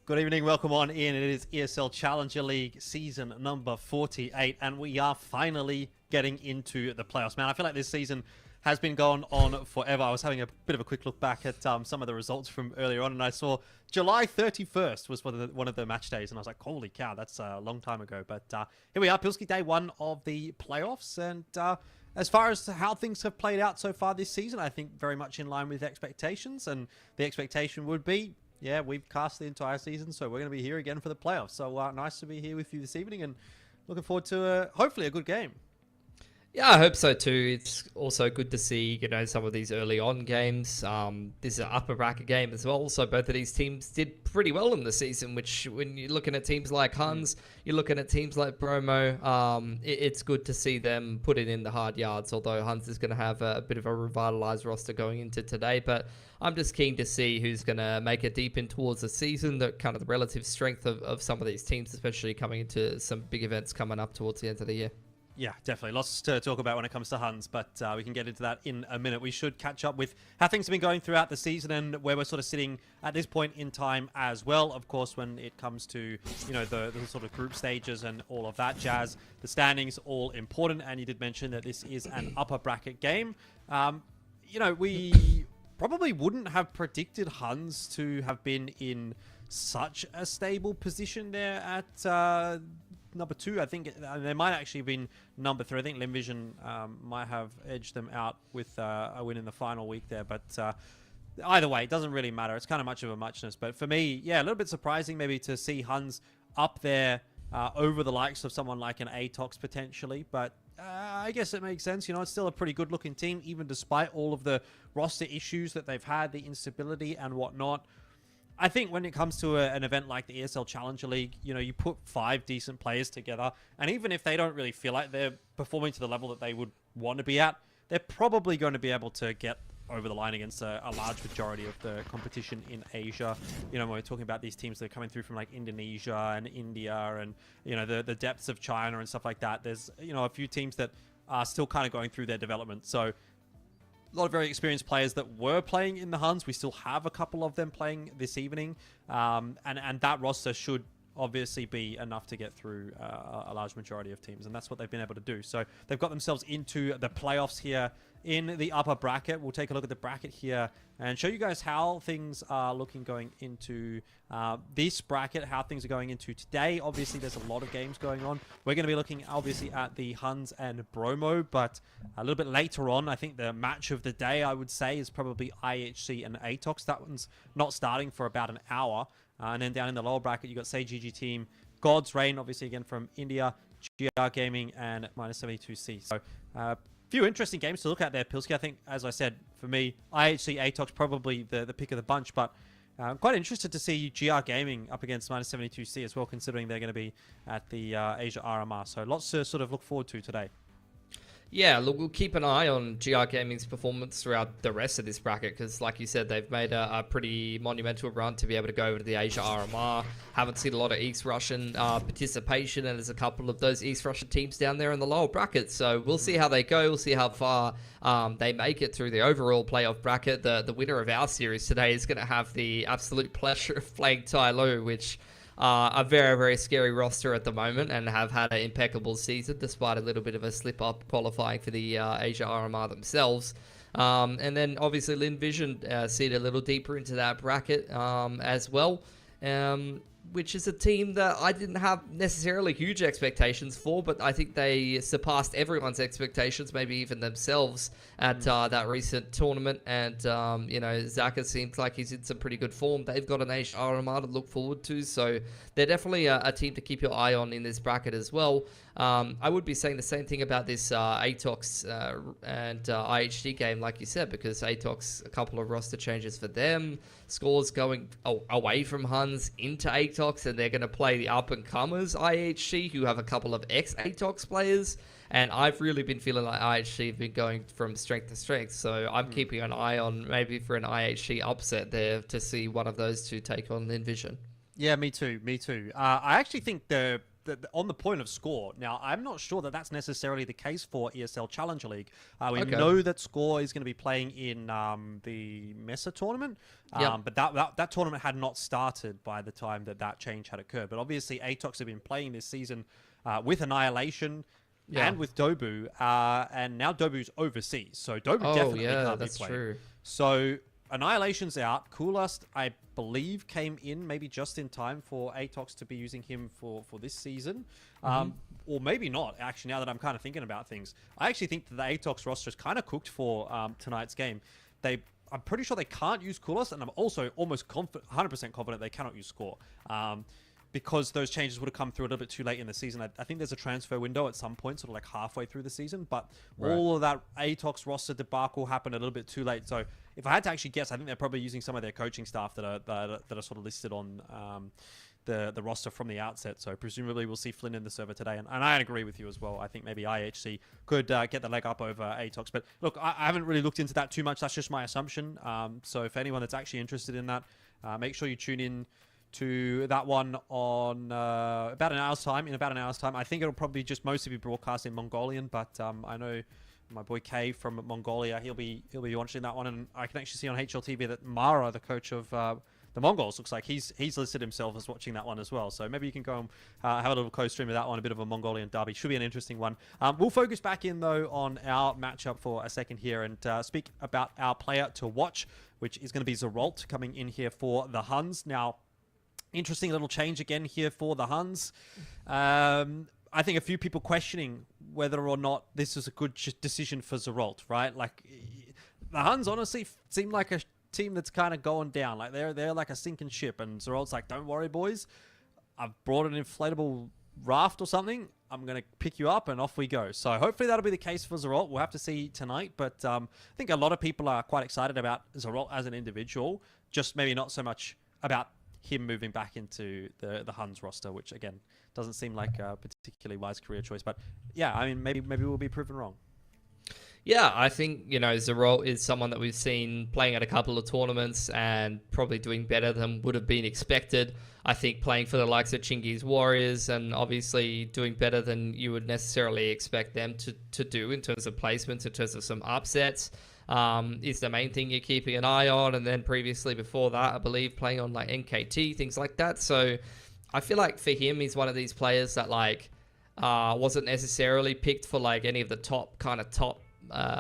Good evening, welcome on in. It is ESL Challenger League season number 48, and we are finally getting into the playoffs. Man, I feel like this season has been going on forever. I was having a bit of a quick look back at some of the results from earlier on, and I saw July 31st was one of the match days, and I was like, holy cow, that's a long time ago. But here we are, Pilski, day one of the playoffs, and as far as how things have played out so far this season, I think very much in line with expectations, and the expectation would be, yeah, we've cast the entire season, so we're going to be here again for the playoffs. So nice to be here with you this evening, and looking forward to hopefully a good game. Yeah, I hope so too. It's also good to see, some of these early on games. This is an upper bracket game as well, so both of these teams did pretty well in the season, which when you're looking at teams like Huns, you're looking at teams like Bromo, it's good to see them put it in the hard yards, although Huns is going to have a bit of a revitalized roster going into today, but I'm just keen to see who's going to make it deep in towards the season, the kind of the relative strength of some of these teams, especially coming into some big events coming up towards the end of the year. Yeah, definitely. Lots to talk about when it comes to Huns, but we can get into that in a minute. We should catch up with how things have been going throughout the season and where we're sort of sitting at this point in time as well. Of course, when it comes to, the sort of group stages and all of that jazz, the standings all important. And you did mention that this is an upper bracket game. We probably wouldn't have predicted Huns to have been in such a stable position there at number 2. I think they might actually have been number 3. I think Limvision might have edged them out with a win in the final week there. But either way, it doesn't really matter. It's kind of much of a muchness. But for me, yeah, a little bit surprising maybe to see Huns up there over the likes of someone like an Atox potentially. But I guess it makes sense. It's still a pretty good looking team, even despite all of the roster issues that they've had, the instability and whatnot. I think when it comes to an event like the ESL Challenger League, you put 5 decent players together, and even if they don't really feel like they're performing to the level that they would want to be at, they're probably going to be able to get over the line against a large majority of the competition in Asia. When we're talking about these teams that are coming through from like Indonesia and India and, the depths of China and stuff like that, there's, a few teams that are still kind of going through their development. So a lot of very experienced players that were playing in the Huns. We still have a couple of them playing this evening. And that roster should obviously be enough to get through a large majority of teams. And that's what they've been able to do. So they've got themselves into the playoffs here in the upper bracket. We'll take a look at the bracket here and show you guys how things are looking going into this bracket, how things are going into today. Obviously, there's a lot of games going on. We're going to be looking, obviously, at the Huns and Bromo, but a little bit later on, I think the match of the day, I would say, is probably IHC and Atox. That one's not starting for about an hour. And then down in the lower bracket, you've got Say GG Team, God's Reign, obviously, again, from India, GR Gaming, and -72C. So, few interesting games to look at there, Pilski. I think, as I said, for me, IHC Atox probably the pick of the bunch, but I'm quite interested to see GR Gaming up against -72C as well, considering they're going to be at the Asia RMR. So lots to sort of look forward to today. Yeah, look, we'll keep an eye on GR Gaming's performance throughout the rest of this bracket because, like you said, they've made a pretty monumental run to be able to go over to the Asia RMR. Haven't seen a lot of East Russian participation, and there's a couple of those East Russian teams down there in the lower bracket. So we'll see how they go. We'll see how far they make it through the overall playoff bracket. The winner of our series today is going to have the absolute pleasure of playing Tai Lo, which a very, very scary roster at the moment and have had an impeccable season despite a little bit of a slip-up qualifying for the Asia RMR themselves. And then obviously Lin Vision seated a little deeper into that bracket as well, which is a team that I didn't have necessarily huge expectations for, but I think they surpassed everyone's expectations, maybe even themselves, at that recent tournament. And, Zaka seems like he's in some pretty good form. They've got an Asia RMR to look forward to, so they're definitely a team to keep your eye on in this bracket as well. I would be saying the same thing about this Atox and IHD game, like you said, because Atox, a couple of roster changes for them, scores going away from Huns into Atox, and they're going to play the up-and-comers IHC, who have a couple of ex-Atox players, and I've really been feeling like IHC have been going from strength to strength, so I'm keeping an eye on maybe for an IHC upset there to see one of those two take on Envision. Yeah, me too. I actually think the on the point of score. Now, I'm not sure that that's necessarily the case for ESL Challenger League. We Okay. know that Score is going to be playing in the Mesa tournament, but that tournament had not started by the time that change had occurred. But obviously, Atox have been playing this season with Annihilation and with Dobu, and now Dobu's overseas, so Dobu definitely can't be played. True. So Annihilation's out. Coolust, I believe, came in maybe just in time for Atox to be using him for this season. Or maybe not, actually, now that I'm kind of thinking about things. I actually think that the Atox roster is kind of cooked for tonight's game. I'm pretty sure they can't use Coolust, and I'm also almost 100% confident they cannot use Score. Because those changes would have come through a little bit too late in the season. I think there's a transfer window at some point, sort of like halfway through the season, but all of that Atox roster debacle happened a little bit too late. So if I had to actually guess, I think they're probably using some of their coaching staff that are sort of listed on the roster from the outset. So presumably we'll see Flynn in the server today, and I agree with you as well. I think maybe IHC could get the leg up over Atox. But look, I haven't really looked into that too much. That's just my assumption. So if anyone that's actually interested in that, make sure you tune in to that one on about an hour's time. In about an hour's time, I think it'll probably just mostly be broadcast in Mongolian, but I know my boy Kay from Mongolia, he'll be watching that one, and I can actually see on HLTV that Mara, the coach of the Mongols, looks like he's listed himself as watching that one as well. So maybe you can go and have a little co-stream of that one, a bit of a Mongolian derby. Should be an interesting one. We'll focus back in though on our matchup for a second here and speak about our player to watch, which is going to be Zeralt coming in here for the Huns. Now, interesting little change again here for the Huns. I think a few people questioning whether or not this is a good decision for Zeralt, right? Like, the Huns honestly seem like a team that's kind of going down. Like, they're like a sinking ship, and Zeralt's like, don't worry, boys. I've brought an inflatable raft or something. I'm going to pick you up, and off we go. So hopefully that'll be the case for Zeralt. We'll have to see tonight, but I think a lot of people are quite excited about Zeralt as an individual, just maybe not so much about him moving back into the Huns roster, which again doesn't seem like a particularly wise career choice. But yeah, I mean, maybe we'll be proven wrong. Yeah, I think, Zeralt is someone that we've seen playing at a couple of tournaments and probably doing better than would have been expected. I think playing for the likes of Chingiz Warriors and obviously doing better than you would necessarily expect them to do in terms of placements, in terms of some upsets. Is the main thing you're keeping an eye on, and then previously before that, I believe playing on like NKT, things like that. So I feel like for him, he's one of these players that wasn't necessarily picked for like any of the top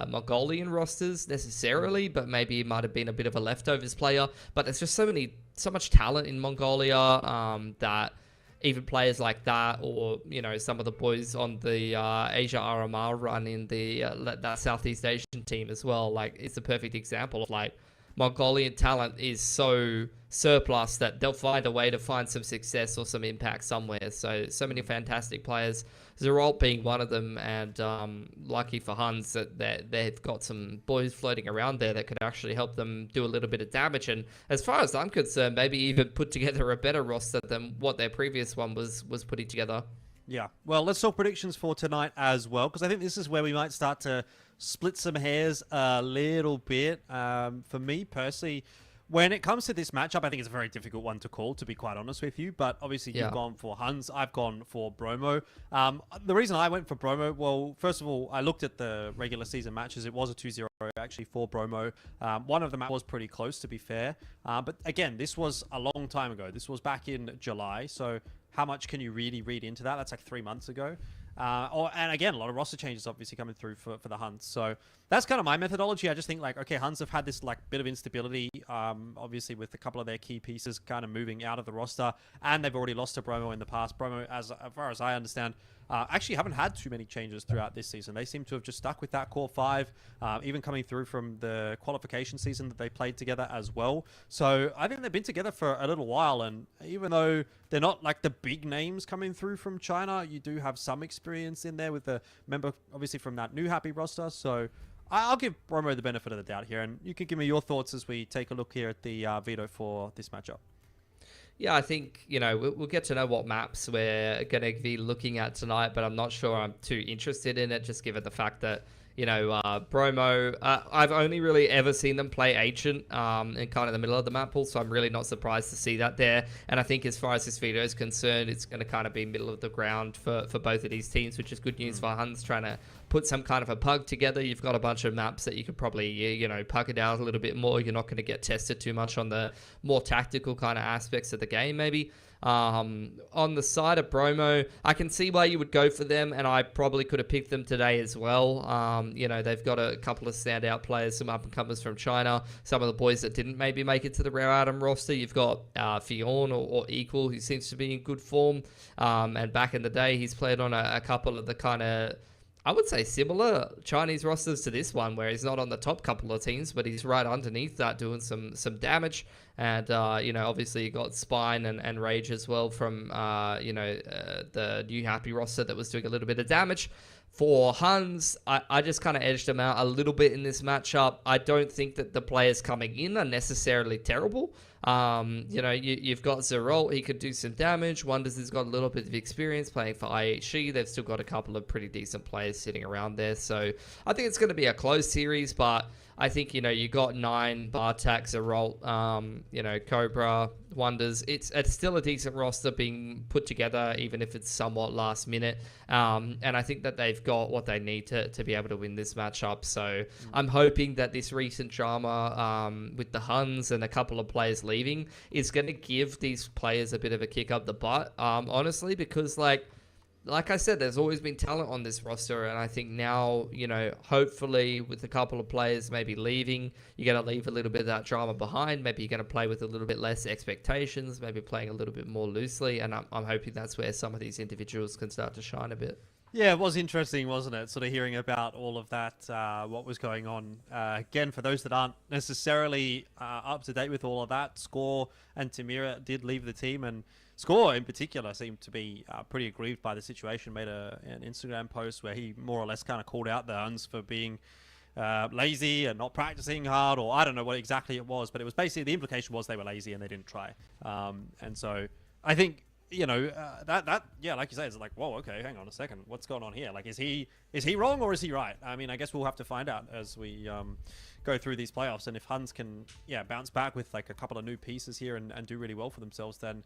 Mongolian rosters necessarily, but maybe he might have been a bit of a leftovers player. But there's just so much talent in Mongolia that even players like that, or some of the boys on the Asia RMR run in that Southeast Asian team as well, like it's a perfect example of like Mongolian talent is so surplus that they'll find a way to find some success or some impact somewhere. So many fantastic players, Zeralt being one of them, and lucky for Huns that they've got some boys floating around there that could actually help them do a little bit of damage. And as far as I'm concerned, maybe even put together a better roster than what their previous one was putting together. Yeah, well, let's talk predictions for tonight as well, because I think this is where we might start to split some hairs a little bit. For me personally, when it comes to this matchup, I think it's a very difficult one to call, to be quite honest with you. But obviously, you've gone for Huns. I've gone for Bromo. The reason I went for Bromo, well, first of all, I looked at the regular season matches. It was a 2-0 actually for Bromo. One of them was pretty close, to be fair. But again, this was a long time ago. This was back in July. So how much can you really read into that? That's like 3 months ago. And again, a lot of roster changes obviously coming through for the Huns. So that's kind of my methodology. I just think like, okay, Huns have had this like bit of instability, obviously with a couple of their key pieces kind of moving out of the roster, and they've already lost to Bromo in the past. Bromo, as far as I understand, actually haven't had too many changes throughout this season. They seem to have just stuck with that core five, even coming through from the qualification season that they played together as well. So I think they've been together for a little while, and even though they're not like the big names coming through from China, you do have some experience in there with the member, obviously from that new Happy roster. So I'll give Bromo the benefit of the doubt here, and you can give me your thoughts as we take a look here at the veto for this matchup. Yeah, I think, we'll get to know what maps we're going to be looking at tonight, but I'm not sure I'm too interested in it, just given the fact that, Bromo. I've only really ever seen them play Ancient in kind of the middle of the map pool, so I'm really not surprised to see that there. And I think as far as this video is concerned, it's going to kind of be middle of the ground for both of these teams, which is good news for Huns trying to put some kind of a pug together. You've got a bunch of maps that you could probably, pug it out a little bit more. You're not going to get tested too much on the more tactical kind of aspects of the game, maybe. On the side of Bromo, I can see why you would go for them, and I probably could have picked them today as well. They've got a couple of standout players, some up-and-comers from China, some of the boys that didn't maybe make it to the Rare Item roster. You've got Fion or Equal, who seems to be in good form, and back in the day, he's played on a couple of the kind of, I would say, similar Chinese rosters to this one, where he's not on the top couple of teams, but he's right underneath that doing some damage. And, obviously you got Spine and Rage as well from, the New Happy roster that was doing a little bit of damage. For Huns, I just kind of edged them out a little bit in this matchup. I don't think that the players coming in are necessarily terrible. You've got Zerolt, he could do some damage. Wonders has got a little bit of experience playing for IHG. They've still got a couple of pretty decent players sitting around there. So I think it's going to be a close series, but I think, you got 9, Bartak, Zerolt, Cobra, Wonders. It's still a decent roster being put together, even if it's somewhat last minute. And I think that they've got what they need to be able to win this matchup. So I'm hoping that this recent drama with the Huns and a couple of players leaving is going to give these players a bit of a kick up the butt, honestly, because like I said, there's always been talent on this roster, and I think now, hopefully with a couple of players maybe leaving, you're going to leave a little bit of that drama behind. Maybe you're going to play with a little bit less expectations, maybe playing a little bit more loosely, and I'm hoping that's where some of these individuals can start to shine a bit. Yeah, it was interesting, wasn't it? Sort of hearing about all of that, what was going on. Again, for those that aren't necessarily up to date with all of that, Score and Tamira did leave the team, and Score in particular seemed to be pretty aggrieved by the situation, made an Instagram post where he more or less kind of called out the Huns for being lazy and not practicing hard, or I don't know what exactly it was, but it was basically, the implication was they were lazy and they didn't try. And so I think, yeah, like you say, it's like, whoa, okay, hang on a second, what's going on here? Like, is he wrong or is he right? I mean, I guess we'll have to find out as we go through these playoffs, and if Huns can, bounce back with like a couple of new pieces here and do really well for themselves, then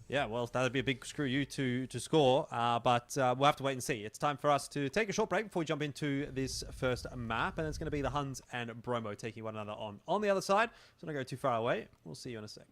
yeah, well, that'd be a big screw you to Score, but we'll have to wait and see. It's time for us to take a short break before we jump into this first map, and it's going to be the Huns and Bromo taking one another on the other side. So don't go too far away. We'll see you in a sec.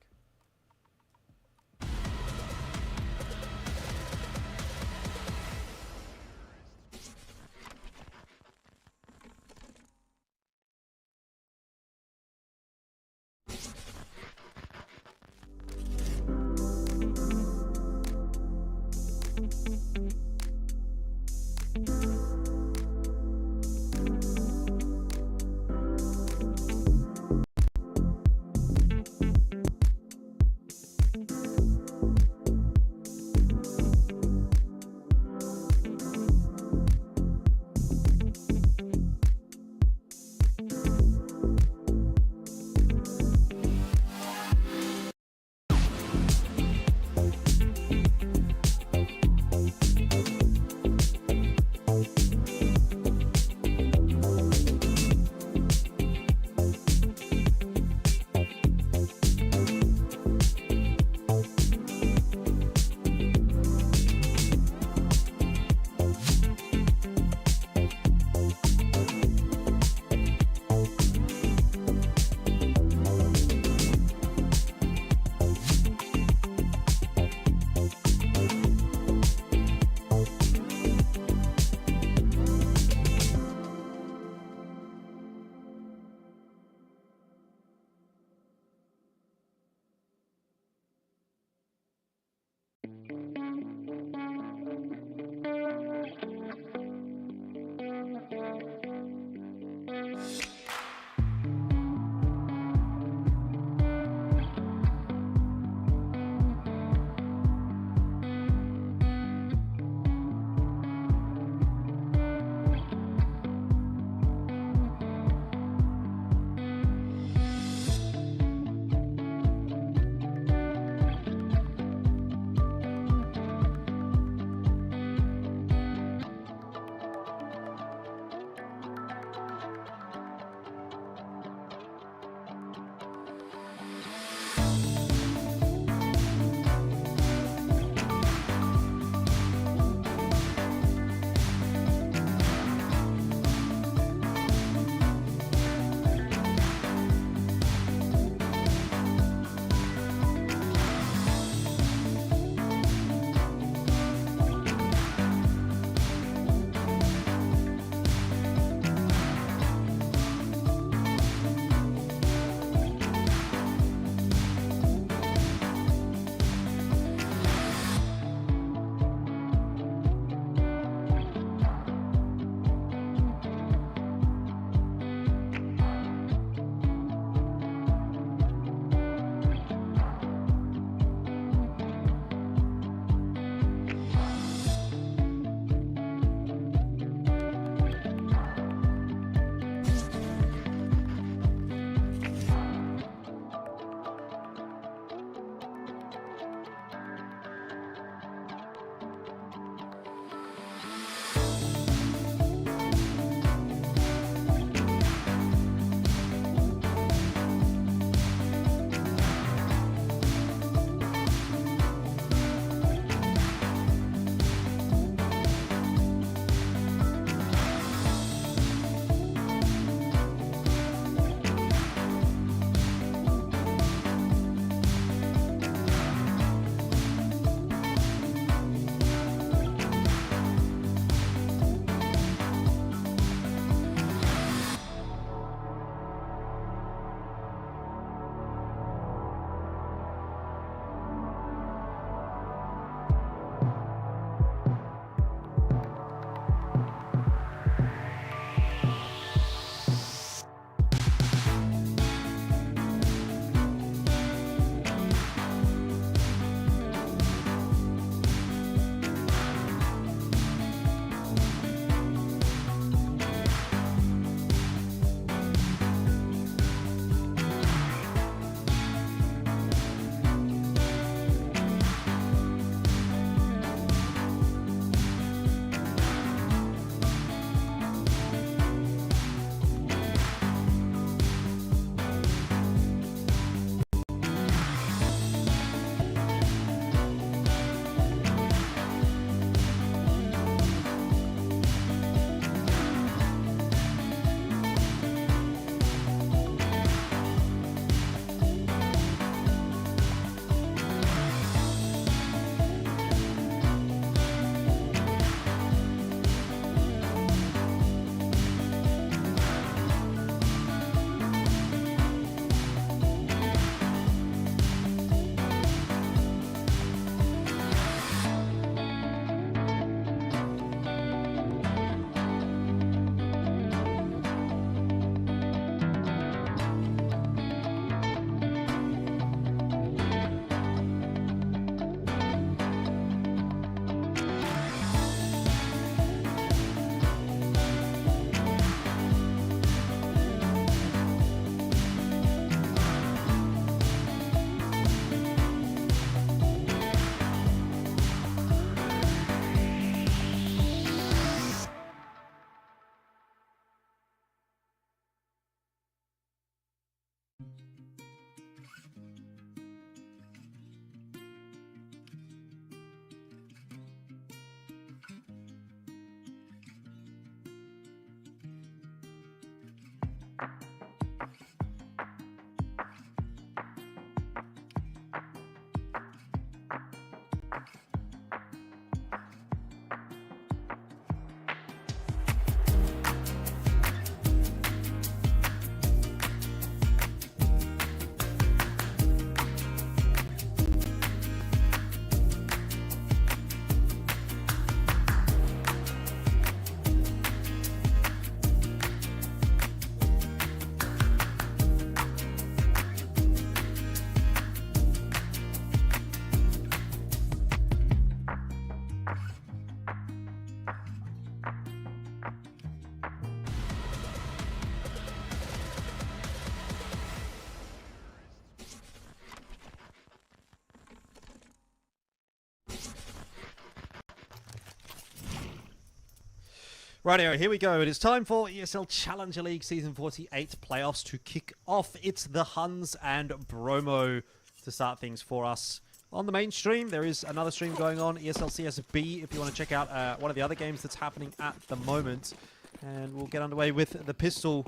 Rightio, here we go. It is time for ESL Challenger League Season 48 playoffs to kick off. It's the Huns and Bromo to start things for us. On the main stream, there is another stream going on, ESL CSB, if you want to check out one of the other games that's happening at the moment. And we'll get underway with the pistol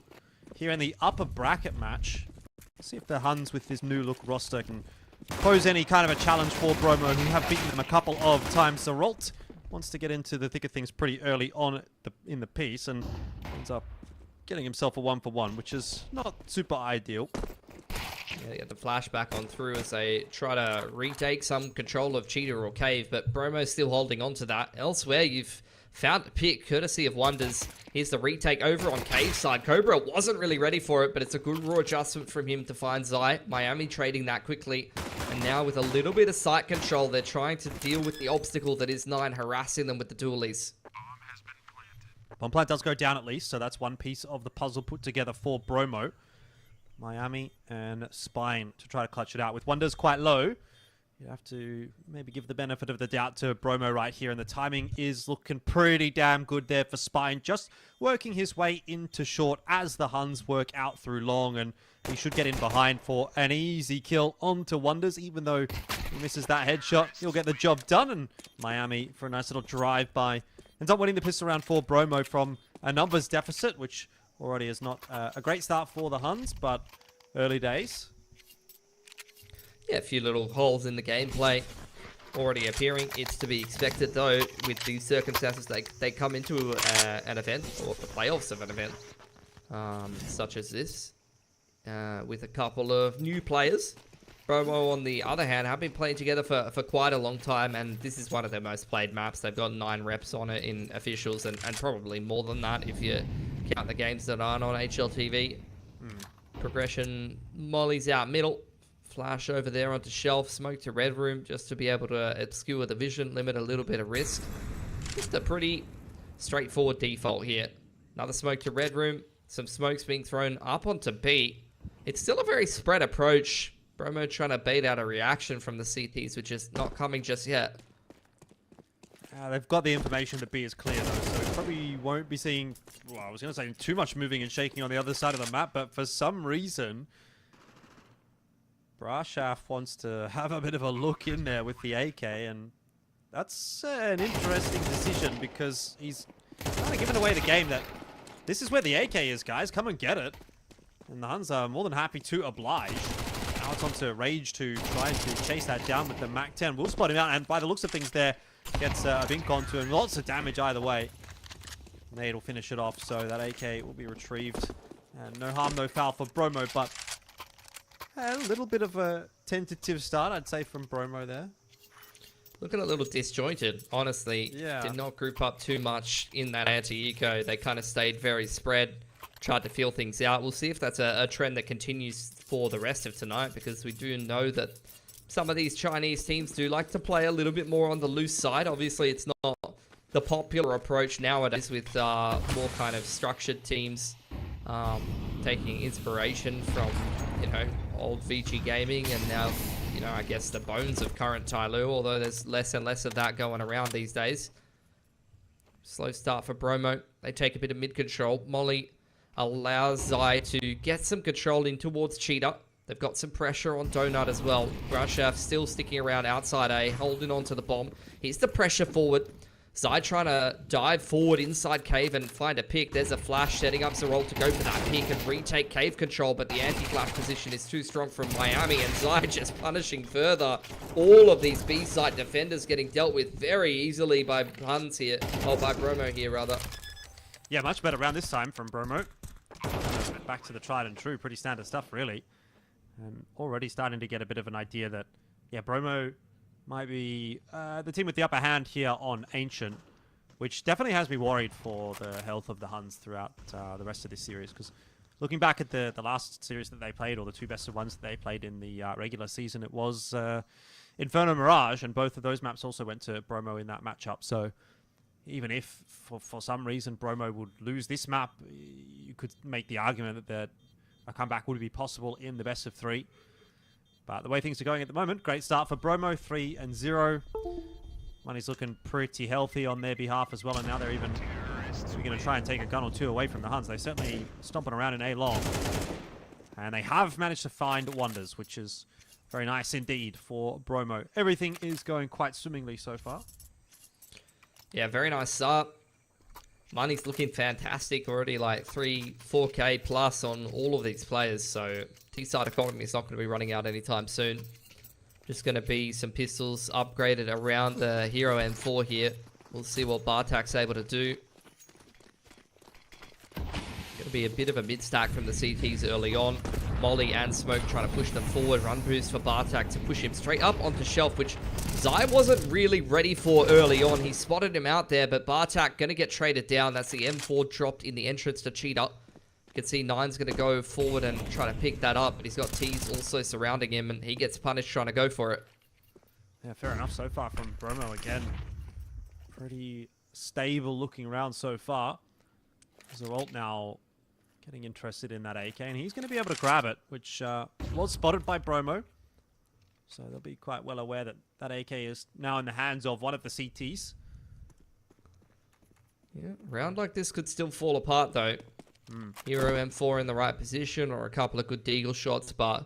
here in the upper bracket match. See if the Huns, with this new look roster, can pose any kind of a challenge for Bromo, who have beaten them a couple of times. So Rolt wants to get into the thick of things pretty early on in the piece and ends up getting himself a 1-for-1, which is not super ideal. Yeah, they get the flashback on through as they try to retake some control of Cheetah or Cave, but Bromo's still holding on to that. Elsewhere, you've found a pick courtesy of Wonders. Here's the retake over on Cave's side. Cobra wasn't really ready for it, but it's a good raw adjustment from him to find Zai. Miami trading that quickly. And now with a little bit of site control, they're trying to deal with the obstacle that is 9 harassing them with the dualies. Bomb plant does go down at least, so that's one piece of the puzzle put together for Bromo. Miami and Spine to try to clutch it out. With Wonders quite low, you have to maybe give the benefit of the doubt to Bromo right here, and the timing is looking pretty damn good there for Spine, just working his way into short as the Huns work out through long, and he should get in behind for an easy kill onto Wonders. Even though he misses that headshot, he'll get the job done, and Miami, for a nice little drive-by, ends up winning the pistol round for Bromo from a numbers deficit, which already is not a great start for the Huns, but early days. Yeah, a few little holes in the gameplay already appearing. It's to be expected, though, with these circumstances. They come into an event, or the playoffs of an event, such as this, with a couple of new players. Bromo, on the other hand, have been playing together for quite a long time, and this is one of their most played maps. They've got 9 reps on it in officials, and probably more than that if you count the games that aren't on HLTV. Progression, Molly's out middle. Flash over there onto shelf, smoke to red room just to be able to obscure the vision, limit a little bit of risk. Just a pretty straightforward default here. Another smoke to red room, some smokes being thrown up onto B. It's still a very spread approach. Bromo trying to bait out a reaction from the CTs, which is not coming just yet. They've got the information that B is clear, though, so probably won't be seeing, well, I was going to say too much moving and shaking on the other side of the map, but for some reason, Brashaf wants to have a bit of a look in there with the AK, and that's an interesting decision because he's kind of given away the game that this is where the AK is, guys. Come and get it. And the Huns are more than happy to oblige. Now it's on to Rage to try to chase that down with the MAC-10. We'll spot him out, and by the looks of things there, gets a bink onto him. Lots of damage either way. Nade will finish it off, so that AK will be retrieved. And no harm, no foul for Bromo, but a little bit of a tentative start, I'd say, from Bromo there. Looking a little disjointed, honestly. Yeah. Did not group up too much in that anti-eco. They kind of stayed very spread, tried to feel things out. We'll see if that's a trend that continues for the rest of tonight, because we do know that some of these Chinese teams do like to play a little bit more on the loose side. Obviously, it's not the popular approach nowadays with more kind of structured teams taking inspiration from, you know, old VG Gaming and now, you know, I guess the bones of current Tyloo, although there's less and less of that going around these days. Slow start for Bromo. They take a bit of mid control. Molly allows Zai to get some control in towards Cheetah. They've got some pressure on Donut as well. Brashaf still sticking around outside A, holding on to the bomb. Here's the pressure forward. Zai trying to dive forward inside Cave and find a pick. There's a flash setting up Zerol to go for that pick and retake Cave control, but the anti-flash position is too strong from Miami, and Zai just punishing further. All of these B-side defenders getting dealt with very easily by Huns here, or by Bromo here rather. Yeah, much better round this time from Bromo. Back to the tried and true, pretty standard stuff really. And already starting to get a bit of an idea that, yeah, Bromo might be the team with the upper hand here on Ancient, which definitely has me worried for the health of the Huns throughout the rest of this series. Because looking back at the last series that they played, or the 2 best of ones that they played in the regular season, it was Inferno Mirage, and both of those maps also went to Bromo in that matchup. So even if for some reason Bromo would lose this map, you could make the argument that a comeback would be possible in the best of 3. But the way things are going at the moment, great start for Bromo, 3-0. Money's looking pretty healthy on their behalf as well, and now they're even So we're going to try and take a gun or two away from the Huns. They're certainly stomping around in A long. And they have managed to find Wonders, which is very nice indeed for Bromo. Everything is going quite swimmingly so far. Yeah, very nice start. Money's looking fantastic already, like 4K plus on all of these players. So T-side economy is not going to be running out anytime soon. Just going to be some pistols upgraded around the Hero M4 here. We'll see what Bartak's able to do. Going to be a bit of a mid-stack from the CTs early on. Molly and Smoke trying to push them forward. Run boost for Bartak to push him straight up onto Shelf, which Zai wasn't really ready for early on. He spotted him out there, but Bartak going to get traded down. That's the M4 dropped in the entrance to Cheetah. You can see Nine's going to go forward and try to pick that up, but he's got T's also surrounding him, and he gets punished trying to go for it. Yeah, fair enough so far from Bromo again. Pretty stable looking around so far. Zeralt now getting interested in that AK, and he's going to be able to grab it, which was spotted by Bromo. So they'll be quite well aware that that AK is now in the hands of one of the CTs. Yeah, round like this could still fall apart though. Hero M4 in the right position or a couple of good deagle shots, but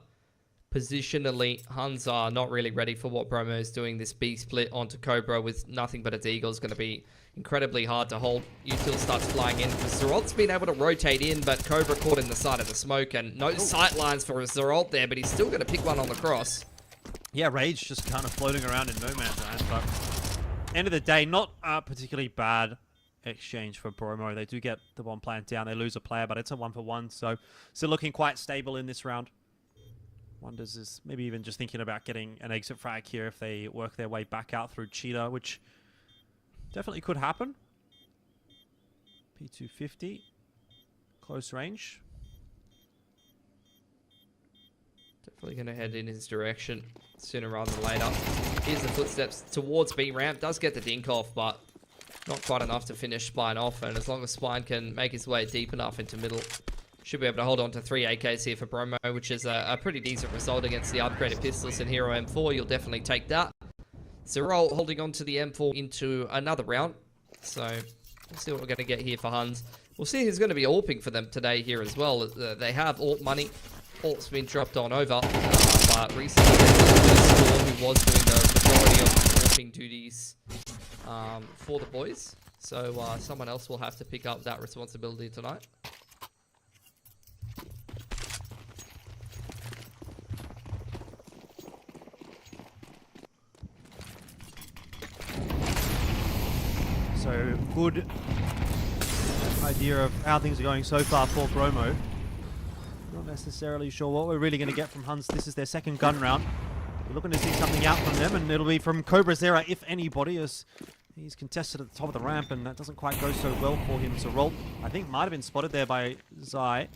positionally, Huns are not really ready for what Bromo is doing. This B split onto Cobra with nothing but a deagle is going to be incredibly hard to hold. Util starts flying in. Zeralt's been able to rotate in, but Cobra caught in the side of the smoke, and no sight lines for Zeralt there, but he's still going to pick one on the cross. Yeah, Rage just kind of floating around in no man's land, but end of the day, not a particularly bad exchange for Bromo. They do get the one plant down. They lose a player, but it's a 1-for-1, so still looking quite stable in this round. Wonders is maybe even just thinking about getting an exit frag here if they work their way back out through Cheetah, which definitely could happen. P250, close range. Definitely going to head in his direction sooner rather than later. Here's the footsteps towards B ramp. Does get the dink off, but not quite enough to finish Spine off. And as long as Spine can make his way deep enough into middle, should be able to hold on to 3 AKs here for Bromo, which is a pretty decent result against the upgraded pistols in Hero M4. You'll definitely take that. Zerol holding on to the M4 into another round. So we'll see what we're going to get here for Huns. We'll see who's going to be AWPing for them today here as well. They have AWP money. AWP's been dropped on over. But recently, who was doing the majority of AWPing duties for the boys. So someone else will have to pick up that responsibility tonight. So good idea of how things are going so far for Bromo. Not necessarily sure what we're really going to get from Huns. This is their second gun round. We're looking to see something out from them, and it'll be from Cobra Zera, if anybody, as he's contested at the top of the ramp, and that doesn't quite go so well for him. Zeralt, I think, might have been spotted there by Zai.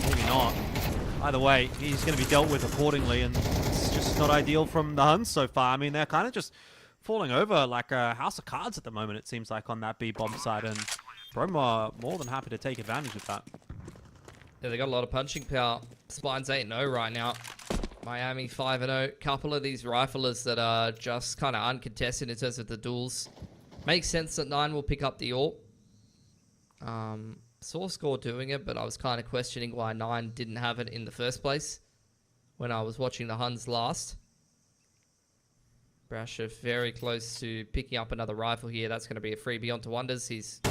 Maybe not. Either way, he's going to be dealt with accordingly, and it's just not ideal from the Huns so far. I mean, they're kind of just falling over like a house of cards at the moment, it seems like, on that B bomb side, and Bromo are more than happy to take advantage of that. Yeah, they got a lot of punching power. Spine's 8-0 right now. Miami 5-0. Couple of these riflers that are just kind of uncontested in terms of the duels. Makes sense that 9 will pick up the AWP. Saw Score doing it, but I was kind of questioning why 9 didn't have it in the first place when I was watching the Huns last. Brasher very close to picking up another rifle here. That's going to be a freebie onto Wonders. He's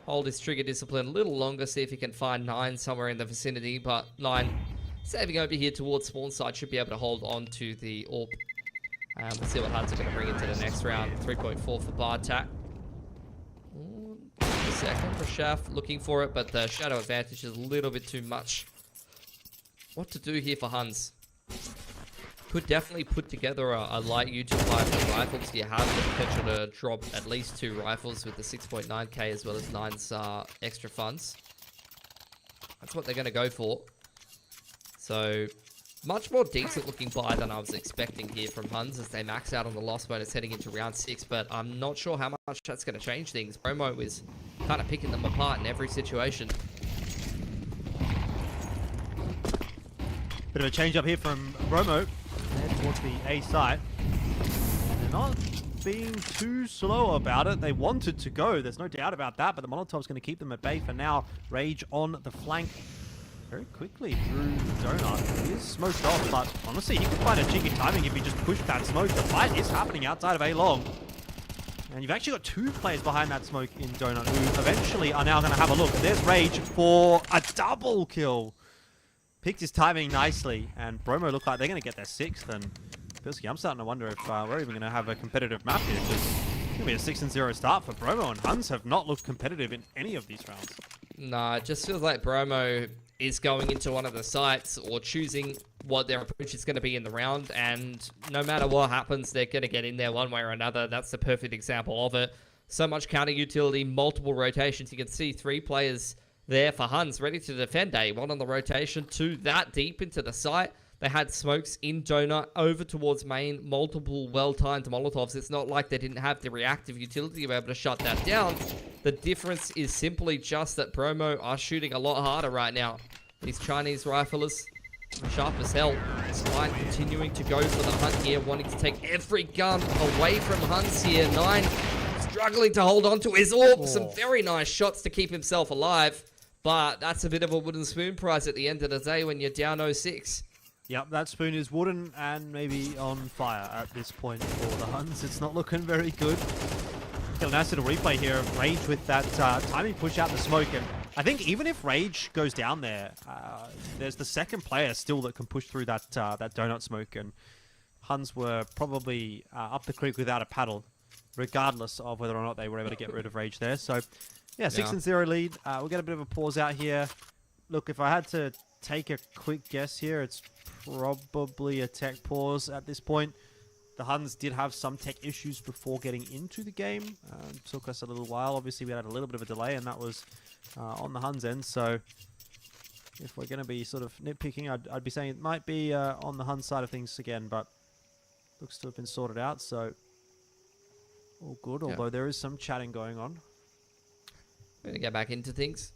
hold his trigger discipline a little longer, see if he can find 9 somewhere in the vicinity. But 9 saving over here towards spawn side should be able to hold on to the AWP. We'll see what Huns are going to bring into the next round. 3.4 for Bartak. A second for Shaft looking for it, but the shadow advantage is a little bit too much. What to do here for Huns? Could definitely put together a light U2 for rifles. You have the potential to drop at least 2 rifles with the 6.9k as well as 9's extra funds. That's what they're going to go for. So, much more decent looking buy than I was expecting here from Huns as they max out on the loss bonus heading into round 6. But I'm not sure how much that's going to change things. Bromo is kind of picking them apart in every situation. Bit of a change up here from Bromo. Head towards the A site. They're not being too slow about it. They wanted to go, there's no doubt about that, but the Molotov's going to keep them at bay for now. Rage on the flank very quickly through Donut. He is smoked off, but honestly, he could find a cheeky timing if he just pushed that smoke. The fight is happening outside of A-Long. And you've actually got two players behind that smoke in Donut who eventually are now going to have a look. There's Rage for a double kill. Picked his timing nicely, and Bromo look like they're going to get their 6th. And Pilsky, I'm starting to wonder if we're even going to have a competitive map here, because it's going to be a 6-0 start for Bromo, and Huns have not looked competitive in any of these rounds. Nah, it just feels like Bromo is going into one of the sites or choosing what their approach is going to be in the round, and no matter what happens, they're going to get in there one way or another. That's the perfect example of it. So much counter utility, multiple rotations. You can see 3 players there for Huns ready to defend A. 1 on the rotation, 2 that deep into the site. They had smokes in Donut over towards main, multiple well-timed Molotovs. It's not like they didn't have the reactive utility to be able to shut that down. The difference is simply just that Bromo are shooting a lot harder right now. These Chinese riflers, sharp as hell. Spine continuing to go for the hunt here, wanting to take every gun away from Huns here. 9 struggling to hold on to his orb. Some very nice shots to keep himself alive. But that's a bit of a wooden spoon prize at the end of the day when you're down 0-6. Yep, that spoon is wooden and maybe on fire at this point for the Huns. It's not looking very good. Get a nice little replay here of Rage with that timing push out the smoke. And I think even if Rage goes down there, there's the second player still that can push through that that donut smoke. And Huns were probably up the creek without a paddle, regardless of whether or not they were able to get rid of Rage there. So, yeah, 6-0 lead. We'll get a bit of a pause out here. Look, if I had to take a quick guess here, it's probably a tech pause at this point. The Huns did have some tech issues before getting into the game. Took us a little while. Obviously, we had a little bit of a delay, and that was on the Huns end. So, if we're going to be sort of nitpicking, I'd be saying it might be on the Huns side of things again, but looks to have been sorted out. So, all good, although there is some chatting going on. We're going to get back into things.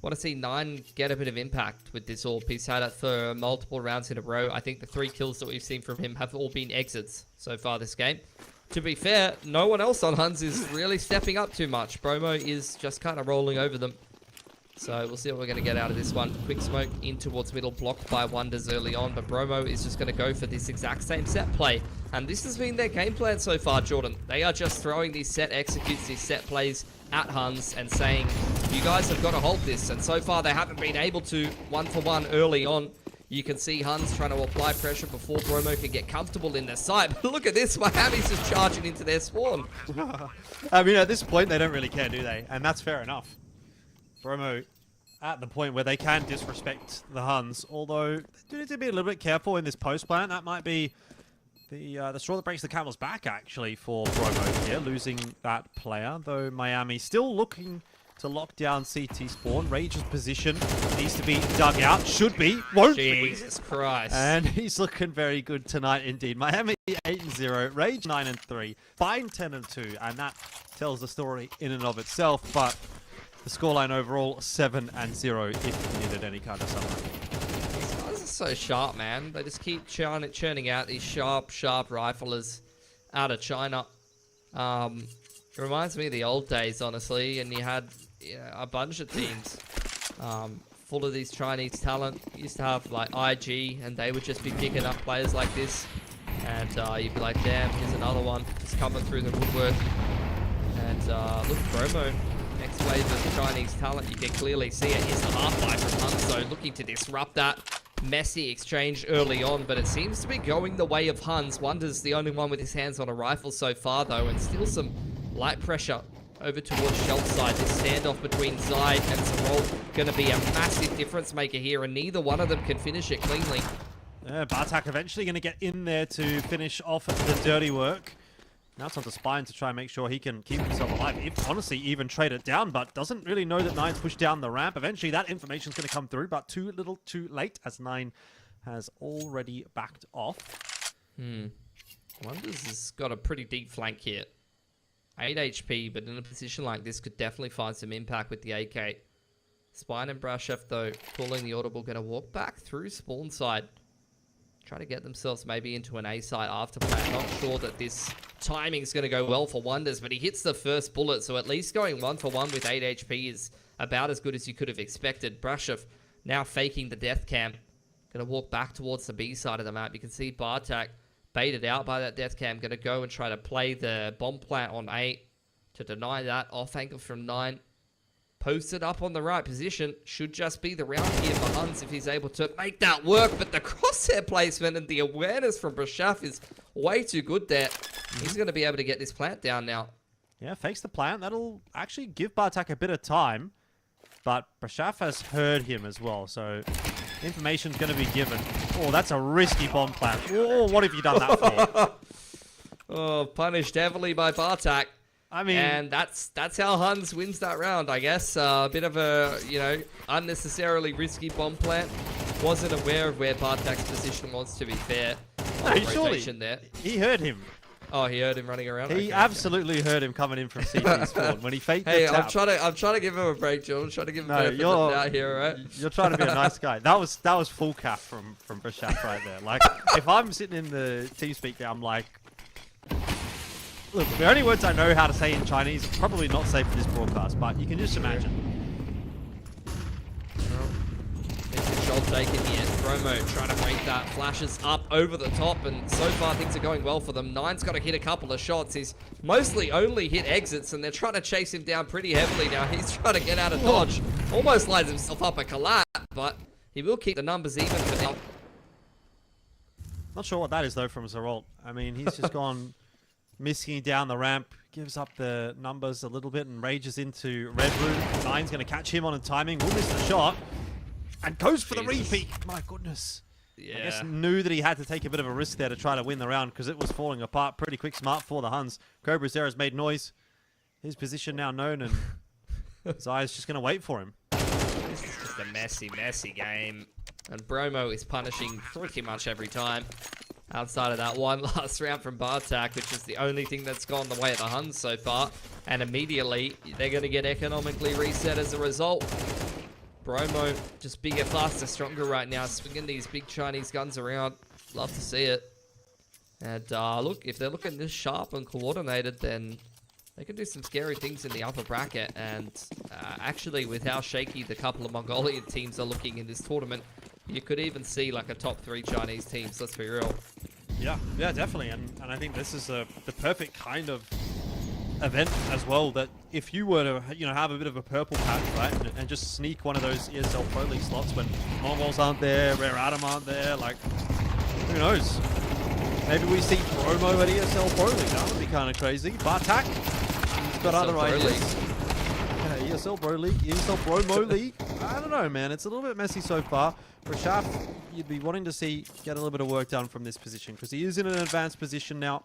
Want to see 9 get a bit of impact with this AWP. He's had it for multiple rounds in a row. I think the 3 kills that we've seen from him have all been exits so far this game. To be fair, no one else on Huns is really stepping up too much. Bromo is just kind of rolling over them. So we'll see what we're going to get out of this one. Quick smoke in towards middle, blocked by Wonders early on, but Bromo is just going to go for this exact same set play. And this has been their game plan so far, Jordan. They are just throwing these set executes, these set plays at Huns and saying, you guys have got to hold this. And so far they haven't been able to, 1-for-1 early on. You can see Huns trying to apply pressure before Bromo can get comfortable in their sight. But look at this, Miami's just charging into their spawn. I mean, at this point, they don't really care, do they? And that's fair enough. Bromo at the point where they can disrespect the Huns, although they do need to be a little bit careful in this post plant. That might be the straw that breaks the camel's back, actually, for Bromo here, losing that player, though Miami still looking to lock down CT spawn. Rage's position needs to be dug out. Should be. Won't be. Jesus Christ. And he's looking very good tonight indeed. Miami 8-0, Rage 9-3, Fine 10-2, and that tells the story in and of itself, but the scoreline overall 7-0 if you needed any kind of summary. These guys are so sharp, man. They just keep churning out these sharp riflers out of China. It reminds me of the old days, honestly, and you had a bunch of teams full of these Chinese talent. You used to have like IG, and they would just be picking up players like this, and you'd be like, damn, here's another one just coming through the woodwork. And look, Bromo, next wave of Chinese talent, you can clearly see it. Here's the half-life from Huns, so looking to disrupt that messy exchange early on, but it seems to be going the way of Huns. Wonder's the only one with his hands on a rifle so far, though, and still some light pressure over towards Shelf side. This standoff between Zide and Zarol going to be a massive difference maker here, and neither one of them can finish it cleanly. Yeah, Bartak eventually going to get in there to finish off the dirty work. Now it's on to Spine to try and make sure he can keep himself alive. If, honestly, even trade it down, but doesn't really know that Nine's pushed down the ramp. Eventually, that information's going to come through, but too little too late, as Nine has already backed off. Wonders has got a pretty deep flank here. 8 HP, but in a position like this, could definitely find some impact with the AK. Spine and Brashef, though, calling the audible, going to walk back through spawn side. try to get themselves maybe into an A site after plan. Not sure that this timing's going to go well for Wonders, but he hits the first bullet, so at least going 1 for 1 with 8 HP is about as good as you could have expected. Brashov now faking the death cam. Going to walk back towards the B side of the map. You can see Bartak baited out by that death cam. Going to go and try to play the bomb plant on 8 to deny that. Off angle from 9. Posted up on the right position. Should just be the round here for Huns if he's able to make that work. But the crosshair placement and the awareness from Brashov is way too good there. He's going to be able to get this plant down now. Yeah, fakes the plant. That'll actually give Bartak a bit of time. But Brashov has heard him as well, so information's going to be given. Oh, that's a risky bomb plant. Oh, what have you done that for? Oh, punished heavily by Bartak. I mean, and that's how Huns wins that round, I guess. A bit of a, unnecessarily risky bomb plant. Wasn't aware of where Bartak's position was, to be fair. surely there. He heard him. Oh, he heard him running around. He absolutely heard him coming in from CT spawn when he faked the tap. I'm trying to give him a break, John. I'm trying to give him a benefit of the doubt here, right? You're trying to be a nice guy. That was full cap from Brashov right there. Like, if I'm sitting in the TeamSpeak there, I'm like, look, the only words I know how to say in Chinese are probably not safe for this broadcast, but you can just imagine. Control taken here. Bromo trying to break that. Flashes up over the top, and so far things are going well for them. Nine's got to hit a couple of shots. He's mostly only hit exits, and they're trying to chase him down pretty heavily now. He's trying to get out of dodge. Almost lines himself up a collapse, but he will keep the numbers even for now. Not sure what that is, though, from Zeralt. I mean, he's just gone missing down the ramp, gives up the numbers a little bit, and rages into Red Room. Nine's going to catch him on a timing. Will miss the shot. And goes for the repeat. My goodness. Yeah. I guess knew that he had to take a bit of a risk there to try to win the round because it was falling apart pretty quick. Smart for the Huns. Cobra's there has made noise. His position now known, and Zaya's just going to wait for him. This is just a messy game. And Bromo is punishing pretty much every time. Outside of that one last round from Bartak, which is the only thing that's gone the way of the Huns so far. And immediately, they're going to get economically reset as a result. Bromo just bigger, faster, stronger right now, swinging these big Chinese guns around. Love to see it. And look, if they're looking this sharp and coordinated, then they can do some scary things in the upper bracket. And actually, with how shaky the couple of Mongolian teams are looking in this tournament, you could even see like a top 3 Chinese teams, let's be real. Yeah, definitely. And I think this is the perfect kind of event as well, that if you were to have a bit of a purple patch, right, and just sneak one of those ESL Pro League slots when Mongols aren't there, Rare Atom aren't there, like, who knows? Maybe we see Bromo at ESL Pro League. That would be kind of crazy. Bartak, he's got other ideas. Yeah, ESL Pro League, ESL Bromo League. I don't know, man. It's a little bit messy so far. Brashov, you'd be wanting to see get a little bit of work done from this position because he is in an advanced position now.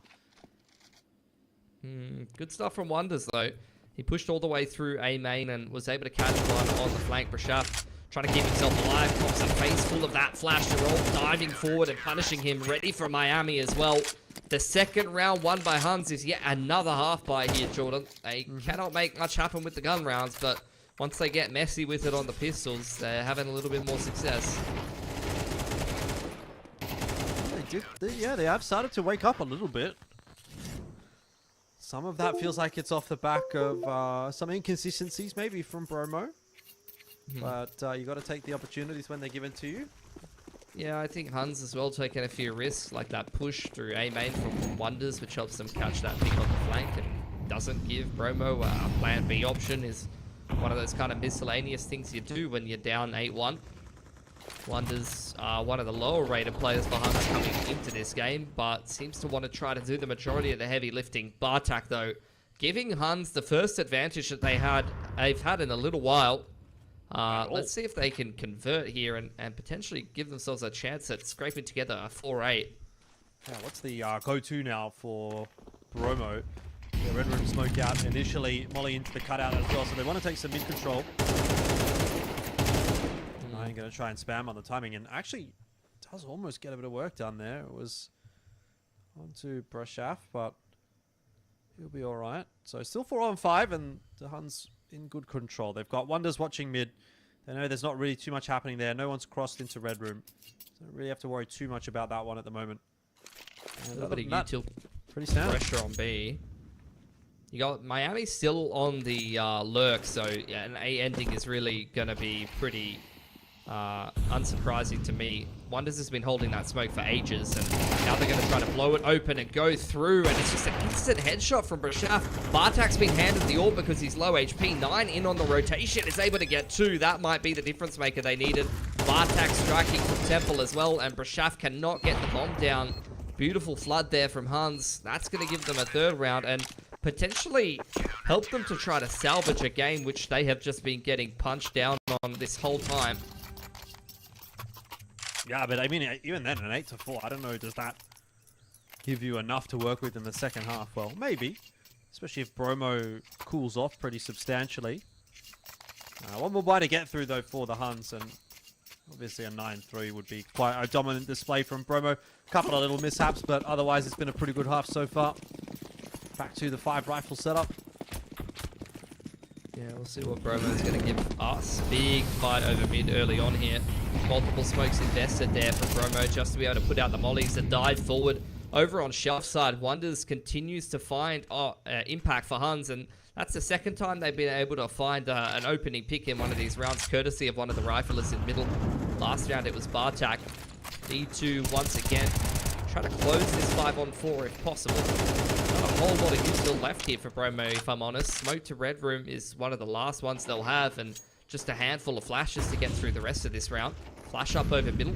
Good stuff from Wonders, though. He pushed all the way through A main and was able to catch one on the flank. Brashov trying to keep himself alive. Pops a face full of that flash. They're all diving forward and punishing him. Ready for Miami as well. The second round won by Huns is yet another half by here, Jordan. They cannot make much happen with the gun rounds, but once they get messy with it on the pistols, they're having a little bit more success. They have started to wake up a little bit. Some of that feels like it's off the back of some inconsistencies, maybe from Bromo. But you got to take the opportunities when they're given to you. Yeah, I think Huns as well taking a few risks, like that push through A main from Wonders, which helps them catch that pick on the flank and doesn't give Bromo a plan B option. Is one of those kind of miscellaneous things you do when you're down 8-1. Wonders are one of the lower rated players for Huns coming into this game, but seems to want to try to do the majority of the heavy lifting. Bartak, though, giving Huns the first advantage that they've had in a little while. Let's see if they can convert here and potentially give themselves a chance at scraping together a 4-8. Yeah, what's the go-to now for Bromo? The Red Room smoke out initially, Molly into the cutout as well, so they want to take some mid-control. I'm going to try and spam on the timing, and actually does almost get a bit of work done there. It was onto Brashov, but he'll be all right. So still 4-on-5, and the Huns in good control. They've got Wonders watching mid. They know there's not really too much happening there. No one's crossed into red room. So don't really have to worry too much about that one at the moment. A little bit of util pretty sound. pressure on B. You got Miami still on the lurk, so yeah, an A ending is really going to be pretty unsurprising to me. Wonders has been holding that smoke for ages, and now they're going to try to blow it open and go through, and it's just an instant headshot from Brashaf. Bartak's been handed the orb because he's low HP. 9 in on the rotation, is able to get 2. That might be the difference maker they needed. Bartak striking from Temple as well, and Brashaf cannot get the bomb down. Beautiful flood there from Huns. That's going to give them a 3rd round, and potentially help them to try to salvage a game which they have just been getting punched down on this whole time. Yeah, but I mean, even then, an 8-4, I don't know, does that give you enough to work with in the second half? Well, maybe, especially if Bromo cools off pretty substantially. One more buy to get through, though, for the Huns, and obviously a 9-3 would be quite a dominant display from Bromo. Couple of little mishaps, but otherwise it's been a pretty good half so far. Back to the 5 rifle setup. Yeah, we'll see what Bromo is going to give us. Big fight over mid early on here. Multiple smokes invested there for Bromo just to be able to put out the mollies that dive forward. Over on shelf side, Wonders continues to find impact for Huns, and that's the 2nd time they've been able to find an opening pick in one of these rounds, courtesy of one of the riflers in middle. Last round it was Bartak. D2 once again. Try to close this 5-on-4 if possible. Not a whole lot of use still left here for Bromo, if I'm honest. Smoke to red room is one of the last ones they'll have, and just a handful of flashes to get through the rest of this round. Flash up over middle.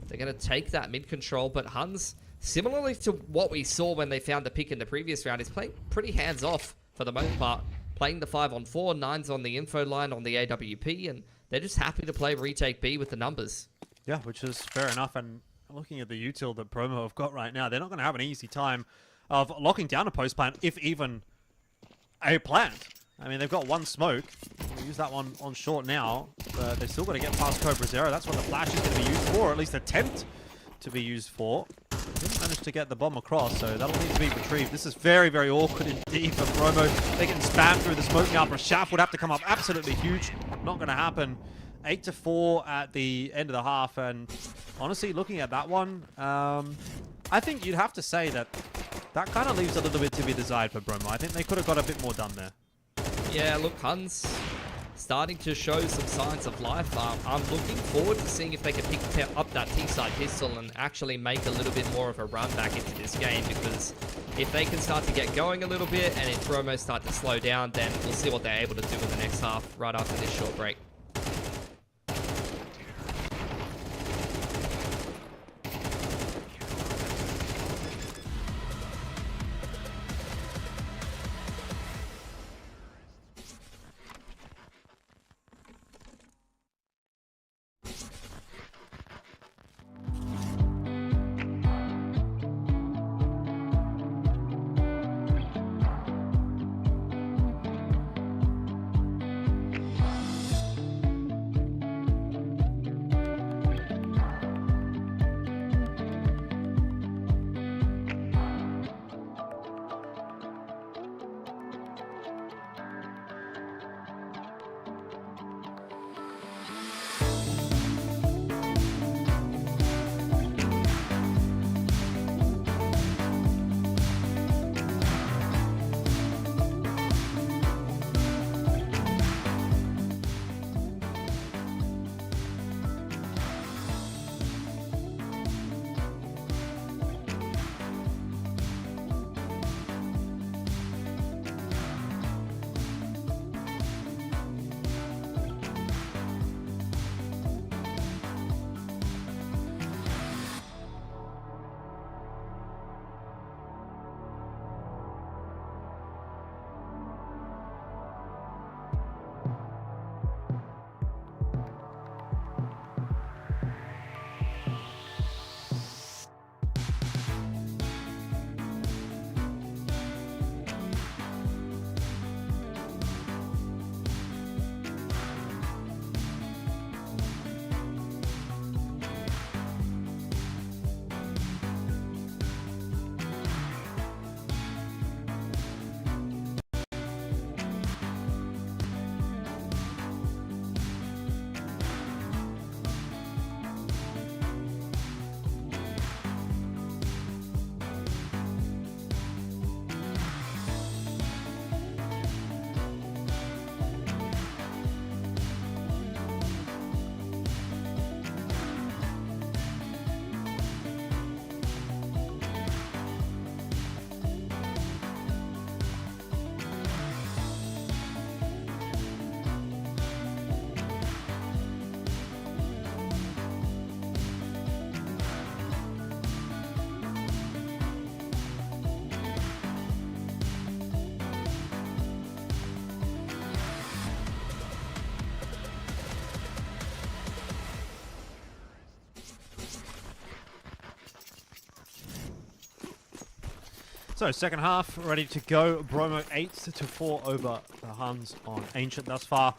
They're going to take that mid control, but Huns, similarly to what we saw when they found the pick in the previous round, is playing pretty hands-off for the most part. Playing the 5-on-4, 9's on the info line on the AWP, and they're just happy to play retake B with the numbers. Yeah, which is fair enough, and looking at the util that Bromo have got right now, they're not going to have an easy time of locking down a post plant, if even a plant. I mean, they've got 1 smoke. We'll use that one on short now, but they've still got to get past Cobra Zero. That's what the flash is going to be used for, or at least attempt to be used for. Didn't manage to get the bomb across, so that'll need to be retrieved. This is very, very awkward indeed for Bromo. They're getting spammed through the smoke now. Brashaf would have to come up absolutely huge. Not going to happen. 8-4 at the end of the half, and honestly, looking at that one, I think you'd have to say that kind of leaves a little bit to be desired for Bromo. I think they could have got a bit more done there. Yeah, look, Huns starting to show some signs of life. I'm looking forward to seeing if they can pick up that T-side pistol and actually make a little bit more of a run back into this game, because if they can start to get going a little bit and if Bromo start to slow down, then we'll see what they're able to do in the next half right after this short break. So, second half, ready to go. Bromo 8-4 over the Huns on Ancient thus far.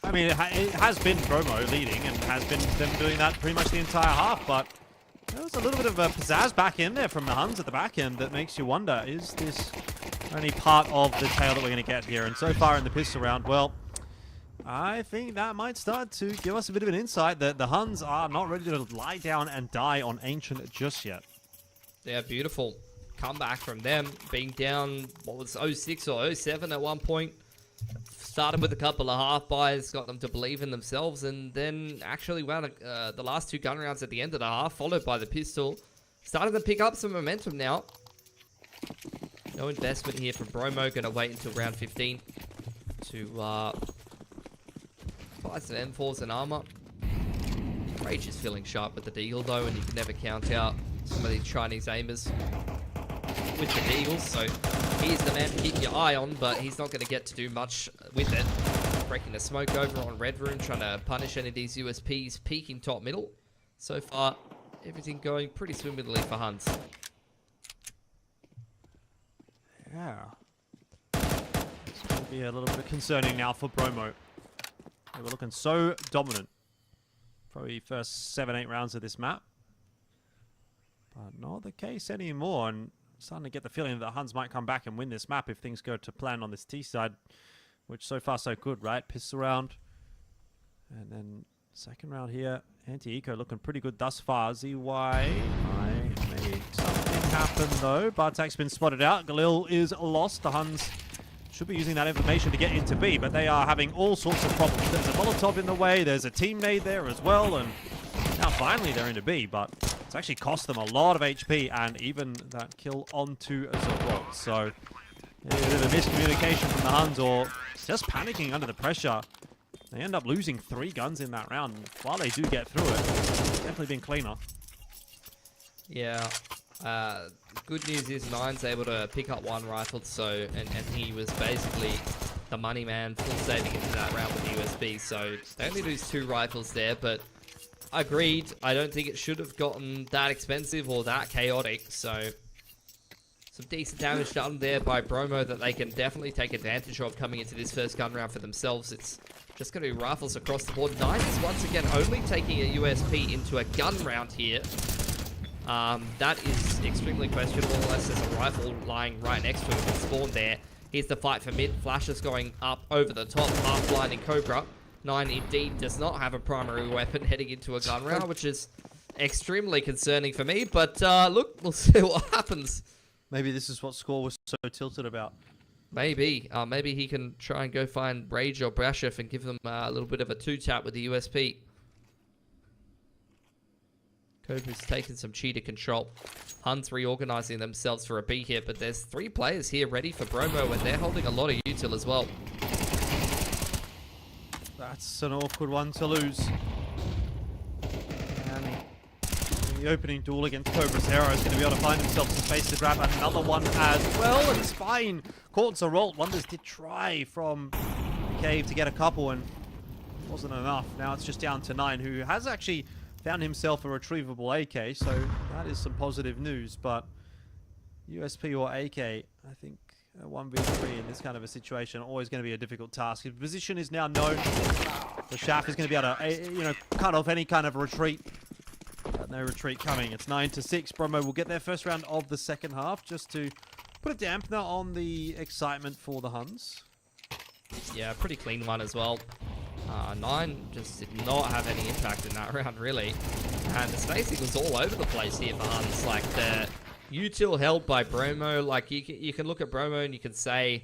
I mean, it has been Bromo leading and has been them doing that pretty much the entire half, but there was a little bit of a pizzazz back in there from the Huns at the back end that makes you wonder, is this only part of the tale that we're going to get here? And so far in the pistol round, well, I think that might start to give us a bit of an insight that the Huns are not ready to lie down and die on Ancient just yet. Yeah, beautiful comeback from them, being down, what was 06 or 07 at one point. Started with a couple of half buys, got them to believe in themselves, and then actually won the last 2 gun rounds at the end of the half, followed by the pistol. Starting to pick up some momentum now. No investment here from Bromo. Going to wait until round 15 to buy some M4s and armor. Rage is feeling sharp with the Deagle though, and you can never count out some of these Chinese aimers with the Deagles, so he's the man to keep your eye on, but he's not going to get to do much with it. Breaking the smoke over on Red Room, trying to punish any of these USPs, peeking top middle. So far, everything going pretty swimmingly for Huns. Yeah. It's going to be a little bit concerning now for Bromo. They were looking so dominant. Probably first 7-8 rounds of this map. But not the case anymore, and starting to get the feeling that the Huns might come back and win this map if things go to plan on this T side, which so far so good, right? Pistol round. And then second round here, anti-eco looking pretty good thus far. ZY might make something happen though. Bartak's been spotted out. Galil is lost. The Huns should be using that information to get into B, but they are having all sorts of problems. There's a Molotov in the way, there's a teammate there as well, and now finally they're into B, but it's actually cost them a lot of HP and even that kill onto Zorot. So a bit of a miscommunication from the Huns, or just panicking under the pressure. They end up losing 3 guns in that round. While they do get through it, it's definitely been cleaner. Yeah. Good news is Nine's able to pick up 1 rifle, so and he was basically the money man, full saving into that round with the USB. So they only lose 2 rifles there, but agreed. I don't think it should have gotten that expensive or that chaotic. So some decent damage done there by Bromo that they can definitely take advantage of coming into this first gun round for themselves. It's just going to be rifles across the board. Nine is once again only taking a USP into a gun round here. That is extremely questionable unless there's a rifle lying right next to him and spawned there. Here's the fight for mid. Flashes going up over the top, half blinding Cobra. Nine indeed does not have a primary weapon heading into a gun round, which is extremely concerning for me. But look, we'll see what happens. Maybe this is what Score was so tilted about. Maybe. Maybe he can try and go find Rage or Brashef and give them a little bit of a 2-tap with the USP. Cobra's taken some cheater control. Huns reorganizing themselves for a B hit, but there's 3 players here ready for Bromo, and they're holding a lot of util as well. That's an awkward one to lose. And in the opening duel against Cobra's Hero is going to be able to find himself some space to grab another one as well. And Spine caught Zorot. Wonders did try from the cave to get a couple, and it wasn't enough. Now it's just down to Nine, who has actually found himself a retrievable AK, so that is some positive news. But USP or AK, I think 1v3 in this kind of a situation always going to be a difficult task. His position is now known. The Shaft is going to be able to, cut off any kind of retreat. But no retreat coming. It's 9-6. Bromo will get their first round of the second half, just to put a dampener on the excitement for the Huns. Yeah, pretty clean one as well. Nine just did not have any impact in that round, really. And the spacing was all over the place here for Huns. Like, the util held by Bromo, like, you can look at Bromo and you can say,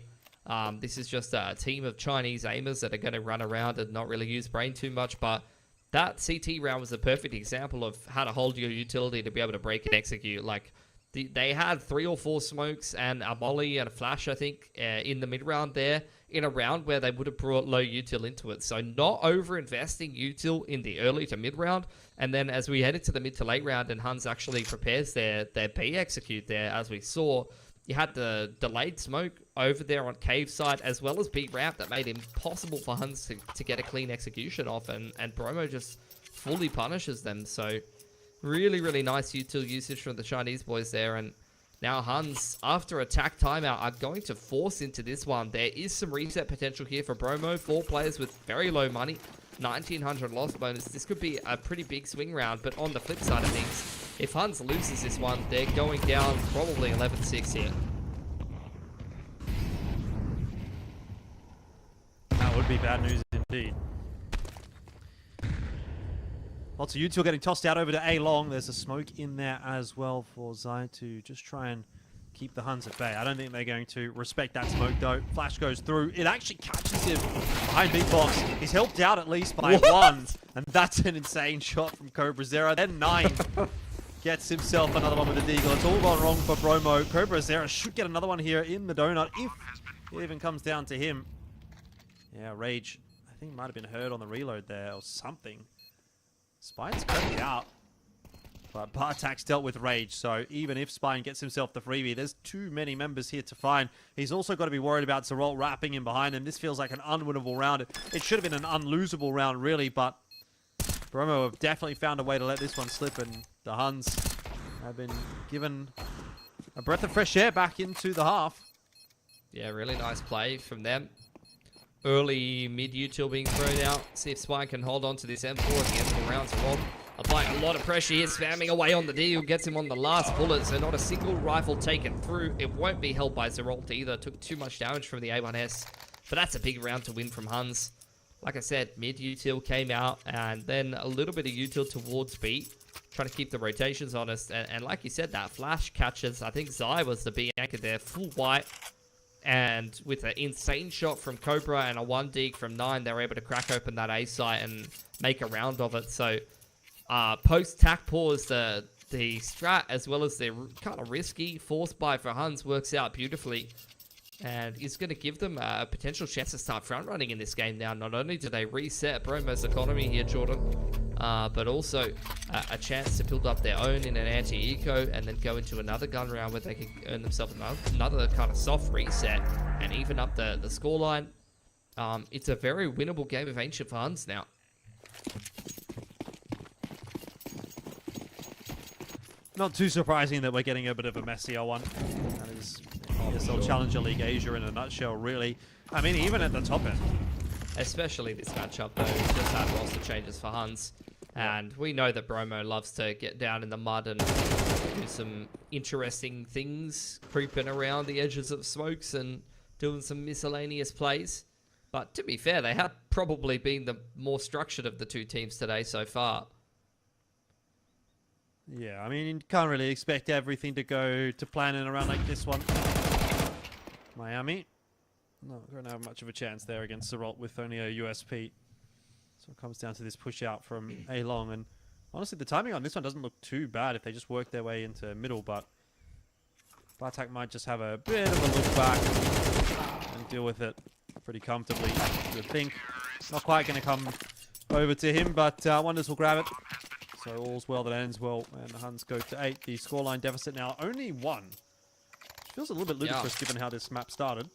this is just a team of Chinese aimers that are going to run around and not really use brain too much, but that CT round was a perfect example of how to hold your utility to be able to break and execute. Like, they had 3 or 4 smokes and a molly and a flash, I think, in the mid-round there, in a round where they would have brought low util into it. So not over-investing util in the early to mid-round. And then as we head into the mid to late round and Huns actually prepares their B execute there, as we saw, you had the delayed smoke over there on cave side as well as B ramp that made it impossible for Huns to get a clean execution off. And Bromo just fully punishes them. So really, really nice util usage from the Chinese boys there. And Now Huns, after attack timeout, are going to force into this one. There is some reset potential here for Bromo. 4 players with very low money. 1900 loss bonus. This could be a pretty big swing round, but on the flip side of things, if Huns loses this one, they're going down probably 11-6 here. That would be bad news indeed. Lots of U2 getting tossed out over to A long. There's a smoke in there as well for Zai to just try and keep the Huns at bay. I don't think they're going to respect that smoke though. Flash goes through. It actually catches him behind Big Box. He's helped out at least by 1. And that's an insane shot from Cobra Zera. Then 9 gets himself another one with the Deagle. It's all gone wrong for Bromo. Cobra Zera should get another one here in the donut if it even comes down to him. Yeah, Rage, I think might have been hurt on the reload there or something. Spine's currently out, but Bartak's dealt with Rage, so even if Spine gets himself the freebie, there's too many members here to find. He's also got to be worried about Zerol wrapping in behind him. This feels like an unwinnable round. It should have been an unlosable round, really, but Bromo have definitely found a way to let this one slip, and the Huns have been given a breath of fresh air back into the half. Yeah, really nice play from them. Early mid-util being thrown out. See if Spine can hold on to this M4 at the end of the round. Zerol applying a lot of pressure here, spamming away on the deal, gets him on the last bullet, so not a single rifle taken through. It won't be held by Zerol either. Took too much damage from the A1S, but that's a big round to win from Huns. Like I said, mid-util came out, and then a little bit of util towards B, trying to keep the rotations honest. And like you said, that flash catches, I think Zai was the B anchor there, full white. And with an insane shot from Cobra and a 1 deke from 9, they were able to crack open that A site and make a round of it. So post-tac pause, the strat as well as the kind of risky force buy for Huns works out beautifully. And is going to give them a potential chance to start front running in this game now. Not only do they reset Bromo's economy here, Jordan, but also a chance to build up their own in an anti-eco and then go into another gun round where they can earn themselves another kind of soft reset and even up the scoreline. It's a very winnable game of Ancient for Huns now. Not too surprising that we're getting a bit of a messier one. That is ESL Challenger League Asia in a nutshell, really. I mean, even at the top end. Especially this matchup, though, just had roster changes for Huns. And we know that Bromo loves to get down in the mud and do some interesting things, creeping around the edges of smokes and doing some miscellaneous plays. But to be fair, they have probably been the more structured of the two teams today so far. Yeah, I mean, you can't really expect everything to go to plan in a round like this one. Miami, not going to have much of a chance there against Zerol with only a USP. So it comes down to this push out from A long. And honestly, the timing on this one doesn't look too bad if they just work their way into middle. But Bartak might just have a bit of a look back and deal with it pretty comfortably, you would think. Not quite going to come over to him, but Wonders will grab it. So all's well that ends well, and the Huns go to 8. The scoreline deficit now only 1. Feels a little bit ludicrous given how this map started.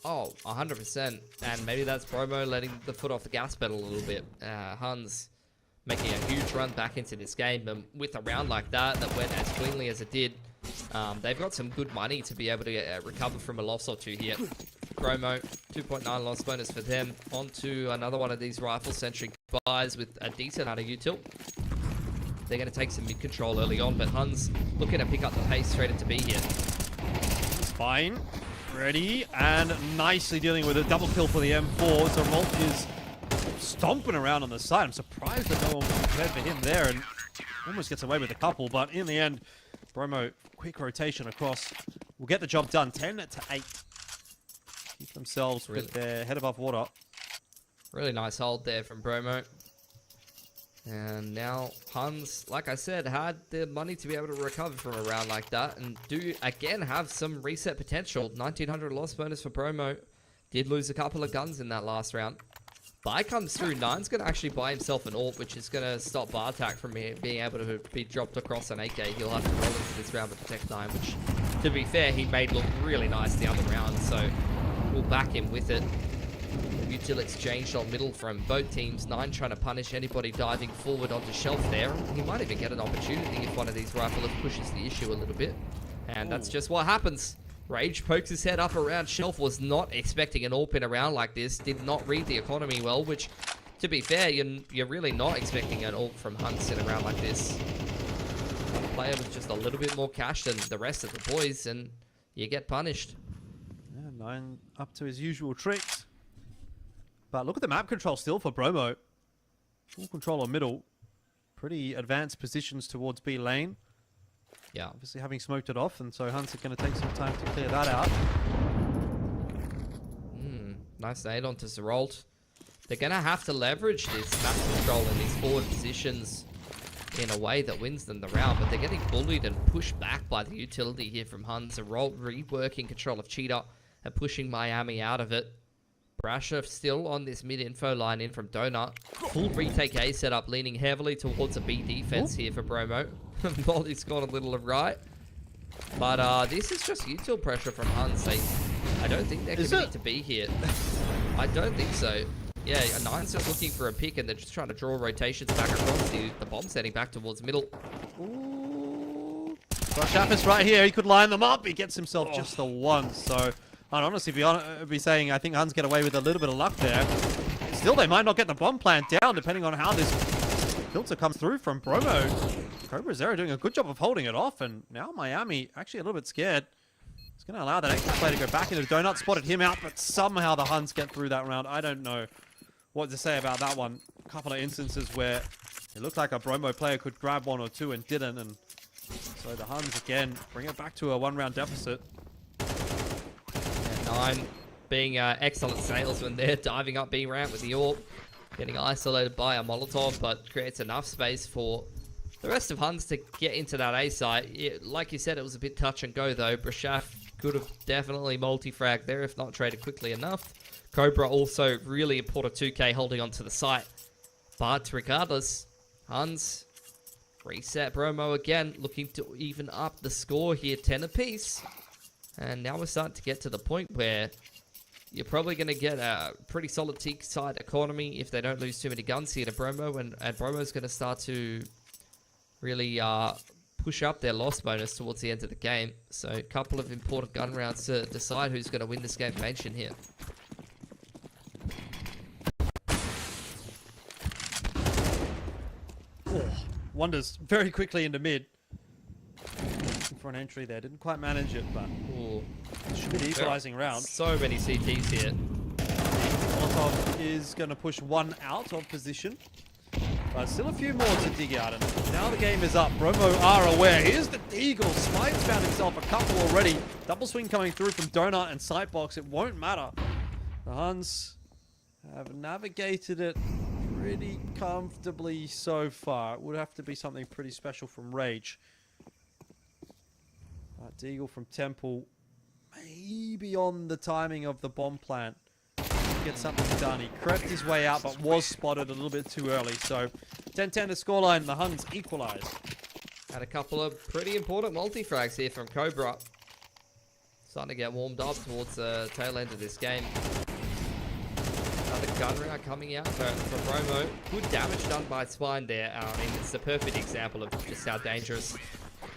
Oh, 100%. And maybe that's Bromo letting the foot off the gas pedal a little bit. Huns making a huge run back into this game. And with a round like that went as cleanly as it did, they've got some good money to be able to recover from a loss or two here. Bromo, 2.9 loss bonus for them. On to another one of these rifle-centric buys with a decent amount of util. They're going to take some mid-control early on, but Huns looking to pick up the pace straight into B here. Spine, ready, and nicely dealing with a double kill for the M4. So Molt is stomping around on the side. I'm surprised that no one was prepared for him there, and almost gets away with a couple, but in the end, Bromo, quick rotation across, will get the job done. 10-8. Keep themselves with their head above water. Really nice hold there from Bromo. And now Huns, like I said, had the money to be able to recover from a round like that and do, again, have some reset potential. 1900 loss bonus for Bromo. Did lose a couple of guns in that last round. Buy comes through. Nine's going to actually buy himself an AWP, which is going to stop Bartak from being able to be dropped across an AK. He'll have to roll into this round to protect Nine, which, to be fair, he made look really nice the other round, so we'll back him with it. Util exchanged on middle from both teams. Nine trying to punish anybody diving forward onto shelf there. He might even get an opportunity if one of these riflers pushes the issue a little bit. And that's just what happens. Rage pokes his head up around shelf, was not expecting an AWP in a round like this, did not read the economy well, which, to be fair, you're really not expecting an AWP from Huns in a round like this. One player with just a little bit more cash than the rest of the boys, and you get punished. Yeah, 9 up to his usual tricks. But look at the map control still for Bromo. Full control on middle. Pretty advanced positions towards B lane. Yeah. Obviously having smoked it off, and so Huns are going to take some time to clear that out. Nice nade onto Zerolt. They're going to have to leverage this map control in these forward positions in a way that wins them the round, but they're getting bullied and pushed back by the utility here from Huns. Zerolt reworking control of Cheetah and pushing Miami out of it. Brasher still on this mid-info line in from Donut. Full retake A setup, leaning heavily towards a B defense here for Bromo. Molly's gone a little right. But this is just util pressure from Huns. I don't think they're committing to be here. I don't think so. Yeah, Nine's just looking for a pick, and they're just trying to draw rotations back across the bomb's heading back towards middle. Ooh. Shafis right here. He could line them up. He gets himself just the one. So I'd honestly be saying I think Huns get away with a little bit of luck there. Still, they might not get the bomb plant down, depending on how this filter comes through from Bromo. Cobra Zero doing a good job of holding it off, and now Miami actually a little bit scared. It's going to allow that extra play to go back into Donut. Spotted him out, but somehow the Huns get through that round. I don't know what to say about that one. A couple of instances where it looked like a Bromo player could grab one or two and didn't, and so the Huns again bring it back to a one-round deficit. And Nine being excellent salesman there, diving up B ramp with the AWP, getting isolated by a Molotov, but creates enough space for the rest of Huns to get into that A site. Like you said, it was a bit touch and go though. Brashaf could have definitely multi-fragged there if not traded quickly enough. Cobra also really important 2K holding onto the site. But regardless, Huns reset Bromo again, looking to even up the score here, 10 apiece. And now we're starting to get to the point where you're probably going to get a pretty solid teak side economy if they don't lose too many guns here to Bromo, and Bromo's going to start to really push up their loss bonus towards the end of the game. So a couple of important gun rounds to decide who's going to win this game of Ancient here. Oh, wanders very quickly into mid. Looking for an entry there. Didn't quite manage it, but it should be the equalizing round. So many CTs here. Molotov is going to push one out of position. But still a few more to dig out, and now the game is up. Bromo are aware. Here's the Deagle. Spike's found himself a couple already. Double swing coming through from Donut and Sightbox. It won't matter. The Huns have navigated it pretty comfortably so far. It would have to be something pretty special from Rage. Deagle from Temple, maybe on the timing of the bomb plant. Get something done. He crept his way out, but was spotted a little bit too early. So 10-10 to scoreline. The Huns equalize. Had a couple of pretty important multi-frags here from Cobra. Starting to get warmed up towards the tail end of this game. Another gun round coming out for Bromo. Good damage done by Spine there. I mean, it's the perfect example of just how dangerous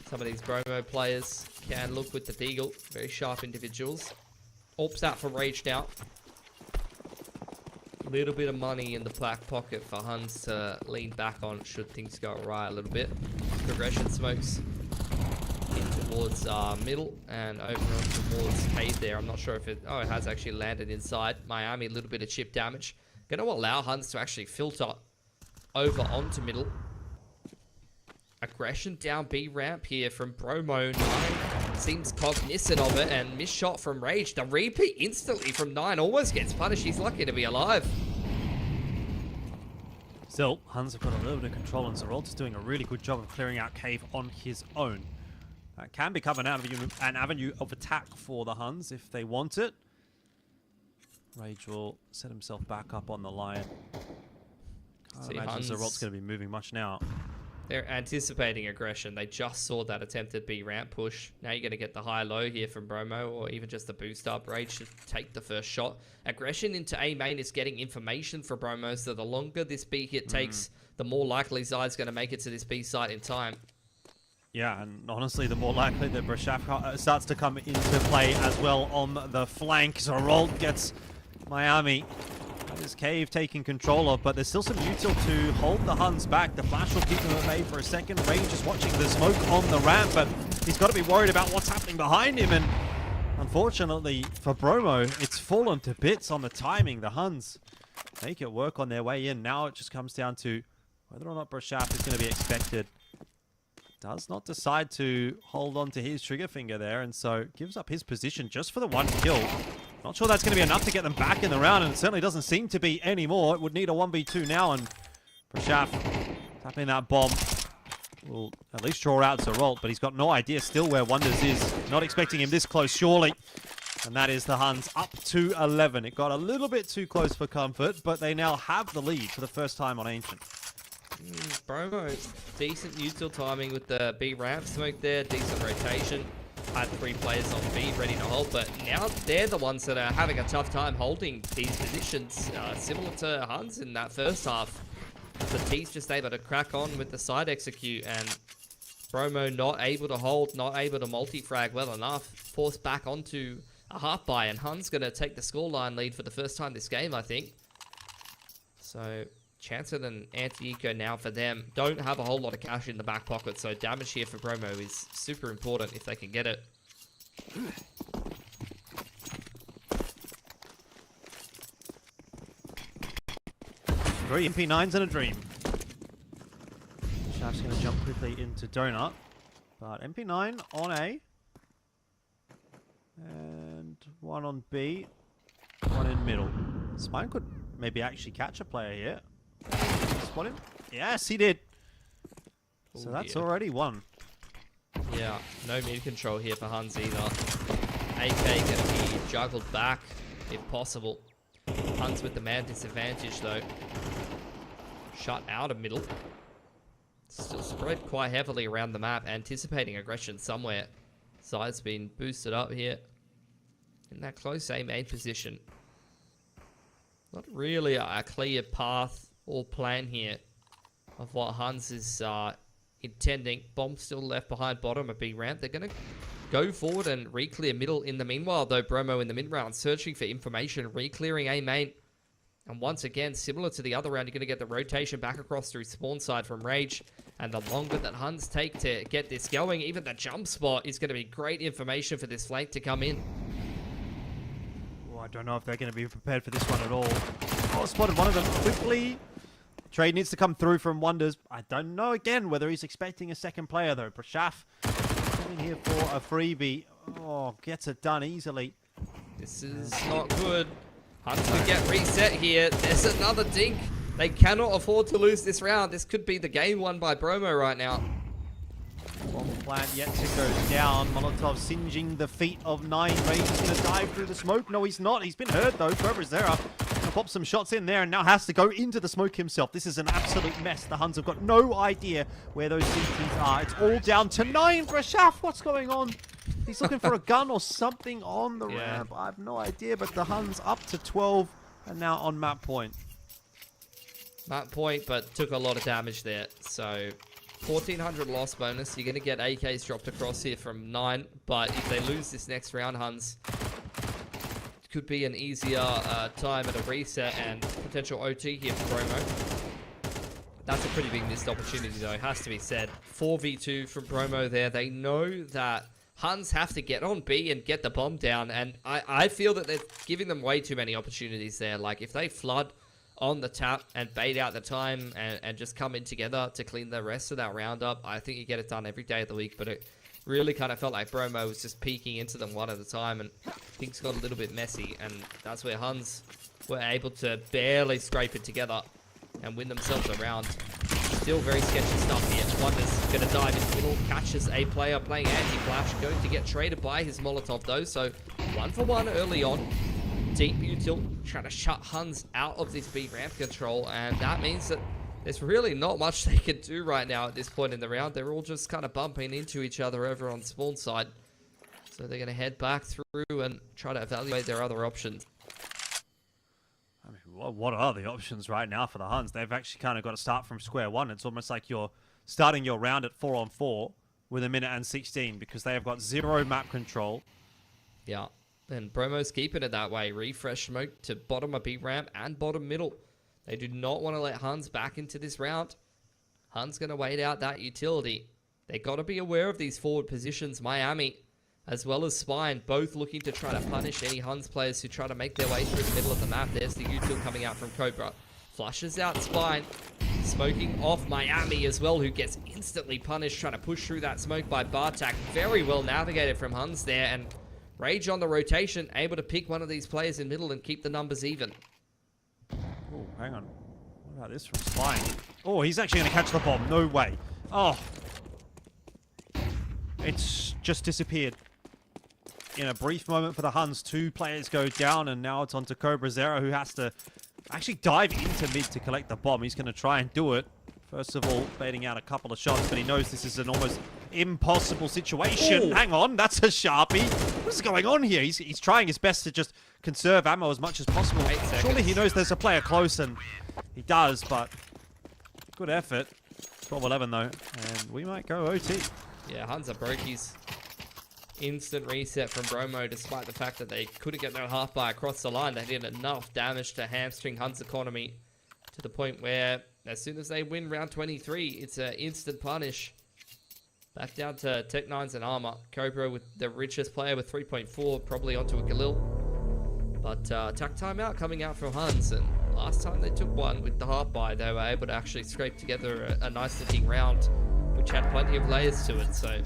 some of these Bromo players can look with the Deagle. Very sharp individuals. AWP's out for Rage now. Little bit of money in the black pocket for Huns to lean back on should things go awry a little bit. Progression smokes in towards middle and over on towards cave there. I'm not sure if it has actually landed inside. Miami, a little bit of chip damage. Going to allow Huns to actually filter over onto middle. Aggression down B ramp here from Bromo. Nine seems cognizant of it, and missed shot from Rage. The repeat instantly from Nine almost gets punished. He's lucky to be alive. Still, Huns have got a little bit of control, and Zerolt's doing a really good job of clearing out cave on his own. That can become an avenue of attack for the Huns if they want it. Rage will set himself back up on the line. Can't imagine Zerolt's going to be moving much now. They're anticipating aggression. They just saw that attempted B ramp push. Now you're going to get the high-low here from Bromo, or even just the boost up. Rage to take the first shot. Aggression into A main is getting information for Bromo, so the longer this B hit takes, the more likely Zyde's going to make it to this B site in time. Yeah, and honestly, the more likely that Brashaf starts to come into play as well on the flank. Zerolt gets Miami. That is Cave taking control of, but there's still some util to hold the Huns back. The flash will keep them at bay for a second. Rage is watching the smoke on the ramp, but he's got to be worried about what's happening behind him. And unfortunately for Bromo, it's fallen to bits on the timing. The Huns make it work on their way in. Now it just comes down to whether or not Brashaf is going to be expected. Does not decide to hold on to his trigger finger there, and so gives up his position just for the one kill. Not sure that's going to be enough to get them back in the round, and it certainly doesn't seem to be anymore. It would need a 1v2 now, and Brashaf tapping that bomb will at least draw out Zerolt, but he's got no idea still where Wonders is. Not expecting him this close, surely. And that is the Huns up to 11. It got a little bit too close for comfort, but they now have the lead for the first time on Ancient. Bromo, decent util timing with the B ramp smoke there, decent rotation. Had 3 players on B ready to hold, but now they're the ones that are having a tough time holding these positions, similar to Huns in that first half. The T's just able to crack on with the side execute, and Bromo not able to hold, not able to multi-frag well enough, forced back onto a half buy, and Huns going to take the scoreline lead for the first time this game, I think. So chance at an anti-eco now for them. Don't have a whole lot of cash in the back pocket, so damage here for Bromo is super important if they can get it. 3 MP9s and a dream. Shaft's going to jump quickly into Donut, but MP9 on A. And 1 on B, 1 in middle. Spine could maybe actually catch a player here. Spot him? Yes, he did. So that's already 1. Yeah, no mid control here for Huns either. AK gonna be juggled back if possible. Huns with the man disadvantage though. Shut out of middle. Still spread quite heavily around the map, anticipating aggression somewhere. Side's been boosted up here. In that close A main position. Not really a clear path or plan here of what Huns is intending. Bomb still left behind bottom of B ramp. They're going to go forward and re-clear middle in the meanwhile, though. Bromo in the mid round searching for information, re-clearing A main. And once again, similar to the other round, you're going to get the rotation back across through spawn side from Rage. And the longer that Huns take to get this going, even the jump spot is going to be great information for this flank to come in. Oh, I don't know if they're going to be prepared for this one at all. Oh, spotted one of them quickly. Trade needs to come through from Wonders. I don't know again whether he's expecting a second player though. Brashaf coming here for a freebie. Oh, gets it done easily. This is not good. Huns could get reset here. There's another dink. They cannot afford to lose this round. This could be the game won by Bromo right now. Bomb plant yet to go down. Molotov singeing the feet of 9. Rage is going to dive through the smoke. No, he's not. He's been hurt though. Brazera pop some shots in there and now has to go into the smoke himself. This is an absolute mess. The Huns have got no idea where those CTs are. It's all down to 9. Brashaf, what's going on? He's looking for a gun or something on the ramp. I have no idea, but the Huns up to 12 and now on map point. Map point, but took a lot of damage there. So 1400 loss bonus. You're going to get AKs dropped across here from 9, but if they lose this next round, Huns, could be an easier time at a reset and potential OT here for Bromo. That's a pretty big missed opportunity though, has to be said. 4v2 from Bromo there. They know that Huns have to get on B and get the bomb down, and I feel that they're giving them way too many opportunities there. Like if they flood on the tap and bait out the time and just come in together to clean the rest of that round up, I think you get it done every day of the week. But it really kind of felt like Bromo was just peeking into them one at a time, and things got a little bit messy, and that's where Huns were able to barely scrape it together and win themselves a round. Still very sketchy stuff here. Wonders going to dive in the middle, catches a player playing anti-flash, going to get traded by his Molotov though, so 1 for 1 early on. Deep util, trying to shut Huns out of this B ramp control, and that means that there's really not much they can do right now at this point in the round. They're all just kind of bumping into each other over on spawn side. So they're going to head back through and try to evaluate their other options. I mean, what are the options right now for the Huns? They've actually kind of got to start from square one. It's almost like you're starting your round at 4-on-4. with 1:16 because they have got 0 map control. Yeah, and Bromo's keeping it that way. Refresh smoke to bottom of B ramp and bottom middle. They do not want to let Huns back into this round. Huns going to wait out that utility. They got to be aware of these forward positions. Miami, as well as Spine, both looking to try to punish any Huns players who try to make their way through the middle of the map. There's the util coming out from Cobra. Flushes out Spine. Smoking off Miami as well, who gets instantly punished, trying to push through that smoke by Bartak. Very well navigated from Huns there, and Rage on the rotation, able to pick one of these players in middle and keep the numbers even. Oh, hang on. What about this from Spine? Oh, he's actually going to catch the bomb. No way. Oh. It's just disappeared. In a brief moment for the Huns, 2 players go down, and now it's on to Cobra Zero, who has to actually dive into mid to collect the bomb. He's going to try and do it. First of all, baiting out a couple of shots, but he knows this is an almost impossible situation. Hang on, that's a Sharpie. What is going on here? He's trying his best to just conserve ammo as much as possible. Surely he knows there's a player close, and he does, but good effort. 12-11 though, and we might go OT. Yeah, Huns are brokies. Instant reset from Bromo, despite the fact that they couldn't get no half bar across the line. They did enough damage to hamstring Huns' economy to the point where as soon as they win round 23, it's an instant punish. Back down to Tech 9s and Armor. Cobra with the richest player with 3.4, probably onto a Galil. But attack timeout coming out from Huns, and last time they took one with the half buy, they were able to actually scrape together a nice looking round, which had plenty of layers to it. So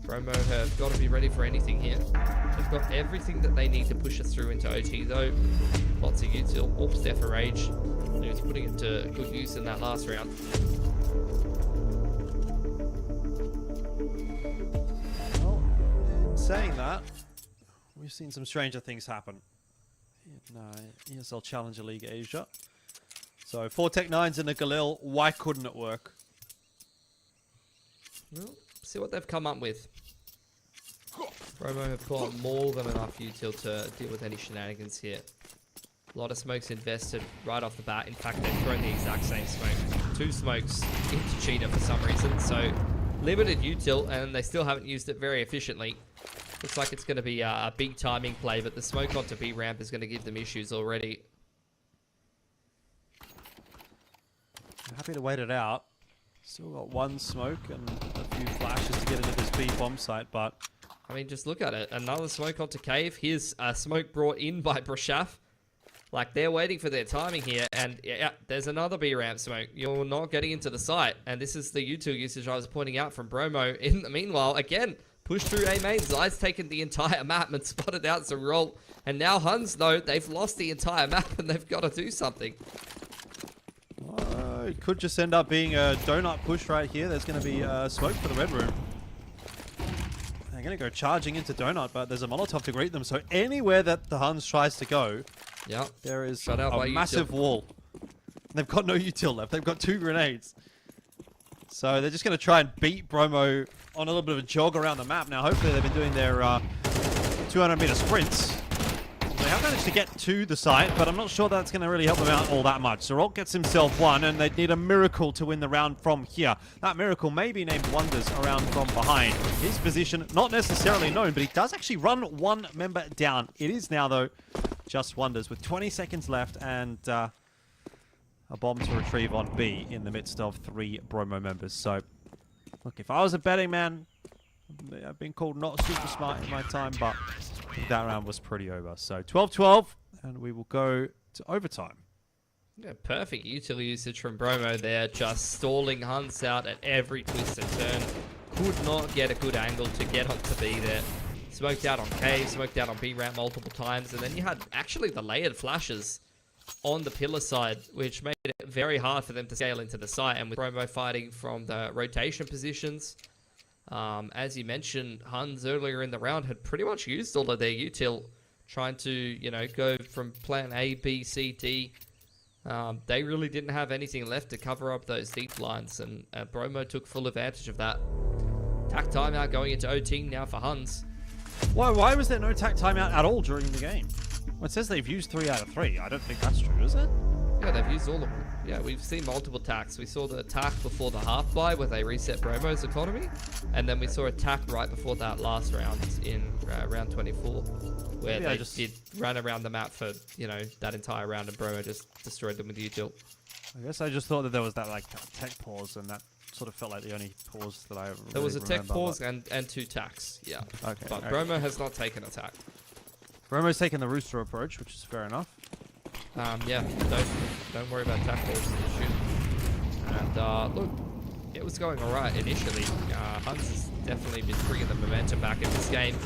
Bromo have got to be ready for anything here. They've got everything that they need to push us through into OT though. Lots of util. Oops, there for Rage. He was putting it to good use in that last round. Well, in saying that, we've seen some stranger things happen in ESL Challenger League Asia. So 4 Tech 9s and a Galil. Why couldn't it work? Well, see what they've come up with. Bromo have got more than enough util to deal with any shenanigans here. A lot of smokes invested right off the bat. In fact, they've thrown the exact same smoke. 2 smokes into Cheetah for some reason. So limited util, and they still haven't used it very efficiently. Looks like it's going to be a big timing play, but the smoke onto B ramp is going to give them issues already. I'm happy to wait it out. Still got 1 smoke and a few flashes to get into this B bomb site, but I mean, just look at it. Another smoke onto Cave. Here's a smoke brought in by Brashaf. Like, they're waiting for their timing here, and yeah, there's another B ramp smoke. You're not getting into the site, and this is the util usage I was pointing out from Bromo. In the meanwhile, again, push through A main. Zai's taken the entire map and spotted out some roll, and now Huns, though, they've lost the entire map, and they've got to do something. It could just end up being a donut push right here. There's going to be smoke for the red room. They're going to go charging into donut, but there's a Molotov to greet them. So anywhere that the Huns tries to go, there is a massive wall. They've got no util left. They've got 2 grenades. So they're just going to try and beat Bromo on a little bit of a jog around the map. Now, hopefully they've been doing their 200-meter sprints. They have managed to get to the site, but I'm not sure that's going to really help them out all that much. Sorok gets himself 1, and they'd need a miracle to win the round from here. That miracle may be named Wonders around from behind. His position, not necessarily known, but he does actually run 1 member down. It is now, though, just Wonders with 20 seconds left and a bomb to retrieve on B in the midst of 3 Bromo members. So, look, if I was a betting man, I've been called not super smart in my time, but I think that round was pretty over. So 12-12, and we will go to overtime. Yeah, perfect util usage from Bromo there, just stalling Huns out at every twist and turn. Could not get a good angle to get onto B there. Smoked out on Cave, smoked out on B ramp multiple times, and then you had actually the layered flashes on the pillar side, which made it very hard for them to scale into the site. And with Bromo fighting from the rotation positions, as you mentioned, Huns earlier in the round had pretty much used all of their util, trying to, you know, go from plan A, B, C, D. They really didn't have anything left to cover up those deep lines, and Bromo took full advantage of that. Tack timeout going into OT now for Huns. Why was there no tack timeout at all during the game? Well, it says they've used 3 out of 3. I don't think that's true, is it? Yeah, they've used all of them. Yeah, we've seen multiple attacks. We saw the attack before the half buy where they reset Bromo's economy, and then we saw attack right before that last round in round 24, where they did run around the map for, you know, that entire round, and Bromo just destroyed them with util. I guess I just thought that there was that like tech pause, and that sort of felt like the only pause that I really There was a tech remember, pause and 2 attacks, yeah. Okay. But Bromo has not taken attack. Bromo's taken the rooster approach, which is fair enough. Yeah, don't worry about attack balls. Shoot. And look, it was going alright initially. Huns has definitely been bringing the momentum back in this game.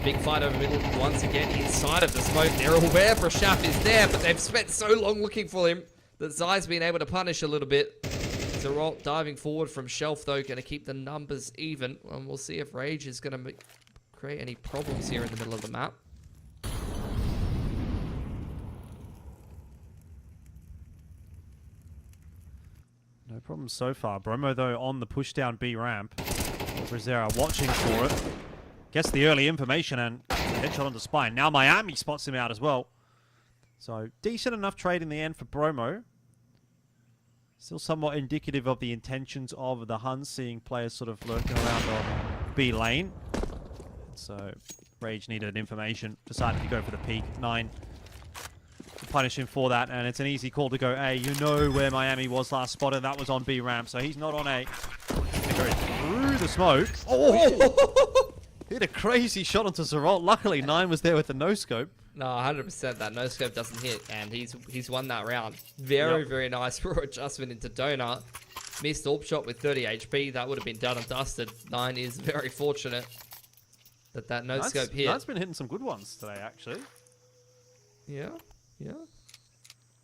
Big fight over middle once again inside of the smoke. They're aware Brashaf is there, but they've spent so long looking for him that Zai's been able to punish a little bit. Zeralt diving forward from shelf though, going to keep the numbers even, and we'll see if Rage is going to create any problems here in the middle of the map. No problem so far. Bromo, though, on the push-down B ramp. Brazera watching for it. Gets the early information and a headshot on the spine. Now Miami spots him out as well. So, decent enough trade in the end for Bromo. Still somewhat indicative of the intentions of the Huns, seeing players sort of lurking around on B lane. So, Rage needed information. Decided to go for the peak. 9. Punish him for that, and it's an easy call to go A. You know where Miami was last spotted. That was on B ramp, so he's not on A. He goes through the smoke. Oh! Hit a crazy shot onto Zeralt. Luckily, 9 was there with the no-scope. No, 100% that no-scope doesn't hit, and he's won that round. Very nice raw adjustment into Donut. Missed AWP shot with 30 HP. That would have been done and dusted. 9 is very fortunate that no-scope hit. 9's been hitting some good ones today, actually. Yeah.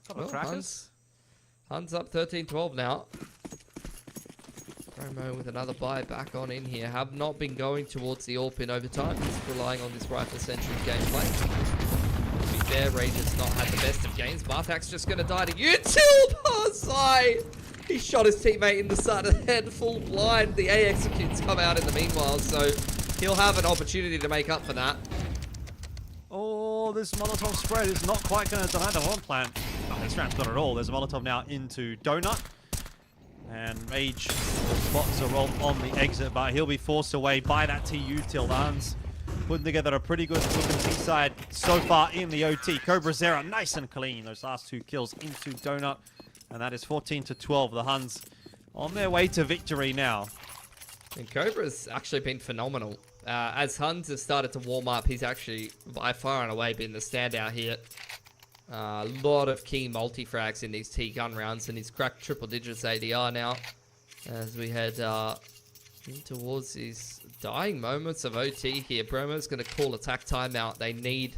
Couple of crackers. Huns up 13-12 now. Bromo with another buy back on in here. Have not been going towards the AWP in overtime. Just relying on this rifle-centric gameplay. To be fair, Rage has not had the best of games. Barthak's just going to die to util. Oh, Zai! He shot his teammate in the side of the head, full blind. The A executes come out in the meanwhile, so he'll have an opportunity to make up for that. Oh, this Molotov spread is not quite going to deny the one plan. Oh, this round's got it all. There's a Molotov now into Donut. And Rage spots a roll on the exit, but he'll be forced away by that TU till the Huns. Putting together a pretty good looking T-side so far in the OT. Cobrazera nice and clean. Those last 2 kills into Donut. And that is 14-12. The Huns on their way to victory now. And Cobra's actually been phenomenal. As Huns has started to warm up, he's actually by far and away been the standout here. A lot of key multi-frags in these T-gun rounds, and he's cracked triple digits ADR now. As we head in towards these dying moments of OT here. Bromo's going to call attack timeout. They need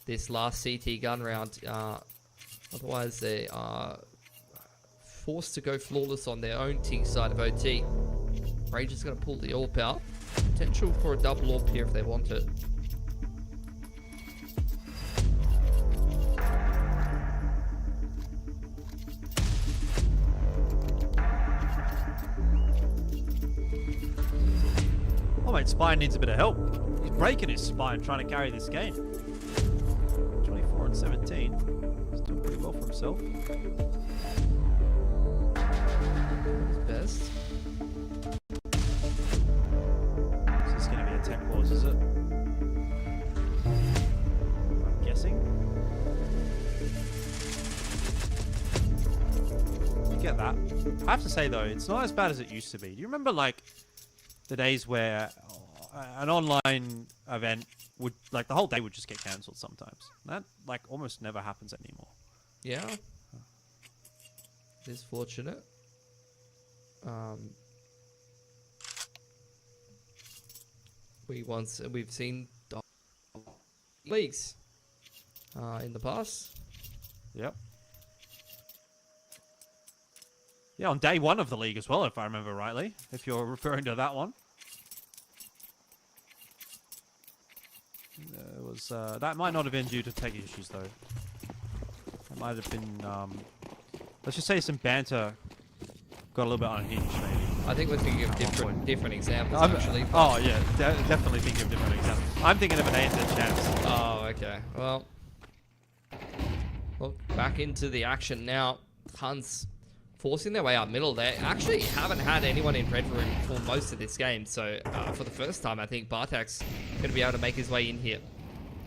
this last CT gun round. Otherwise, they are forced to go flawless on their own T side of OT. Rage is going to pull the AWP out. Potential for a double AWP here if they want it. Oh, mate, Spine needs a bit of help. He's breaking his spine trying to carry this game. 24-17. He's doing pretty well for himself. His best. Is this going to be a tech pause, is it? I'm guessing. You get that. I have to say, though, it's not as bad as it used to be. Do you remember, like, the days where an online event would, like, the whole day would just get cancelled sometimes? That, like, almost never happens anymore. Yeah. It is fortunate. We've seen leagues in the past. Yep. Yeah, on day 1 of the league as well, if I remember rightly, if you're referring to that one. It was that might not have been due to tech issues, though. It might have been, let's just say some banter got a little bit unhinged, maybe. I think we're thinking of different examples, actually. Oh, yeah, definitely thinking of different examples. I'm thinking of an ANZ champs. Oh, okay. Well, look, back into the action now. Huns forcing their way up middle. They actually haven't had anyone in red room for most of this game. So for the first time, I think Bartek's going to be able to make his way in here.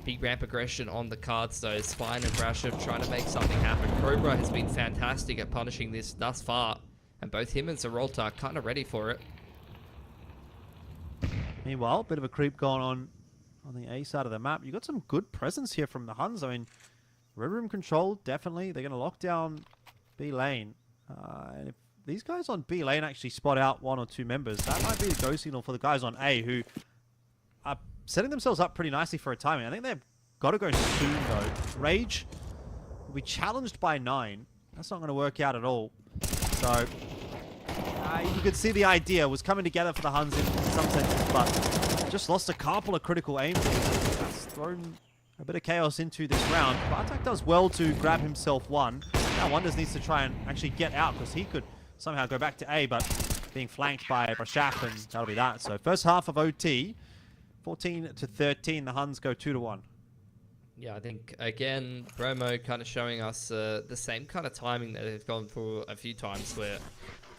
Big ramp aggression on the cards though. Spine and Brasher trying to make something happen. Cobra has been fantastic at punishing this thus far. And both him and Zerolta are kind of ready for it. Meanwhile, a bit of a creep going on the A side of the map. You got some good presence here from the Huns. I mean, red room control, definitely. They're going to lock down B lane. And if these guys on B lane actually spot out 1 or 2 members, that might be the go signal for the guys on A, who are setting themselves up pretty nicely for a timing. I think they've got to go soon, though. Rage will be challenged by 9. That's not going to work out at all. So, you could see the idea was coming together for the Huns in some senses, but just lost a couple of critical aims. That's thrown a bit of chaos into this round. Bartek does well to grab himself one. Now Wonders needs to try and actually get out, because he could somehow go back to A, but being flanked by Brashaf, and that'll be that. So first half of OT, 14-13, the Huns go 2-1. Yeah, I think, again, Bromo kind of showing us the same kind of timing that they've gone through a few times, where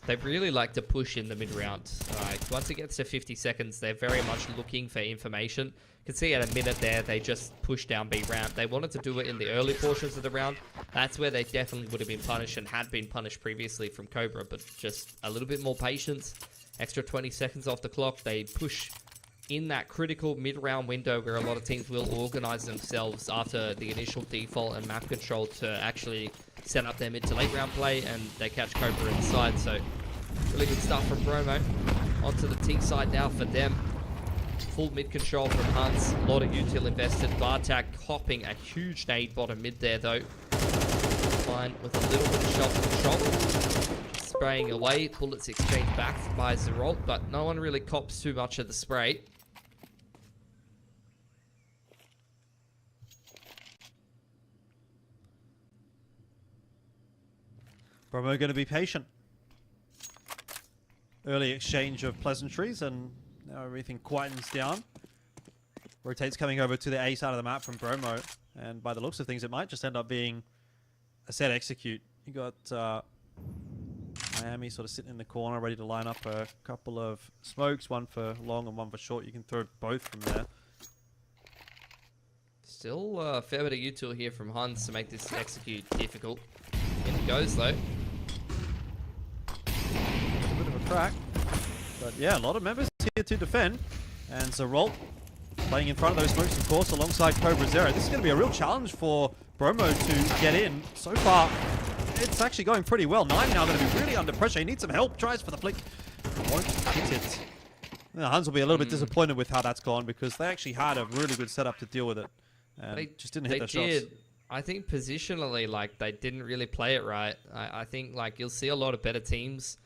they really like to push in the mid-round. Like, once it gets to 50 seconds, they're very much looking for information. You can see at a minute there, they just pushed down B ramp. They wanted to do it in the early portions of the round. That's where they definitely would have been punished and had been punished previously from Cobra, but just a little bit more patience. Extra 20 seconds off the clock. They push in that critical mid-round window where a lot of teams will organize themselves after the initial default and map control to actually set up their mid to late round play, and they catch Cobra inside. So really good stuff from Bromo. Onto the T side now for them. Full mid control from Huns. A lot of util invested. Bartek hopping a huge nade bottom mid there though. Fine with a little bit of shot control. Spraying away. Bullets exchanged back by Zerolt, but no one really cops too much of the spray. Bromo going to be patient. Early exchange of pleasantries, and now everything quietens down. Rotates coming over to the A side of the map from Bromo, and by the looks of things, it might just end up being a set execute. You got Miami sort of sitting in the corner, ready to line up a couple of smokes, one for long and one for short. You can throw both from there. Still a fair bit of util here from Huns to make this execute difficult. In it goes though. A bit of a crack, but yeah, a lot of members here to defend, and Zerolt playing in front of those smokes, of course, alongside Cobra Zero. This is going to be a real challenge for Bromo to get in. So far, it's actually going pretty well. 9 now going to be really under pressure. He needs some help. Tries for the flick, won't hit it. The Huns will be a little bit disappointed with how that's gone, because they actually had a really good setup to deal with it, and they just didn't hit their shots. I think positionally, like, they didn't really play it right. I think, like, you'll see a lot of better teams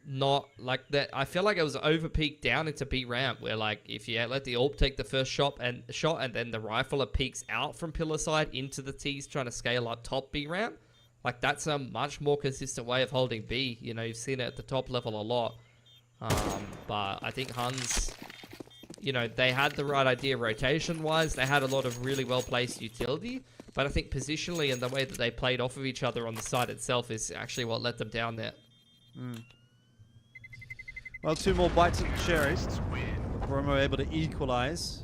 not like that. I feel like it was over-peaked down into B ramp, where, like, if you let the AWP take the first shot and then the rifler peeks out from pillar side into the T's trying to scale up top B ramp, like, that's a much more consistent way of holding B. You know, you've seen it at the top level a lot. But I think Huns, you know, they had the right idea rotation-wise. They had a lot of really well-placed utility. But I think positionally and the way that they played off of each other on the side itself is actually what let them down there. Well, 2 more bites at the cherry. Bromo able to equalize.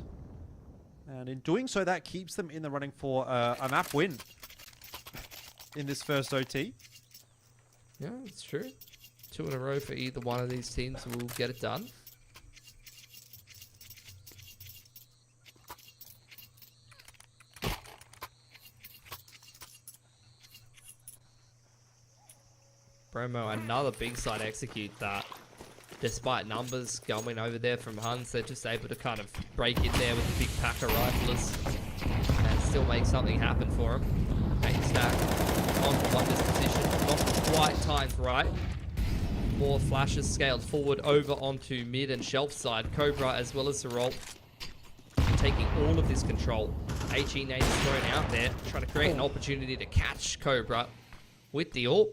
And in doing so, that keeps them in the running for a map win in this first OT. Yeah, it's true. 2 in a row for either one of these teams will get it done. Bromo, another big side execute that, despite numbers going over there from Huns, they're just able to kind of break in there with the big pack of riflers and still make something happen for them. Make stack on Wonder's position, not quite timed right. More flashes scaled forward over onto mid and shelf side. Cobra as well as Zerolt taking all of this control. HE nade is thrown out there, trying to create an opportunity to catch Cobra with the AWP.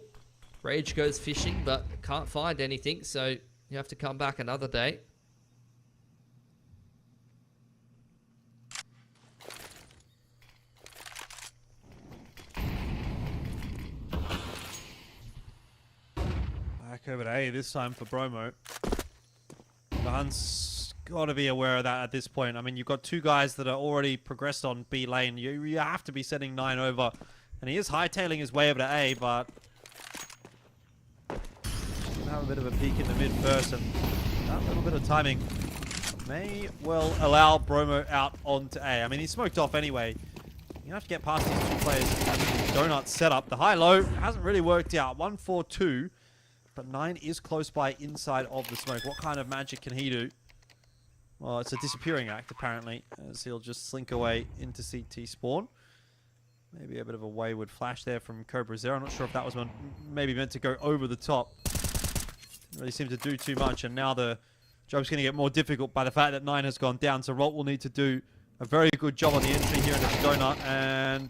Rage goes fishing, but can't find anything, so you have to come back another day. Back over to A this time for Bromo. The Huns got to be aware of that at this point. I mean, you've got two guys that are already progressed on B lane. You have to be sending 9 over. And he is hightailing his way over to A, but have a bit of a peek in the mid first, and that little bit of timing may well allow Bromo out onto A. I mean, he's smoked off anyway. You have to get past these two players. Donut setup. The high-low hasn't really worked out. 1-4-2, but 9 is close by inside of the smoke. What kind of magic can he do? Well, it's a disappearing act, apparently, as he'll just slink away into CT spawn. Maybe a bit of a wayward flash there from Cobra Zero. I'm not sure if that was maybe meant to go over the top. Didn't really seem to do too much, and now the job's going to get more difficult by the fact that 9 has gone down. So Rolt will need to do a very good job on the entry here into the donut, and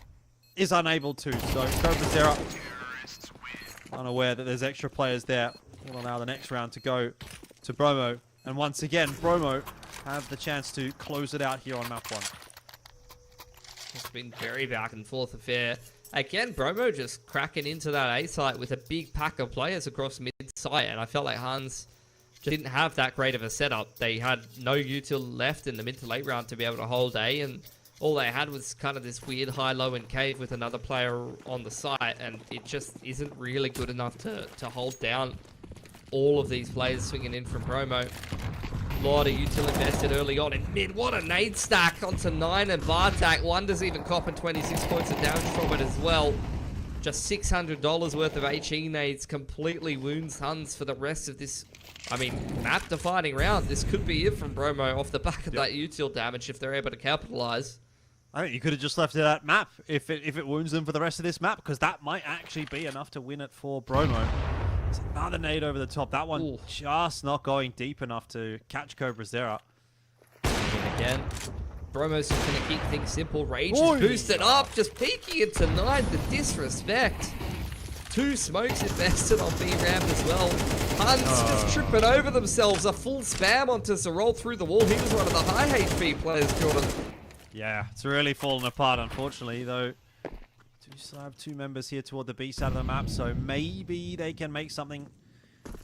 is unable to. So Cobra Zero, unaware that there's extra players there, will allow the next round to go to Bromo. And once again, Bromo have the chance to close it out here on map 1. It's been very back and forth affair. Again, Bromo just cracking into that A site with a big pack of players across mid site, and I felt like Huns just didn't have that great of a setup. They had no util left in the mid to late round to be able to hold A, and all they had was kind of this weird high-low and cave with another player on the site, and it just isn't really good enough to hold down all of these players swinging in from Bromo. A lot of util invested early on in mid. What a nade stack onto 9 and Bartak. Wonders even copping 26 points of damage from it as well. Just $600 worth of HE nades completely wounds Huns for the rest of this, I mean, map-defining round. This could be it from Bromo off the back of that util damage if they're able to capitalize. I think you could have just left it at map if it wounds them for the rest of this map, because that might actually be enough to win it for Bromo. There's another nade over the top. That one just not going deep enough to catch Cobra Zero. And again, Bromo's just going to keep things simple. Rage is boosted up, just peeking into 9. The disrespect. 2 smokes invested on B ramp as well. Huns just tripping over themselves. A full spam onto Zerold through the wall. He was one of the high HP players, Jordan. Yeah, it's really fallen apart, unfortunately, though. We still have 2 members here toward the B side of the map, so maybe they can make something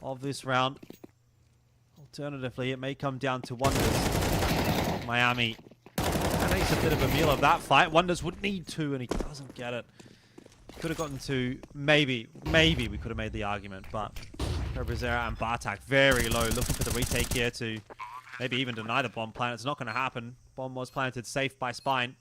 of this round. Alternatively, it may come down to Wonders. Miami makes a bit of a meal of that fight. Wonders would need 2, and he doesn't get it. Could have gotten 2. Maybe we could have made the argument, but Cobra Zero and Bartak very low, looking for the retake here to maybe even deny the bomb plant. It's not going to happen. Bomb was planted safe by Spine.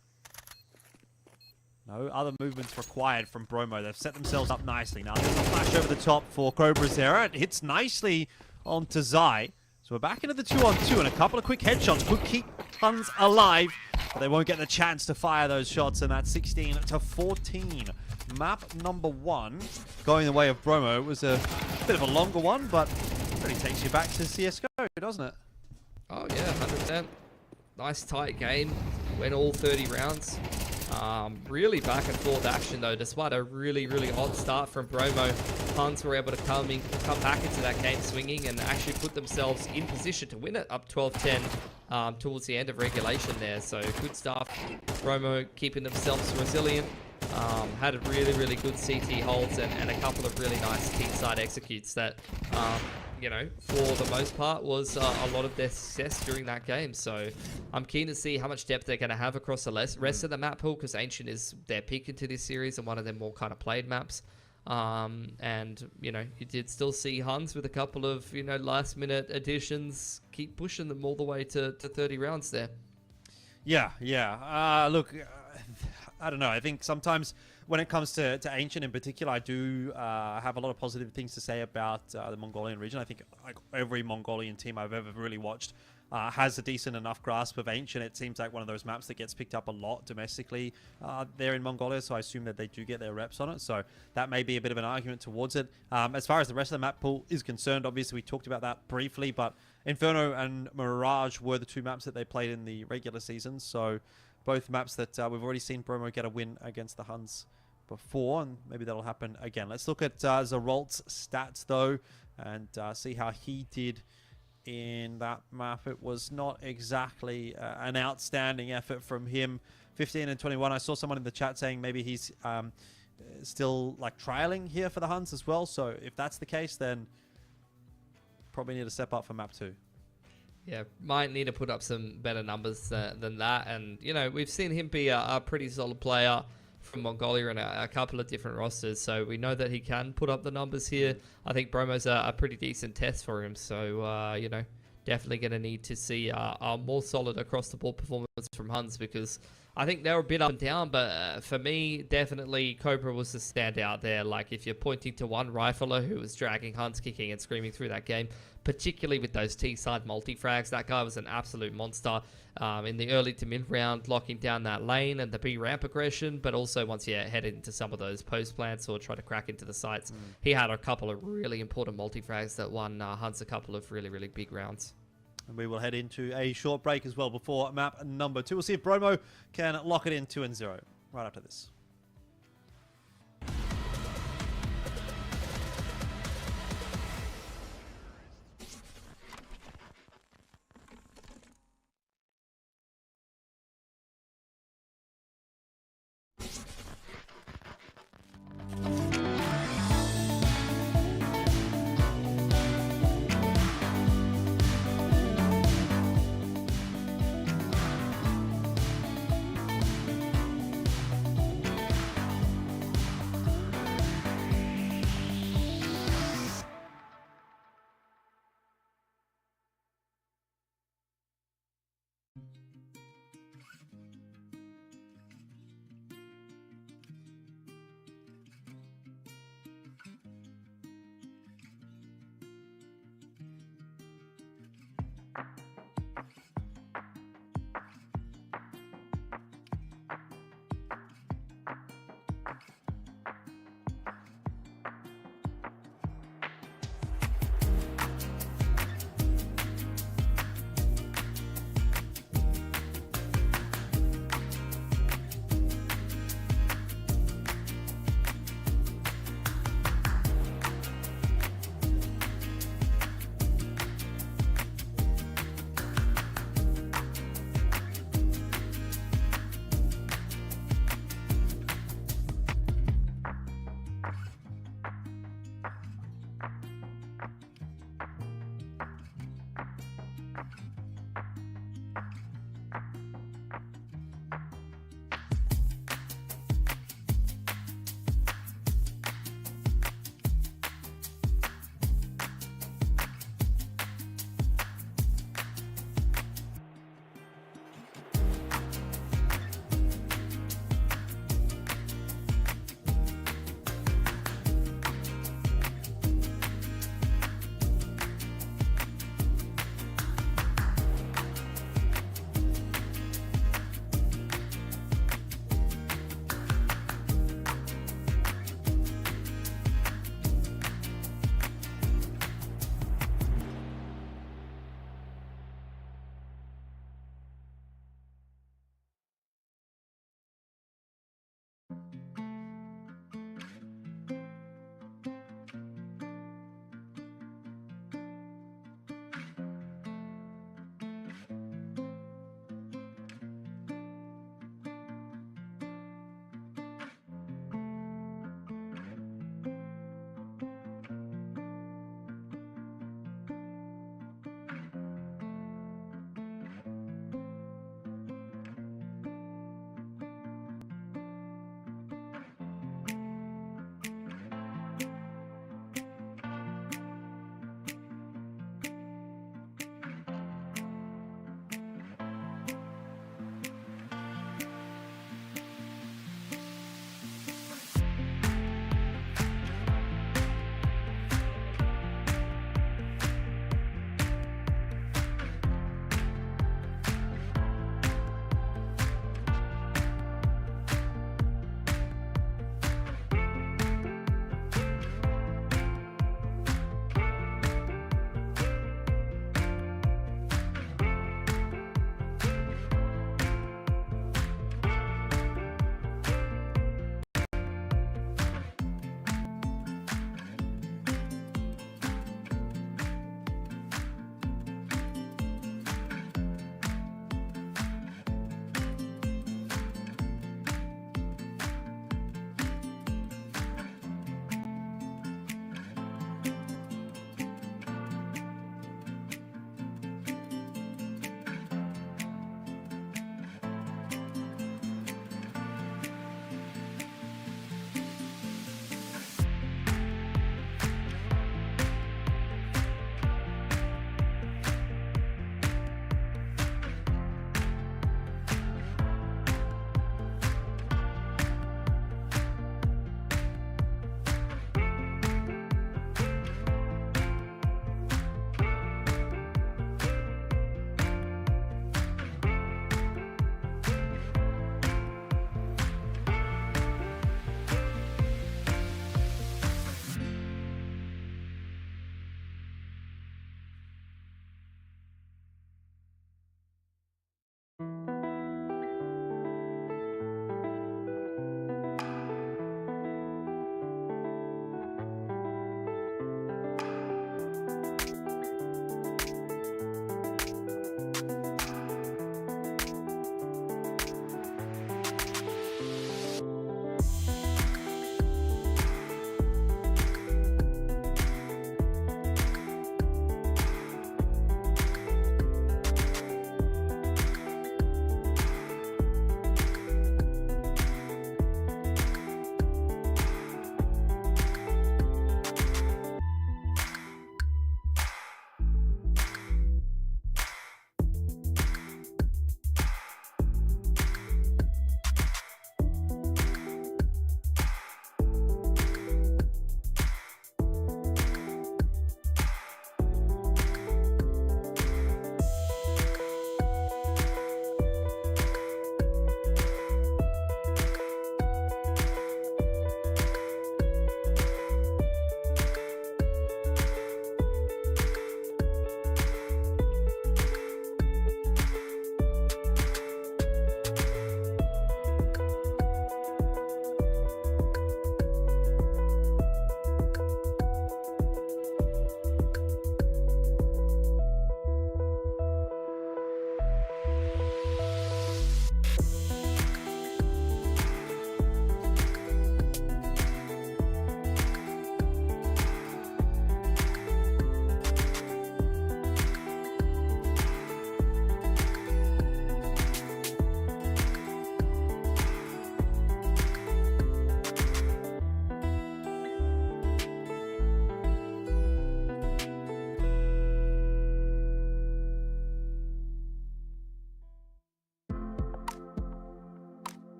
No other movements required from Bromo. They've set themselves up nicely. Now, there's a flash over the top for Cobra Zero. It hits nicely onto Zai. So we're back into the 2-on-2, and a couple of quick headshots could keep Huns alive, but they won't get the chance to fire those shots, and that's 16-14. Map number 1 going the way of Bromo. It was a bit of a longer one, but it really takes you back to CSGO, doesn't it? Oh, yeah, 100%. Nice tight game. Went all 30 rounds. Really back and forth action though, despite a really hot start from Bromo. Huns were able to come back into that game swinging and actually put themselves in position to win it up 12-10 towards the end of regulation there. So good stuff. Bromo keeping themselves resilient. Had a really good CT holds and a couple of really nice team side executes that you know, for the most part, was a lot of their success during that game. So I'm keen to see how much depth they're going to have across the rest of the map pool, because Ancient is their pick into this series and one of their more kind of played maps. And, you know, you did still see Huns with a couple of, you know, last-minute additions keep pushing them all the way to 30 rounds there. Yeah. Look, I don't know. I think sometimes when it comes to Ancient in particular, I do have a lot of positive things to say about the Mongolian region. I think like every Mongolian team I've ever really watched has a decent enough grasp of Ancient. It seems like one of those maps that gets picked up a lot domestically there in Mongolia, so I assume that they do get their reps on it. So that may be a bit of an argument towards it. As far as the rest of the map pool is concerned, obviously we talked about that briefly, but Inferno and Mirage were the 2 maps that they played in the regular season. So both maps that we've already seen Bromo get a win against the Huns before, and maybe that'll happen again. Let's look at Zerolt's stats though, and see how he did in that map. It was not exactly an outstanding effort from him. 15 and 21. I saw someone in the chat saying maybe he's still like trialing here for the Huns as well. So if that's the case, then probably need to step up for map 2. Yeah, might need to put up some better numbers than that. And, you know, we've seen him be a pretty solid player from Mongolia in a couple of different rosters. So we know that he can put up the numbers here. I think Bromo's a pretty decent test for him. So, you know, definitely going to need to see a more solid across-the-board performance from Huns, because I think they were a bit up and down, but for me, definitely Cobra was the standout there. Like, if you're pointing to one rifler who was dragging Huns, kicking and screaming through that game, particularly with those T-side multi-frags, that guy was an absolute monster in the early to mid-round, locking down that lane and the B-ramp aggression, but also once you head into some of those post-plants or try to crack into the sites, he had a couple of really important multi-frags that won Huns a couple of really, really big rounds. And we will head into a short break as well before map number 2. We'll see if Bromo can lock it in 2-0 right after this.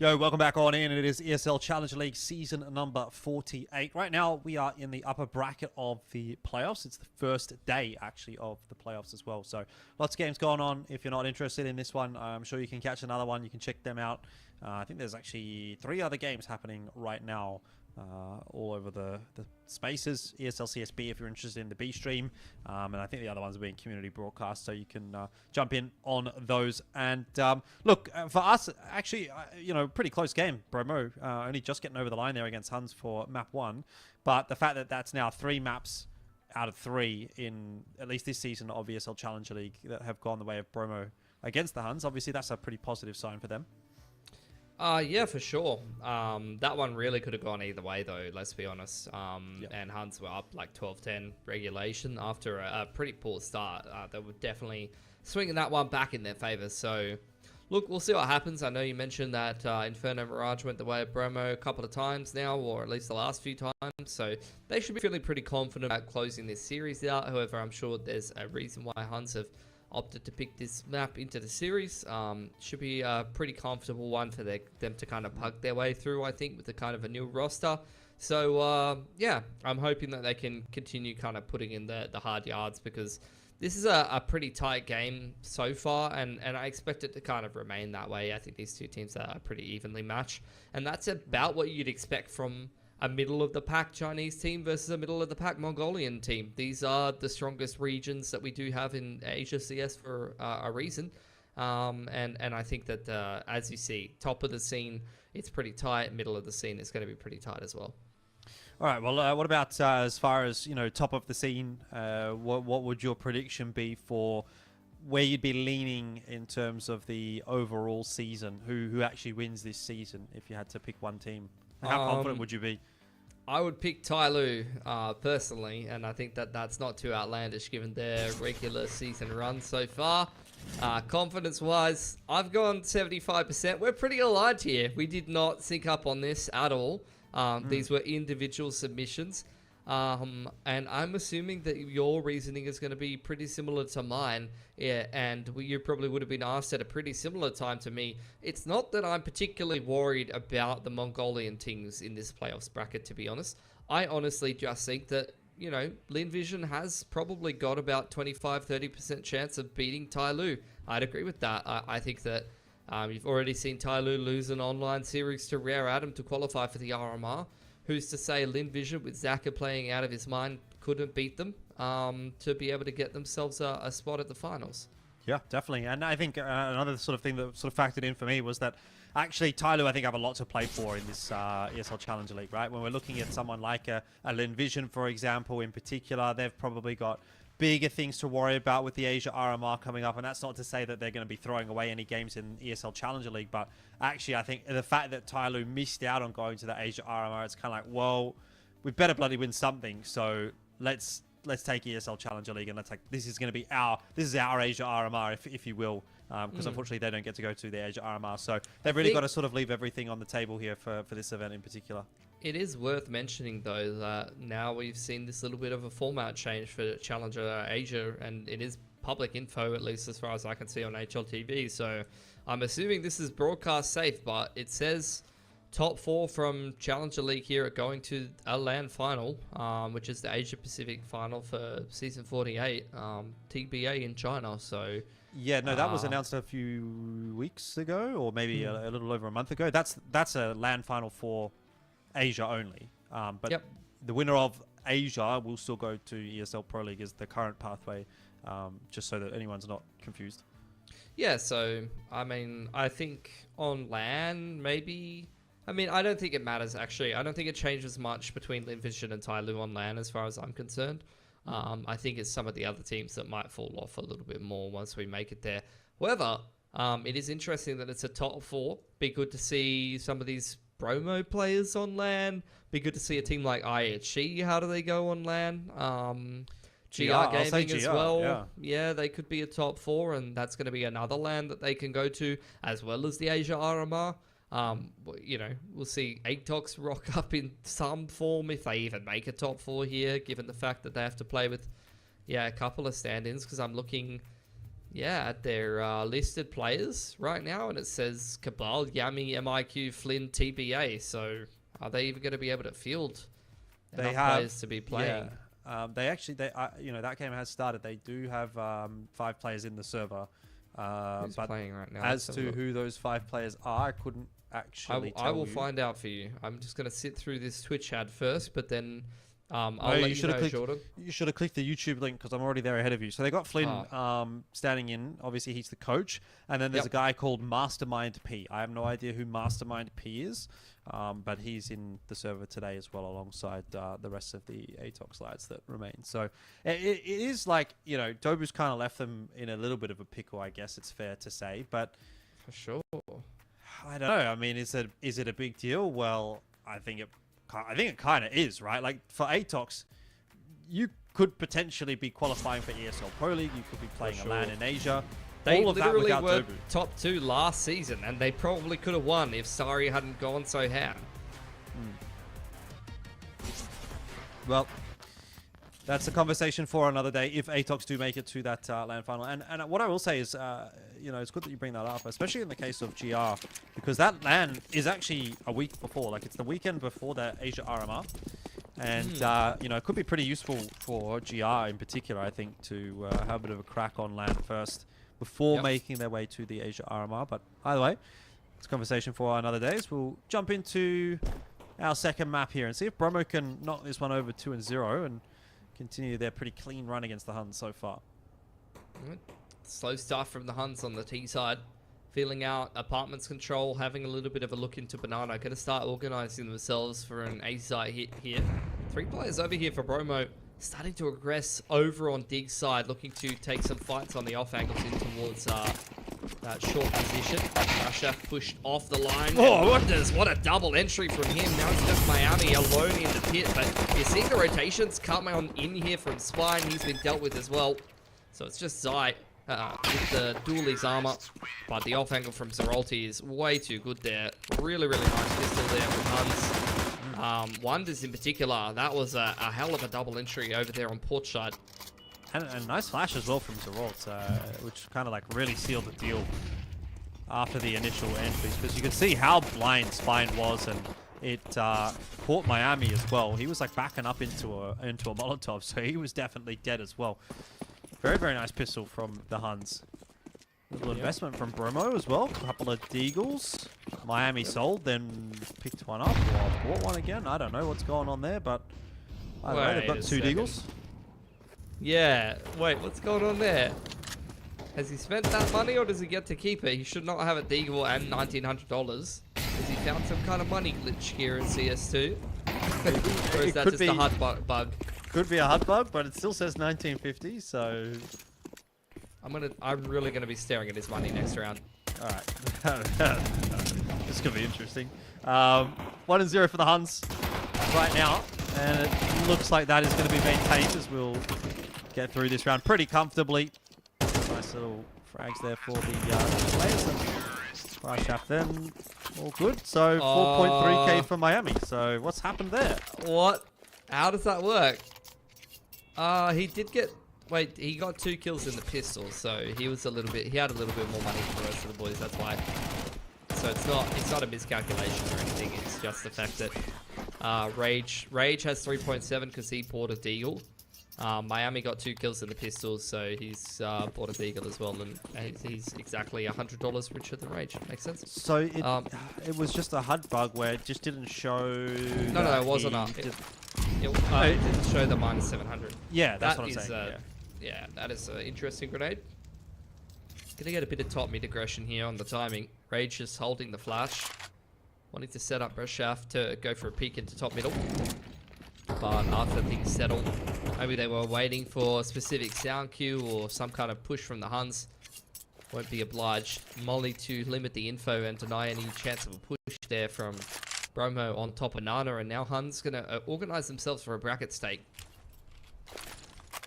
Yo, welcome back on in. It is ESL Challenger League season number 48. Right now, we are in the upper bracket of the playoffs. It's the first day, actually, of the playoffs as well. So, lots of games going on. If you're not interested in this one, I'm sure you can catch another one. You can check them out. I think there's actually 3 other games happening right now. All over the spaces. ESL CSB if you're interested in the B stream, and I think the other ones are being community broadcast, so you can jump in on those. And look, for us, actually, pretty close game. Bromo only just getting over the line there against Huns for map 1, but the fact that that's now 3 maps out of 3 in at least this season of ESL Challenger League that have gone the way of Bromo against the Huns, obviously that's a pretty positive sign for them. Yeah, for sure. That one really could have gone either way, though, let's be honest. And Huns were up like 12-10 regulation after a pretty poor start. They were definitely swinging that one back in their favor. So, look, we'll see what happens. I know you mentioned that Inferno Mirage went the way of Bromo a couple of times now, or at least the last few times. So they should be feeling pretty confident about closing this series out. However, I'm sure there's a reason why Huns have opted to pick this map into the series. Should be a pretty comfortable one for them to kind of pug their way through, I think, with the kind of a new roster. So, yeah, I'm hoping that they can continue kind of putting in the hard yards, because this is a pretty tight game so far, and I expect it to kind of remain that way. I think these two teams are pretty evenly matched, and that's about what you'd expect from a middle-of-the-pack Chinese team versus a middle-of-the-pack Mongolian team. These are the strongest regions that we do have in Asia CS for a reason. And I think that, as you see, top of the scene, it's pretty tight. Middle of the scene is going to be pretty tight as well. All right, well, what about as far as, top of the scene, what would your prediction be for where you'd be leaning in terms of the overall season? Who actually wins this season if you had to pick one team? How confident would you be? I would pick Tyloo personally, and I think that that's not too outlandish given their regular season run so far. Confidence-wise, I've gone 75%. We're pretty aligned here. We did not sync up on this at all. These were individual submissions. And I'm assuming that your reasoning is going to be pretty similar to mine. Yeah, and you probably would have been asked at a pretty similar time to me. It's not that I'm particularly worried about the Mongolian teams in this playoffs bracket, to be honest. I honestly just think that, Lin Vision has probably got about 25-30% chance of beating Tyloo. I'd agree with that. I think that you've already seen Tyloo lose an online series to Rare Atom to qualify for the RMR. Who's to say Lin Vision, with Zaka playing out of his mind, couldn't beat them to be able to get themselves a spot at the finals? Yeah, definitely. And I think another sort of thing that sort of factored in for me was that actually Tyloo, I think, have a lot to play for in this ESL Challenger League, right? When we're looking at someone like a Lin Vision, for example, in particular, they've probably got bigger things to worry about with the Asia RMR coming up, and that's not to say that they're going to be throwing away any games in ESL Challenger League, but actually I think the fact that Tyloo missed out on going to the Asia RMR, it's kind of like, well, we better bloody win something, so let's take ESL Challenger League, and this is going to be our Asia RMR, if you will, because unfortunately they don't get to go to the Asia RMR, so they've really got to sort of leave everything on the table here for this event in particular. It is worth mentioning, though, that now we've seen this little bit of a format change for Challenger Asia, and it is public info, at least as far as I can see on HLTV. So I'm assuming this is broadcast safe, but it says top 4 from Challenger League here are going to a LAN final, which is the Asia Pacific final for season 48, TBA in China. So yeah, no, that was announced a few weeks ago, or maybe a little over a month ago. That's a LAN final for Asia only, but the winner of Asia will still go to ESL Pro League as the current pathway, just so that anyone's not confused. Yeah, so I mean, I think on LAN maybe. I mean, I don't think it matters actually. I don't think it changes much between Lin Vision and Tyloo on LAN as far as I'm concerned. I think it's some of the other teams that might fall off a little bit more once we make it there. However, it is interesting that it's a top 4. Be good to see some of these Bromo players on LAN. Be good to see a team like IHC. How do they go on LAN? GR Gaming as well. Yeah, they could be a top 4, and that's going to be another LAN that they can go to, as well as the Asia RMR. We'll see Atox rock up in some form if they even make a top 4 here, given the fact that they have to play with, a couple of stand-ins, because I'm looking Yeah, at their listed players right now, and it says Cabal, Yami, MIQ, Flynn, TBA. So are they even going to be able to field enough players to be playing? Yeah. That game has started. They do have 5 players in the server. Who's but playing right now? as to who those 5 players are, I couldn't actually tell I will you. find out for you. I'm just going to sit through this Twitch ad first, but then I'll let you know, Jordan. You should have clicked the YouTube link because I'm already there ahead of you. So they got Flynn standing in. Obviously, he's the coach. And then there's a guy called Mastermind P. I have no idea who Mastermind P is, but he's in the server today as well alongside the rest of the ATOX lads that remain. So it is like, Dobu's kind of left them in a little bit of a pickle, I guess it's fair to say. But for sure. I don't know. I mean, is it a big deal? Well, I think it kind of is, right? Like for ATOX, you could potentially be qualifying for ESL Pro League. You could be playing a LAN in Asia. They all of literally that were Dobu. top 2 last season, and they probably could have won if Sari hadn't gone so ham. Well, that's a conversation for another day if ATOX do make it to that LAN final. And what I will say is, it's good that you bring that up, especially in the case of GR, because that LAN is actually a week before. Like, it's the weekend before the Asia RMR. And, it could be pretty useful for GR in particular, I think, to have a bit of a crack on LAN first before making their way to the Asia RMR. But either way, it's a conversation for another day. So we'll jump into our second map here and see if Bromo can knock this one over 2-0 and continue their pretty clean run against the Huns so far. Slow start from the Huns on the T side. Feeling out apartments control, having a little bit of a look into Banana. Going to start organising themselves for an A side hit here. 3 players over here for Bromo. Starting to aggress over on Dig's side, looking to take some fights on the off angles in towards that short position. Russia pushed off the line. Oh, what a double entry from him. Now it's just Miami alone in the pit, but you're seeing the rotations come on in here from Spine. He's been dealt with as well. So it's just Zai with the dualies armor, but the off angle from Zerolti is way too good there. Really, really nice pistol there from Huns. Wonders in particular, that was a hell of a double entry over there on port side. And a nice flash as well from Zerolt, which kind of like really sealed the deal after the initial entries, because you could see how blind Spine was, and it caught Miami as well. He was like backing up into a Molotov, so he was definitely dead as well. Very, very nice pistol from the Huns. A little investment from Bromo as well. A couple of Deagles. Miami sold, then picked one up, or bought one again. I don't know what's going on there, but I don't know. They've got 2 Deagles. Yeah, wait, what's going on there? Has he spent that money, or does he get to keep it? He should not have a Deagle and $1,900. Has he found some kind of money glitch here in CS2? Or is that just a HUD bug? Could be a HUD bug, but it still says 1950, so... I'm really gonna be staring at his money next round. Alright. This could be interesting. 1-0 for the Huns right now, and it looks like that is going to be maintained as we'll get through this round pretty comfortably. Nice little frags there for the players. Fire shaft then, all good. So 4.3k for Miami. So what's happened there? What? How does that work? He did get... Wait, he got 2 kills in the pistol, so he had a little bit more money than the rest of the boys, that's why. So it's not a miscalculation or anything, it's just the fact that Rage has 3.7 because he bought a Deagle. Miami got 2 kills in the pistols, so he's bought a Deagle as well, and he's exactly $100 richer than Rage. Makes sense? So it was just a HUD bug where it just didn't show... No, it wasn't. It didn't show the minus 700. Yeah, that's what I'm saying. Yeah, that is an interesting grenade. Gonna get a bit of top mid aggression here on the timing. Rage just holding the flash. Wanting to set up Rush Shaft to go for a peek into top middle. But after things settled, maybe they were waiting for a specific sound cue or some kind of push from the Huns. Won't be obliged. Molly to limit the info and deny any chance of a push there from Bromo on top of Nana. And now Huns gonna organize themselves for a bracket stake.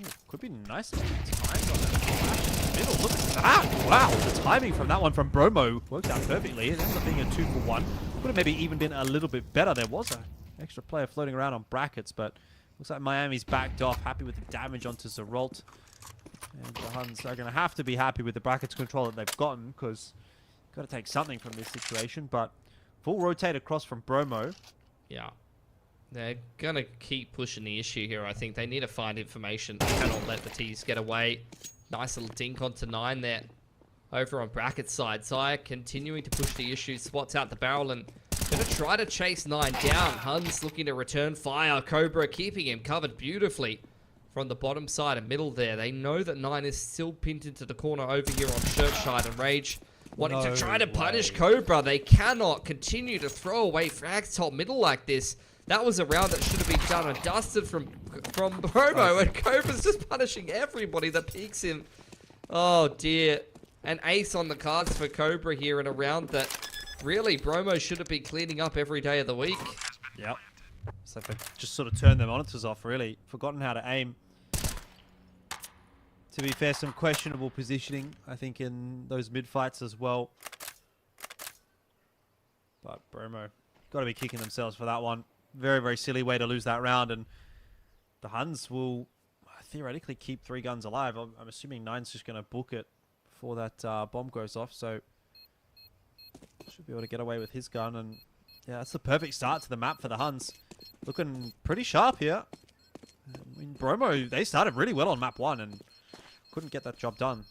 Ooh, could be nice timed on that flash in the middle. Look at that! Wow, the timing from that one from Bromo worked out perfectly. It ends up being a 2-for-1. Could have maybe even been a little bit better. There was an extra player floating around on brackets, but looks like Miami's backed off. Happy with the damage onto Zerolt. And the Huns are going to have to be happy with the brackets control that they've gotten, because got to take something from this situation. But full rotate across from Bromo. Yeah. They're going to keep pushing the issue here. I think they need to find information. They cannot let the T's get away. Nice little dink onto 9 there. Over on bracket side. Zaya continuing to push the issue. Spots out the barrel and going to try to chase 9 down. Huns looking to return fire. Cobra keeping him covered beautifully from the bottom side and middle there. They know that 9 is still pinned into the corner over here on Churchside, and Rage wanting to try to punish Cobra. They cannot continue to throw away frags top middle like this. That was a round that should have been done and dusted from Bromo, and Cobra's just punishing everybody that peeks him. Oh dear. An ace on the cards for Cobra here in a round that really Bromo should have been cleaning up every day of the week. Yep. So they've just sort of turned their monitors off, really. Forgotten how to aim. To be fair, some questionable positioning, I think, in those mid-fights as well. But Bromo got to be kicking themselves for that one. Very, very silly way to lose that round. And the Huns will theoretically keep 3 guns alive. I'm assuming 9's just going to book it before that bomb goes off. So should be able to get away with his gun. And yeah, that's the perfect start to the map for the Huns. Looking pretty sharp here. I mean, Bromo, they started really well on map 1 and couldn't get that job done.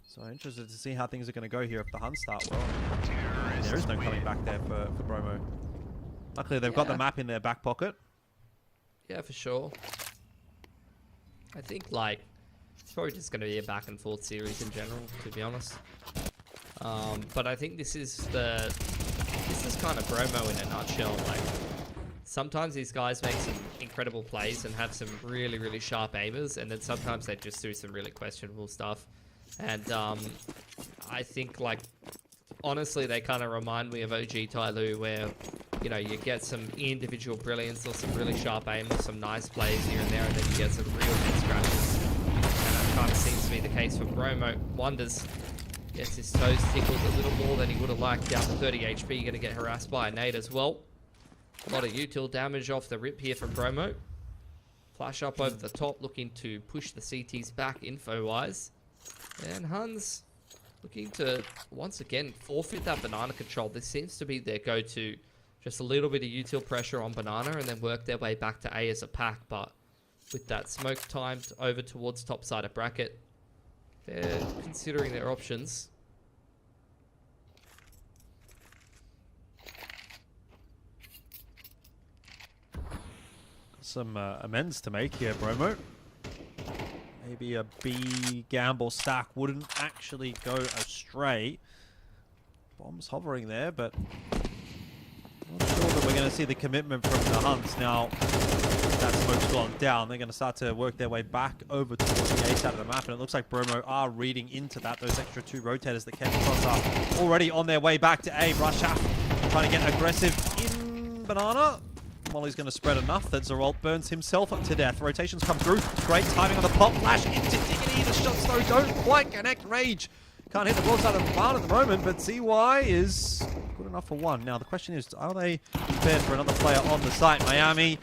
So I'm interested to see how things are going to go here if the Huns start well. And there is no coming back there for Bromo. Luckily, they've got the map in their back pocket. Yeah, for sure. I think, like, it's probably just going to be a back and forth series in general, to be honest. But I think this is kind of Bromo in a nutshell. Like, sometimes these guys make some incredible plays and have some really, really sharp aimers, and then sometimes they just do some really questionable stuff. And I think, like, honestly, they kind of remind me of OG Tyloo, where, you know, you get some individual brilliance or some really sharp aim or some nice plays here and there, and then you get some real head scratches. And that kind of seems to be the case for Bromo. Wonders gets his toes tickled a little more than he would have liked. Down to 30 HP, going to get harassed by a nade as well. A lot of util damage off the rip here from Bromo. Flash up over the top, looking to push the CTs back info-wise. And Huns looking to, once again, forfeit that banana control. This seems to be their go-to. Just a little bit of util pressure on banana and then work their way back to A as a pack. But with that smoke timed over towards top side of bracket, they're considering their options. Some amends to make here, Bromo. Maybe a B gamble stack wouldn't actually go astray. Bombs hovering there, but not sure that we're going to see the commitment from the Huns. Now that smoke's gone down, they're going to start to work their way back over towards the A side of the map, and it looks like Bromo are reading into that. Those extra 2 rotators that came across are already on their way back to A. Rushaf trying to get aggressive in banana. Molly's going to spread enough that Zeralt burns himself to death. Rotations come through. Great timing on the pop flash into Diggity. The shots, though, don't quite connect. Rage can't hit the broadside of the barn at the moment, but CY is good enough for 1. Now, the question is, are they prepared for another player on the site? Miami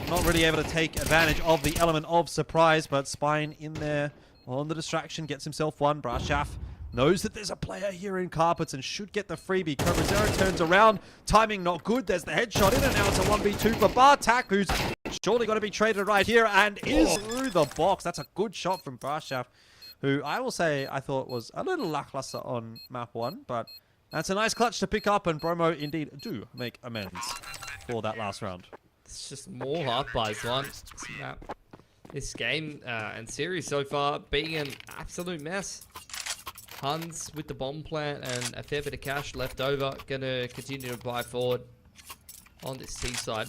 not really able to take advantage of the element of surprise, but Spine in there on the distraction gets himself 1. Brashaf knows that there's a player here in carpets and should get the freebie. Cobra Zero turns around. Timing not good. There's the headshot in, and now it's a 1v2 for Bartak, who's surely got to be traded right here and is through the box. That's a good shot from Brashaf, who I will say I thought was a little lackluster on map 1, but that's a nice clutch to pick up, and Bromo indeed do make amends for that last round. It's just more half buys one. This game and series so far being an absolute mess. Huns with the bomb plant and a fair bit of cash left over. Gonna continue to buy forward on this T side.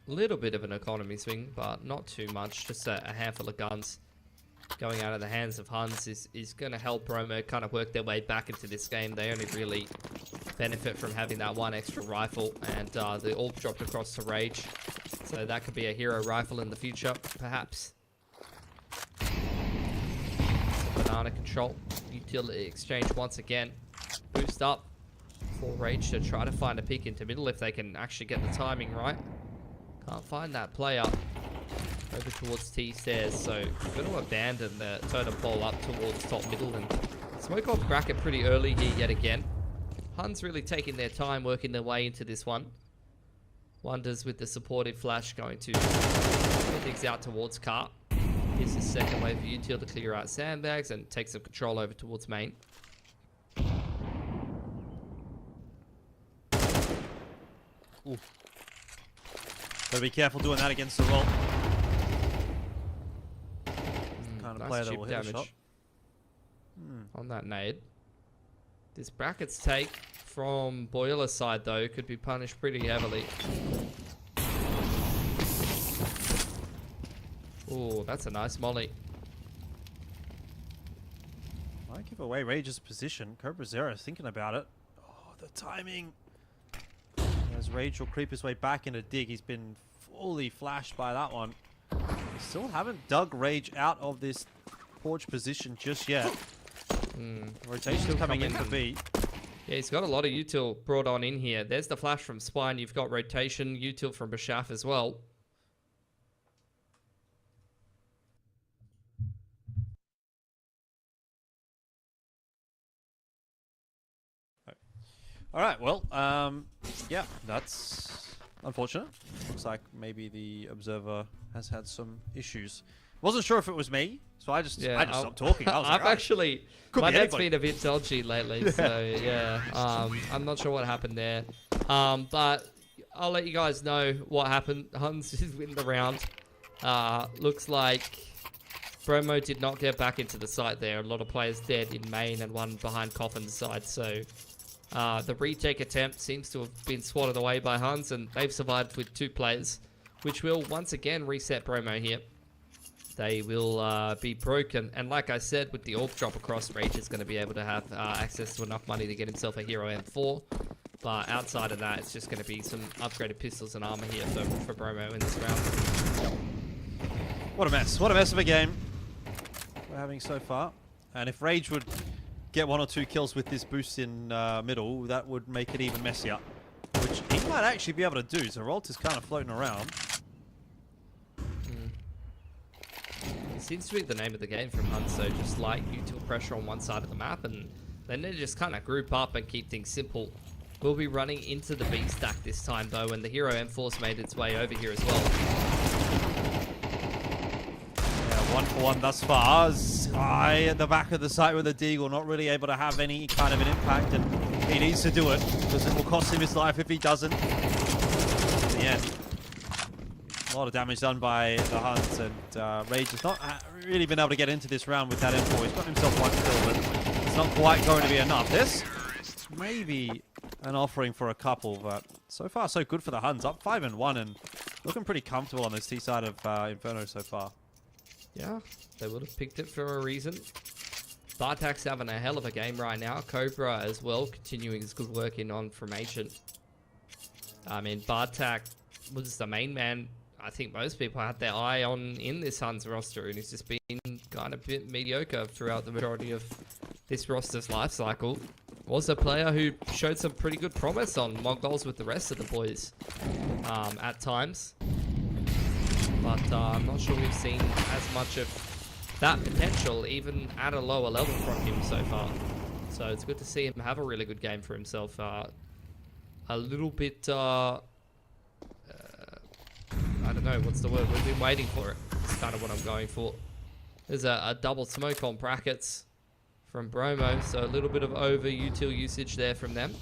A little bit of an economy swing, but not too much. Just a handful of guns going out of the hands of Huns is going to help Bromo kind of work their way back into this game. They only really benefit from having that 1 extra rifle, and the AWP dropped across to Rage. So that could be a hero rifle in the future, perhaps. Banana control, utility exchange once again. Boost up for Rage to try to find a peek into middle if they can actually get the timing right. Can't find that player. over towards T stairs. So going to abandon the totem pole up towards top middle and smoke off bracket pretty early here yet again. Huns really taking their time working their way into this one. Wonders with the supportive flash going to pull things out towards Car. Here's his second wave of util to clear out sandbags and take some control over towards main. Ooh. Gotta be careful doing that against the roll. Kind of Nice player that chip will hit a damage shot. on that nade. This bracket's take from Boiler's side, though, could be punished pretty heavily. Oh, that's a nice molly. Might give away Rage's position. Cobra Zero thinking about it. Oh, the timing. As Rage will creep his way back into dig. He's been fully flashed by that one. Still haven't dug Rage out of this porch position just yet. Rotation's coming in for B. Yeah, he's got a lot of util brought on in here. There's the flash from Spine. You've got rotation, util from Bashaf as well. All right, well, yeah, that's unfortunate. Looks like maybe the observer has had some issues. Wasn't sure if it was me, so I just stopped talking. I was like, I've actually, my net's anybody. been a bit dodgy lately, so yeah, I'm not sure what happened there. But I'll let you guys know what happened. Huns is winning the round. Looks like Bromo did not get back into the site there. A lot of players dead in main and one behind Coffin's side, so the retake attempt seems to have been swatted away by Huns, and they've survived with 2 players, which will once again reset Bromo here. They will be broken, and like I said, with the AWP drop across, Rage is going to be able to have access to enough money to get himself a Hero M4. But outside of that, it's just going to be some upgraded pistols and armor here for Bromo in this round. What a mess. What a mess of a game we're having so far. And if Rage would get 1 or 2 kills with this boost in middle, that would make it even messier. Which he might actually be able to do. Zeralt is kind of floating around. It seems to be the name of the game from Huns, so just light util pressure on one side of the map, and then they just kind of group up and keep things simple. We'll be running into the B stack this time, though, and the Hero M4's made its way over here as well. Yeah, 1 for 1 thus far. Zai at the back of the site with a Deagle, not really able to have any kind of an impact, and he needs to do it, because it will cost him his life if he doesn't. In the end, a lot of damage done by the Huns, and Rage has not really been able to get into this round with that M4. He's got himself 1 kill, but it's not quite going to be enough. This maybe an offering for a couple, but so far so good for the Huns. Up 5-1 and looking pretty comfortable on this T side of Inferno so far. Yeah, they would have picked it for a reason. Bartak's having a hell of a game right now. Cobra as well, continuing his good work in on formation. I mean, Bartak was the main man I think most people had their eye on in this Huns roster, and he's just been kind of a bit mediocre throughout the majority of this roster's life cycle. Was a player who showed some pretty good promise on mod goals with the rest of the boys at times. But I'm not sure we've seen as much of that potential, even at a lower level from him so far. So it's good to see him have a really good game for himself. A little bit... I don't know, what's the word? We've been waiting for it. It's kind of what I'm going for. There's a double smoke on brackets from Bromo, so a little bit of over-util usage there from them.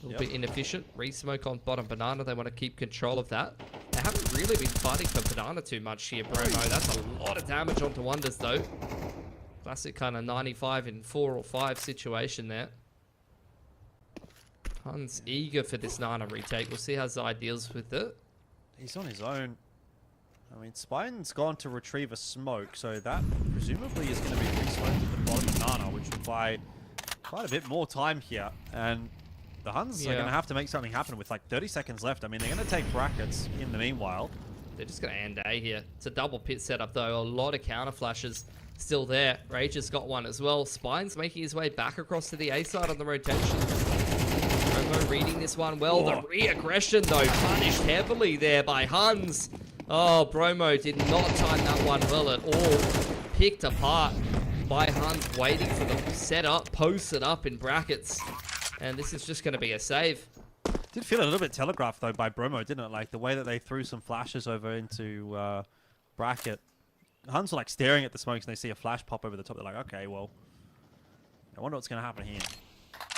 A little bit inefficient. Re-smoke on bottom banana. They want to keep control of that. They haven't really been fighting for banana too much here, Bromo. That's a lot of damage onto Wonders, though. Classic kind of 95 in 4 or 5 situation there. Huns eager for this Nana retake. We'll see how Zai deals with it. He's on his own. I mean, Spine's gone to retrieve a smoke, so that presumably is going to be re-smoked at the bottom of Nana, which will buy quite a bit more time here. And the Huns are going to have to make something happen with like 30 seconds left. I mean, they're going to take brackets in the meanwhile. They're just going to end A here. It's a double pit setup, though. A lot of counter flashes still there. Rage has got one as well. Spine's making his way back across to the A side on the rotation. Bromo reading this one well. The re-aggression, though, punished heavily there by Huns. Oh, Bromo did not time that one well at all. Picked apart by Huns, waiting for the setup, posted up in brackets. And this is just going to be a save. Did feel a little bit telegraphed, though, by Bromo, didn't it? Like, the way that they threw some flashes over into bracket. Huns were, like, staring at the smokes, and they see a flash pop over the top. They're like, okay, well, I wonder what's going to happen here.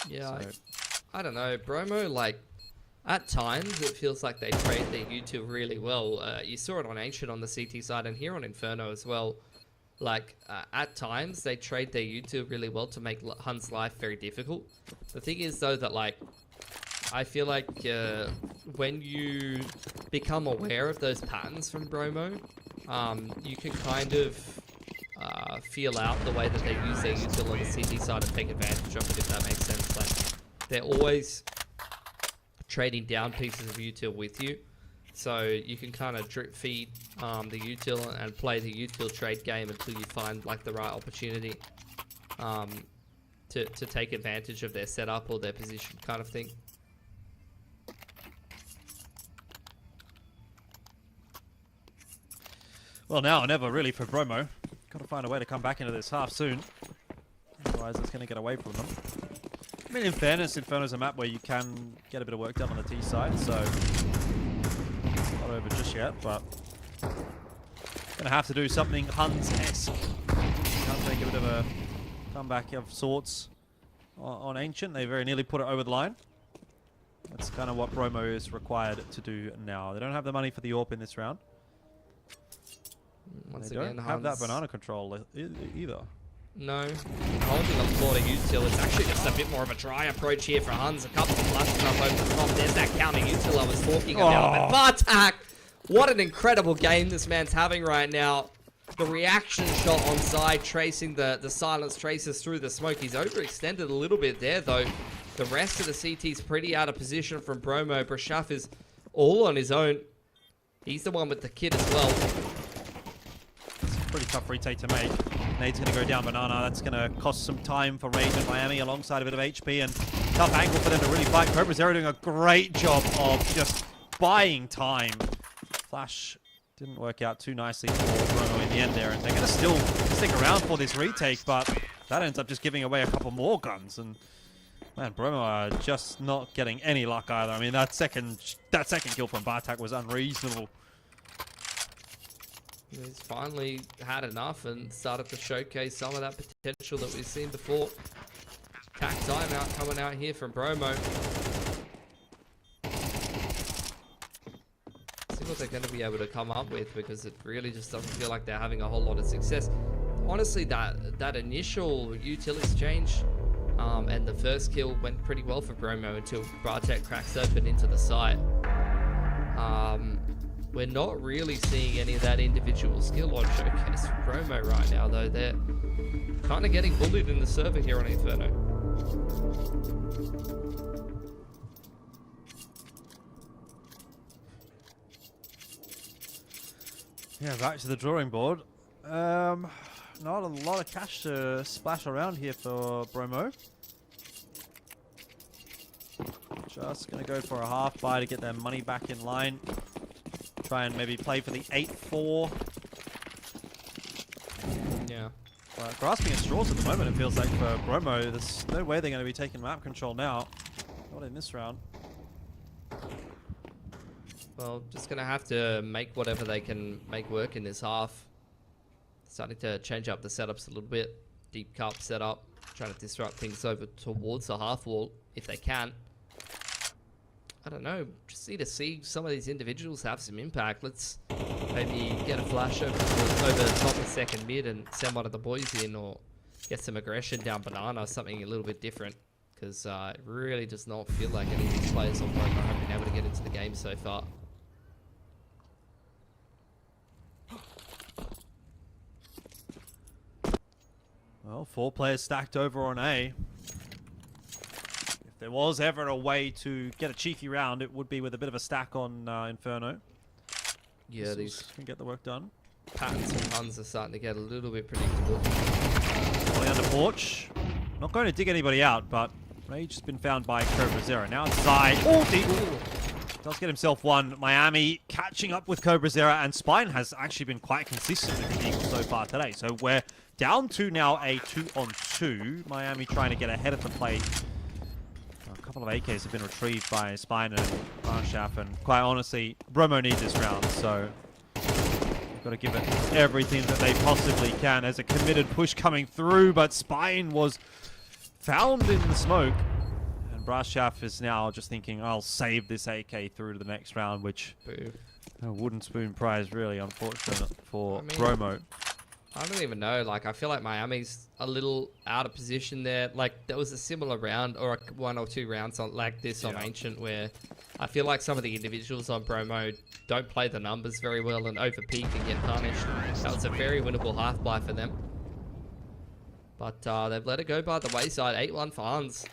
Yeah, So. I don't know. Bromo, like, at times, it feels like they trade their util really well. You saw it on Ancient on the CT side, and here on Inferno as well. Like, at times, they trade their util really well to make Huns' life very difficult. The thing is, though, that, like, I feel like when you become aware of those patterns from Bromo, you can kind of feel out the way that they use their util on the CT side and take advantage of it, if that makes sense. Like, they're always trading down pieces of util with you, so you can kind of drip feed the util and play the util trade game until you find like the right opportunity to take advantage of their setup or their position kind of thing. Well, now or never, really, for Bromo. Got to find a way to come back into this half soon. Otherwise, it's going to get away from them. I mean, in fairness, Inferno's a map where you can get a bit of work done on the T side, so not over just yet, but going to have to do something Huns-esque. Huns make a bit of a comeback of sorts on Ancient. They very nearly put it over the line. That's kind of what Bromo is required to do now. They don't have the money for the AWP in this round. Once they again, don't have that Huns banana control either. No, holding a lot of util. It's actually just a bit more of a dry approach here for Huns. A couple of flashes up over the top. There's that counter util I was talking about. But Bartak, what an incredible game this man's having right now. The reaction shot on side, tracing the silence traces through the smoke. He's overextended a little bit there, though. The rest of the CT's pretty out of position from Bromo. Brashaf is all on his own. He's the one with the kit as well. Pretty tough retake to make. Nade's going to go down banana. That's going to cost some time for Rage and Miami alongside a bit of HP and tough angle for them to really fight. Cobra Zero doing a great job of just buying time. Flash didn't work out too nicely for Bromo in the end there, and they're going to still stick around for this retake, but that ends up just giving away a couple more guns. And man, Bromo are just not getting any luck either. I mean, that second kill from Bartak was unreasonable. He's finally had enough and started to showcase some of that potential that we've seen before. Tack timeout coming out here from Bromo. See what they're going to be able to come up with, because it really just doesn't feel like they're having a whole lot of success. Honestly, that initial util exchange and the first kill went pretty well for Bromo until Bartek cracks open into the site. We're not really seeing any of that individual skill on showcase for Bromo right now, though. They're kind of getting bullied in the server here on Inferno. Yeah, back to the drawing board. Not a lot of cash to splash around here for Bromo. Just going to go for a half buy to get their money back in line. Try and maybe play for the 8-4. Yeah. But grasping at straws at the moment, it feels like for Bromo. There's no way they're going to be taking map control now. Not in this round. Well, just going to have to make whatever they can make work in this half. Starting to change up the setups a little bit. Deep cup setup. Trying to disrupt things over towards the half wall if they can. I don't know, just need to see some of these individuals have some impact. Let's maybe get a flash over top of second mid and send one of the boys in, or get some aggression down banana, something a little bit different. Because it really does not feel like any of these players on Bromo have been able to get into the game so far. Well, 4 players stacked over on A. If there was ever a way to get a cheeky round, it would be with a bit of a stack on Inferno. Yeah, these can get the work done. patterns and Huns are starting to get a little bit predictable. Falling under porch. Not going to dig anybody out, but Rage has been found by Cobra Zero. Now it's Zai. Oh, deep. Does get himself one. Miami catching up with Cobra Zera, and Spine has actually been quite consistent with the Eagles so far today. So we're down to now a 2-on-2. Miami trying to get ahead of the play. A couple of AKs have been retrieved by Spine and Marshaf, and quite honestly, Bromo needs this round, so they've got to give it everything that they possibly can. There's a committed push coming through, but Spine was found in the smoke. Brashaf is now just thinking, I'll save this AK through to the next round, which a wooden spoon prize, really unfortunate for Bromo. I don't even know. Like, I feel like Miami's a little out of position there. Like, there was a similar round, or one or two rounds like this on Ancient, where I feel like some of the individuals on Bromo don't play the numbers very well and overpeak and get punished. That was a very winnable half-buy for them. But they've let it go by the wayside. 8-1 for Huns.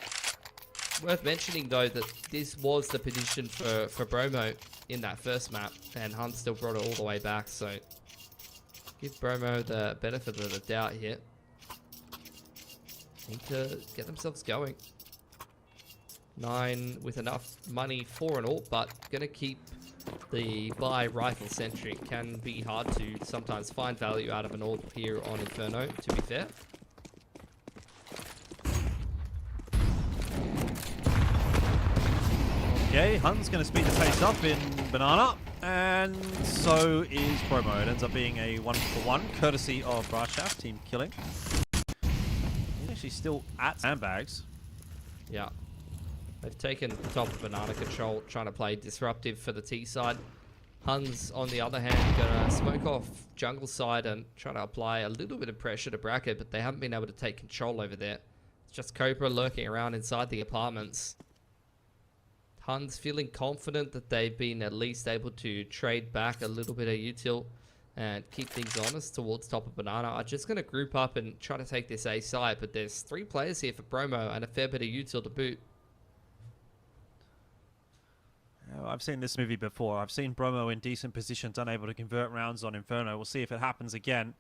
Worth mentioning, though, that this was the position for Bromo in that first map, and Huns still brought it all the way back, so give Bromo the benefit of the doubt here. Need to get themselves going. 9 with enough money for an ult, but gonna keep the buy rifle sentry. Can be hard to sometimes find value out of an ult here on Inferno, to be fair. Okay, Huns going to speed the pace up in Banana, and so is Bromo. It ends up being a 1-for-1, courtesy of Brashaf, team killing. He's actually still at Sandbags. Yeah. They've taken top of Banana control, trying to play disruptive for the T side. Huns, on the other hand, going to smoke off jungle side and try to apply a little bit of pressure to Bracket, but they haven't been able to take control over there. It's just Cobra lurking around inside the apartments. Huns feeling confident that they've been at least able to trade back a little bit of util and keep things honest towards top of Banana. I'm just going to group up and try to take this A side, but there's 3 players here for Bromo and a fair bit of util to boot. I've seen this movie before. I've seen Bromo in decent positions, unable to convert rounds on Inferno. We'll see if it happens again.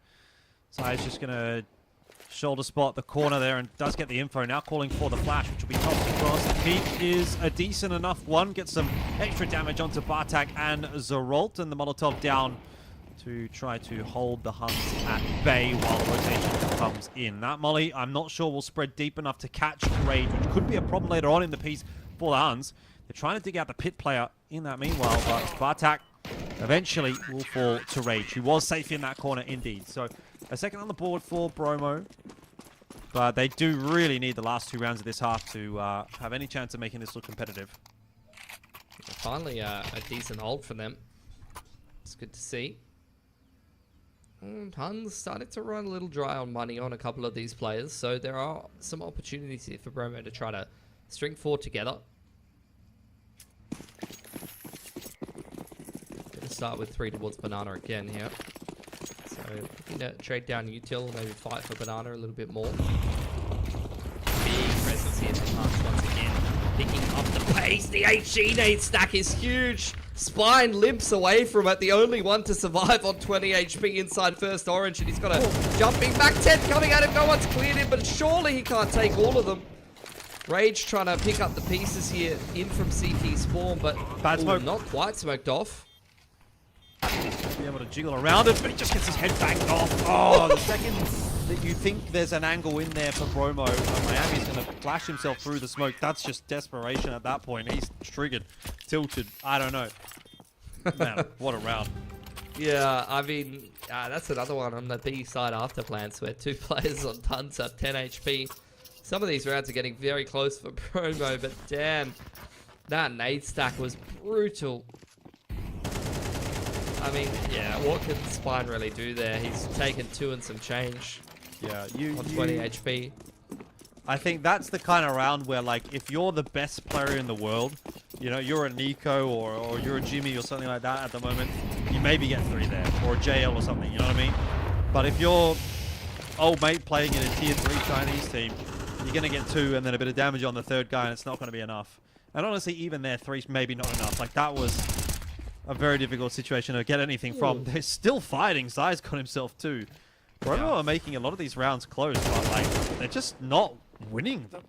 Zai's just going to shoulder spot the corner there and does get the info. Now calling for the flash, which will be tossed across. The peak is a decent enough one. Gets some extra damage onto Bartak and Zerolt, and the Molotov down to try to hold the Huns at bay while the rotation comes in. That molly, I'm not sure, will spread deep enough to catch Rage, which could be a problem later on in the piece for the Huns. They're trying to dig out the pit player in that meanwhile, but Bartak eventually will fall to Rage, who was safe in that corner indeed. So a second on the board for Bromo, but they do really need the last 2 rounds of this half to have any chance of making this look competitive. Finally, a decent hold for them. It's good to see. And Huns started to run a little dry on money on a couple of these players, so there are some opportunities here for Bromo to try to string 4 together. Gonna start with 3 towards Banana again here. So looking to trade down util, maybe fight for Banana a little bit more. Big presence here from Huns once again. Picking up the pace. The HG nade stack is huge. Spine limps away from it. The only one to survive on 20 HP inside first orange. And he's got a jumping back 10 coming at him. No one's cleared him, but surely he can't take all of them. Rage trying to pick up the pieces here in from CT spawn, but not quite smoked off. Be able to jiggle around it, but he just gets his head backed off. Oh, the second that you think there's an angle in there for Bromo, Miami's going to flash himself through the smoke. That's just desperation at that point. He's triggered, tilted. I don't know. Man, what a round. Yeah, I mean, that's another one on the B side after plans where 2 players on tons have 10 HP. Some of these rounds are getting very close for Bromo, but damn, that nade stack was brutal. I mean, yeah, what can Spine really do there? He's taken 2 and some change. Yeah, on 20 HP. I think that's the kind of round where, like, if you're the best player in the world, you know, you're a Nico or you're a Jimmy or something like that at the moment, you maybe get 3 there, or a JL or something, you know what I mean? But if you're old mate playing in a tier 3 Chinese team, you're going to get 2 and then a bit of damage on the 3rd guy, and it's not going to be enough. And honestly, even there, 3's maybe not enough. Like, that was a very difficult situation to get anything from. They're still fighting. Zai's got himself too. Bromo are making a lot of these rounds close, but like they're just not winning them.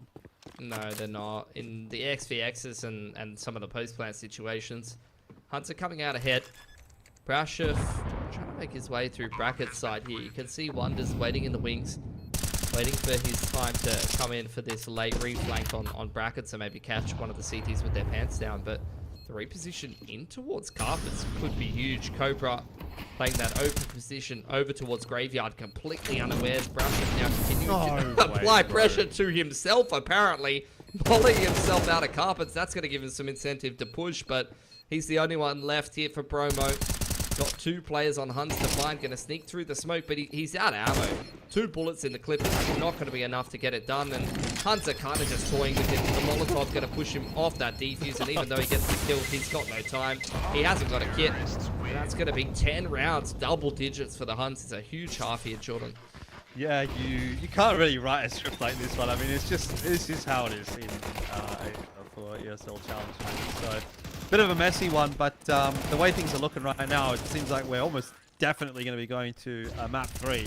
No, they're not. In the XVXs and some of the post-plant situations, Huns are coming out ahead. Brashov trying to make his way through bracket side here. You can see Wonders waiting in the wings, waiting for his time to come in for this late reflank on brackets and maybe catch one of the CTs with their pants down. But the reposition in towards Carpets could be huge. Cobra playing that open position over towards Graveyard, completely unawares. Brashov now continuing to apply pressure to himself, apparently. Volleying himself out of Carpets. That's going to give him some incentive to push, but he's the only one left here for Bromo. Got 2 players on Huns to find, going to sneak through the smoke, but he's out of ammo. 2 bullets in the clip is not going to be enough to get it done, and Huns are kind of just toying with him. The Molotov's going to push him off that defuse, and even though he gets the kill, he's got no time. He hasn't got a kit, and that's going to be 10 rounds, double digits for the Huns. It's a huge half here, Jordan. Yeah, you can't really write a script like this one. I mean, it's just how it is in for ESL Challenger League. So, bit of a messy one, but the way things are looking right now, it seems like we're almost definitely going to be going to map 3.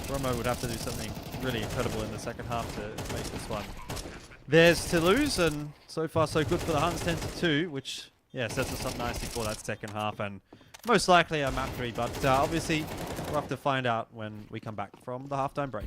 Bromo would have to do something really incredible in the second half to make this one theirs to lose, and so far so good for the Huns, 10-2, which sets us up nicely for that second half, and most likely a map 3, but obviously we'll have to find out when we come back from the halftime break.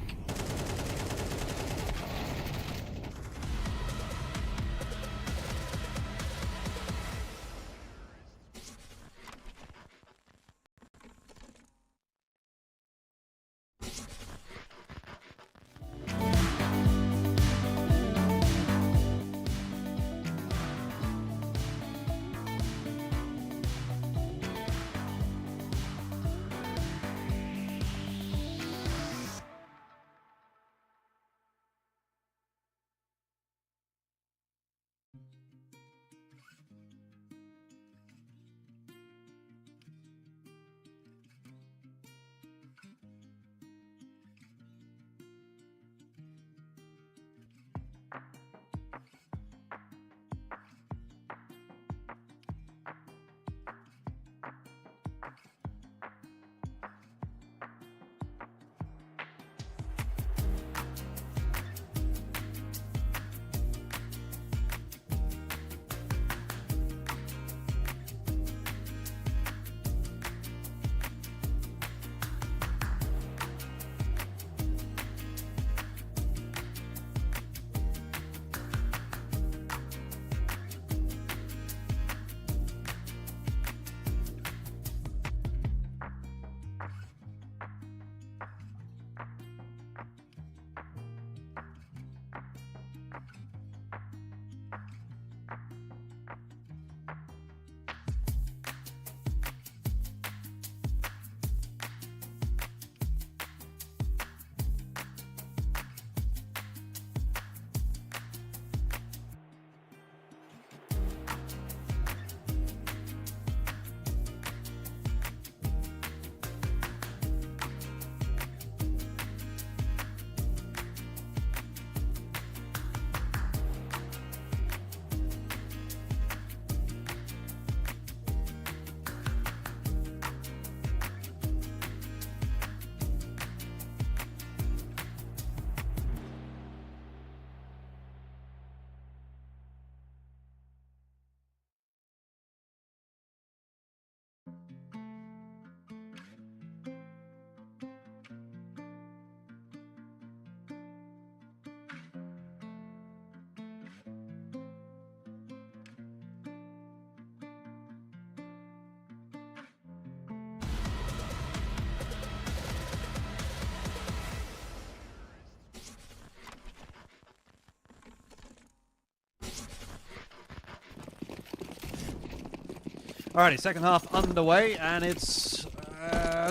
Alrighty, second half underway, and it's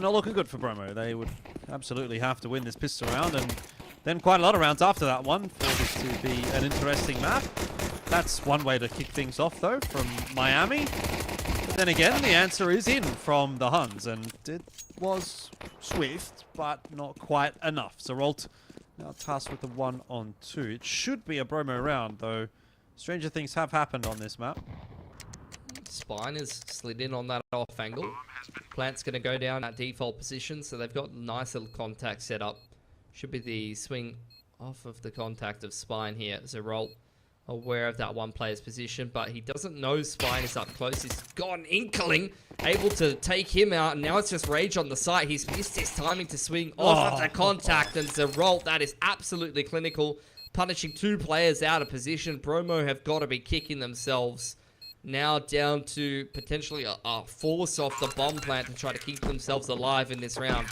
not looking good for Bromo. They would absolutely have to win this pistol round, and then quite a lot of rounds after that one for this to be an interesting map. That's one way to kick things off, though, from Miami. But then again, the answer is in from the Huns, and it was swift, but not quite enough. So Rolt now tasked with the 1-on-2. It should be a Bromo round, though stranger things have happened on this map. Spine is slid in on that off angle. Plant's going to go down at default position, so they've got a nice little contact set up. Should be the swing off of the contact of Spine here as a roll. aware of that one player's position, but he doesn't know Spine is up close. He's got an inkling, able to take him out, and now it's just Rage on the site. He's missed his timing to swing off at the contact, and Zeralt, that is absolutely clinical, punishing 2 players out of position. Bromo have got to be kicking themselves now down to potentially a force off the bomb plant to try to keep themselves alive in this round.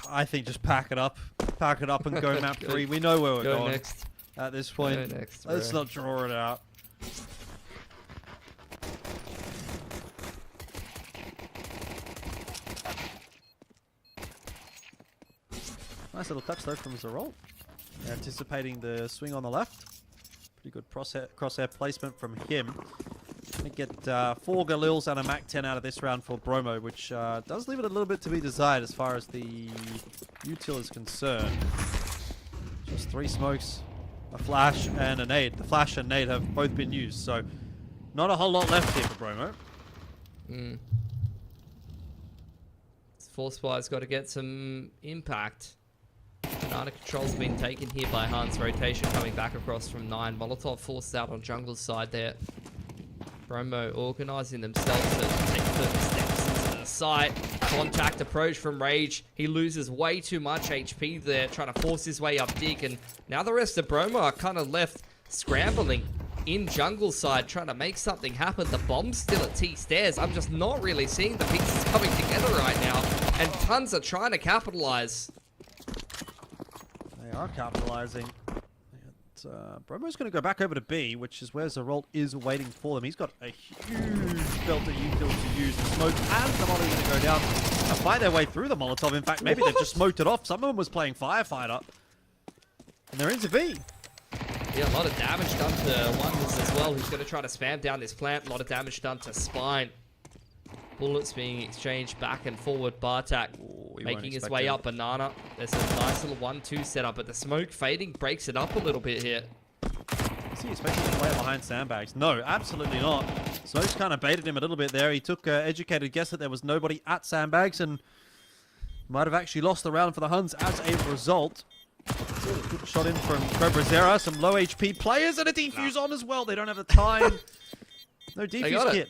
I think just pack it up and go map 3. We know where we're going next. At this point. Go next, Let's bro. not draw it out. Nice little touch though from Zeralt. Anticipating the swing on the left. Pretty good crosshair placement from him. Gonna get 4 Galils and a Mac 10 out of this round for Bromo, which does leave it a little bit to be desired as far as the util is concerned. Just 3 smokes, a flash, and a nade. The flash and nade have both been used, so not a whole lot left here for Bromo. Force Spire's got to get some impact. Banana control's been taken here by Huns. Rotation coming back across from 9. Molotov forced out on jungle's side there. Bromo organising themselves to take further steps into the site. Contact approach from Rage. He loses way too much HP there, trying to force his way up dig. And now the rest of Bromo are kind of left scrambling in jungle side, trying to make something happen. The bomb's still at T stairs. I'm just not really seeing the pieces coming together right now. And Tons are trying to capitalize. They are capitalizing. Bromo's going to go back over to B, which is where Zeralt is waiting for them. He's got a huge belt of util to use. The smoke and the molly going to go down and find their way through the Molotov. In fact, maybe they've just smoked it off. Some of them was playing Firefighter. And they're into B. Yeah, a lot of damage done to Wonders as well. He's going to try to spam down this plant. A lot of damage done to Spine. Bullets being exchanged back and forward. Bartak making his way up. Banana. There's a nice little 1-2 setup, but the smoke fading breaks it up a little bit here. Is he expecting to play behind sandbags? No, absolutely not. Smoke's kind of baited him a little bit there. He took an educated guess that there was nobody at sandbags and might have actually lost the round for the Huns as a result. Good shot in from Cobra Zera. Some low HP players and a defuse on as well. They don't have the time. No defuse kit.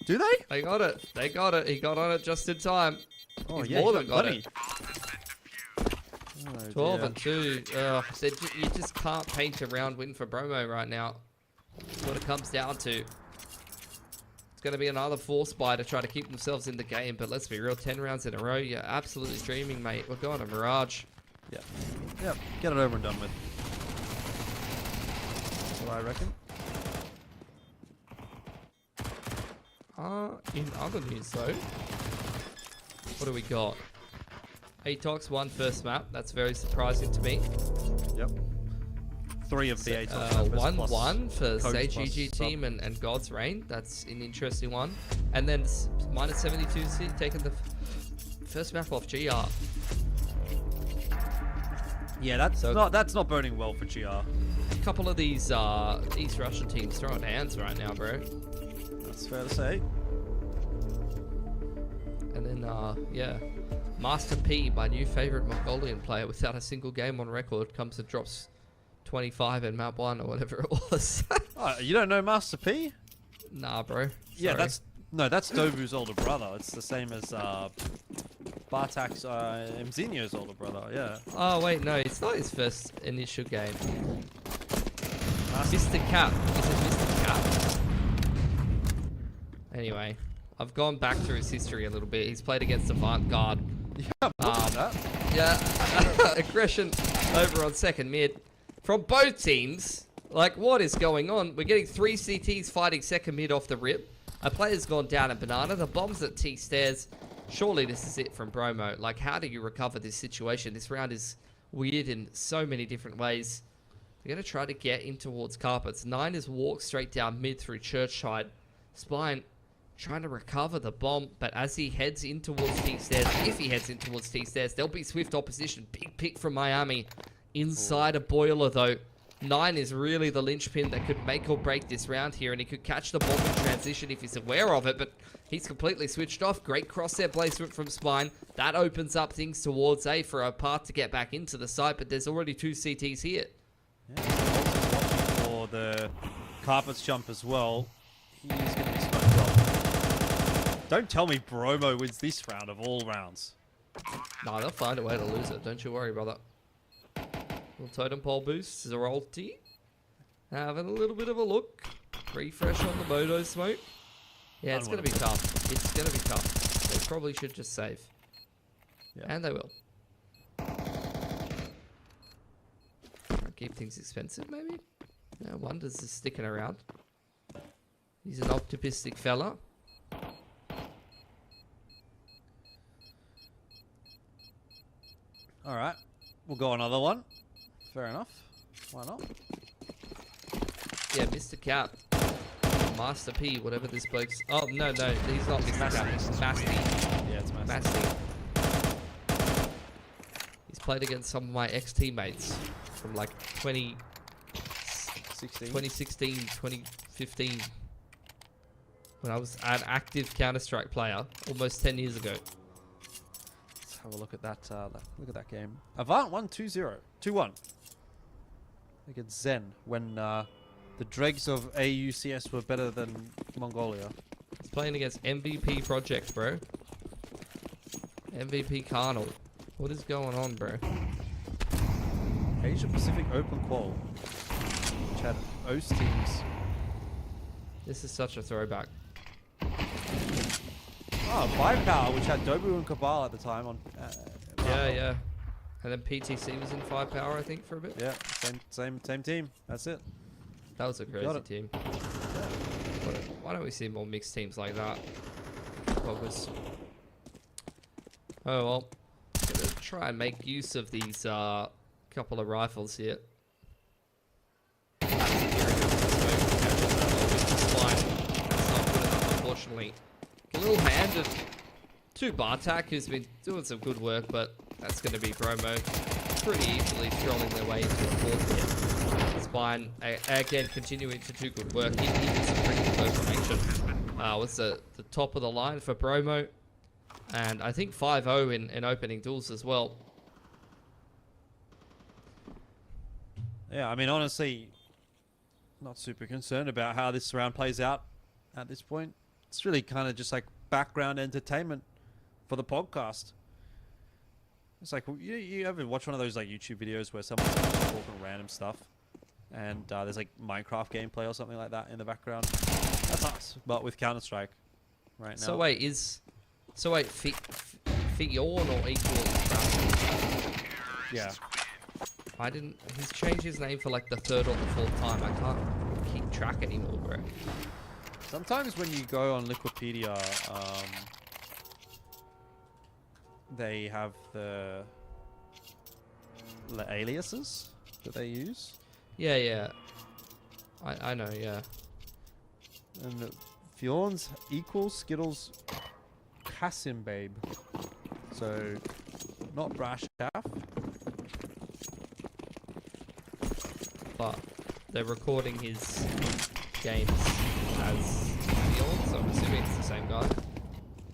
Do they? They got it. They got it. He got on it just in time. Oh, He's yeah, more than got it. Oh, 12 and 2. You just can't paint a round win for Bromo right now. That's what it comes down to. It's going to be another force buy to try to keep themselves in the game, but let's be real, 10 rounds in a row. You're absolutely dreaming, mate. We're going to Mirage. Yeah. Yep. Get it over and done with. That's what I reckon. In other news, though, what do we got? Atox won first map. That's very surprising to me. Yep. 3 of the Atox. 1-1 for Coach Sage plus GG team and God's Reign. That's an interesting one. And then minus 72 taking the first map off GR. Yeah, that's not burning well for GR. A couple of these East Russian teams throwing hands right now, bro. That's fair to say. And then, yeah, Master P, my new favorite Mongolian player, without a single game on record, comes and drops 25 in map 1 or whatever it was. Oh, you don't know Master P? Nah, bro. Yeah, Sorry. that's Dovu's older brother. It's the same as Bartak's Mzinho's older brother. Yeah. Oh wait, no, it's not his first initial game. Mr. Cap. Is it Mr. Cap? Anyway, I've gone back through his history a little bit. He's played against Avant-Garde. Yeah, Yeah, aggression over on second mid. From both teams, like, what is going on? We're getting 3 CTs fighting second mid off the rip. A player's gone down at Banana. The bomb's at T stairs. Surely this is it from Bromo. Like, how do you recover this situation? This round is weird in so many different ways. They're going to try to get in towards carpets. 9 is walk straight down mid through Churchside. Spine trying to recover the bomb, but as he heads in towards T stairs, if he heads in towards T stairs, there'll be swift opposition. Big pick from Miami. Inside a boiler, though. 9 is really the linchpin that could make or break this round here, and he could catch the bomb in transition if he's aware of it, but he's completely switched off. Great crosshair placement from Spine. That opens up things towards A for a path to get back into the site, but there's already 2 CTs here. Yeah, the carpets jump as well. He's going to be smoked off. Don't tell me Bromo wins this round of all rounds. Nah, they'll find a way to lose it. Don't you worry, brother. Little totem pole boost. Zerolti. Having a little bit of a look. Refresh on the Moto smoke. Yeah, it's going to be tough. It's going to be tough. They probably should just save. Yeah. And they will. Keep things expensive, maybe? No wonders is sticking around. He's an optimistic fella. Alright, we'll go another one. Fair enough. Why not? Yeah, Mr. Cap. Master P, whatever this bloke's... Oh, no, he's not Mr. Cap. It's Masty. Yeah, it's Masty. Masty. He's played against some of my ex-teammates from like 2016, 2015. When I was an active Counter-Strike player almost 10 years ago. Let's have a look at that. Look at that game. Avant won 2-0, 2-1 against Zen when the dregs of AUCS were better than Mongolia. He's playing against MVP Project, bro. MVP Carnal. What is going on, bro? Asia Pacific Open Qual, which had OS teams. This is such a throwback. Oh, Firepower, which had Dobu and Cabal at the time on. Yeah. And then PTC was in Firepower, I think, for a bit. Yeah, same team. That's it. That was a crazy team. Why don't we see more mixed teams like that? Focus. Oh well. Gonna try and make use of these couple of rifles here. That's not good enough, unfortunately. A little handed to Bartak, who's been doing some good work, but that's going to be Bromo pretty easily strolling their way into a fourth hit. Spine, again, continuing to do good work. He did some pretty good information. Was the top of the line for Bromo. And I think 5-0 in opening duels as well. Yeah, I mean, honestly, not super concerned about how this round plays out at this point. It's really kind of just like background entertainment for the podcast. It's like, you ever watch one of those like YouTube videos where someone's just talking random stuff and there's like Minecraft gameplay or something like that in the background? That's us, but with Counter-Strike right now. So wait, Fiorn or equal? Yeah. He's changed his name for like the third or the fourth time. I can't keep track anymore, bro. Sometimes when you go on Liquipedia, they have the aliases that they use. Yeah. I know, yeah. And Fjorn's equals Skittles Cassim Babe. So, not Brash Calf. But they're recording his games as Beyond, so I'm assuming it's the same guy.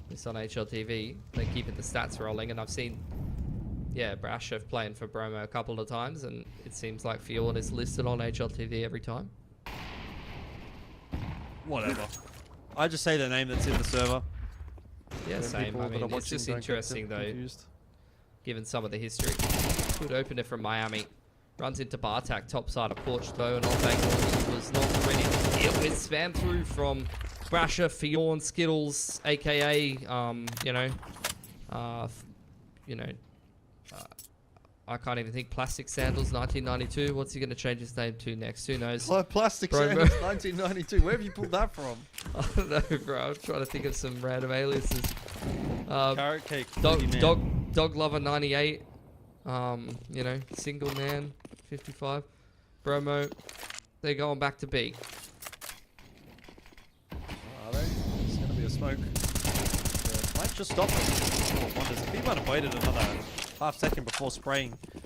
It's on HLTV. They're keeping the stats rolling, and I've seen, Brashev playing for Bromo a couple of times, and it seems like Fjord is listed on HLTV every time. Whatever. I just say the name that's in the server. Yeah, same. I mean, it's just interesting, though, given some of the history. Good opener from Miami. Runs into Bartak, top side of Porch, though, and off angle was not ready to deal with. Spam through from Brasher, Fjorn, Skittles, aka, I can't even think. Plastic Sandals, 1992. What's he going to change his name to next? Who knows? Plastic Sandals, 1992. Where have you pulled that from? I don't know, bro. I'm trying to think of some random aliases. Carrot Cake. Dog Lover, 98. Single Man, 55. Bromo, they're going back to B. Are they? It's going to be a smoke. Might just stop them. Wonders if he might have waited another half second before spraying. I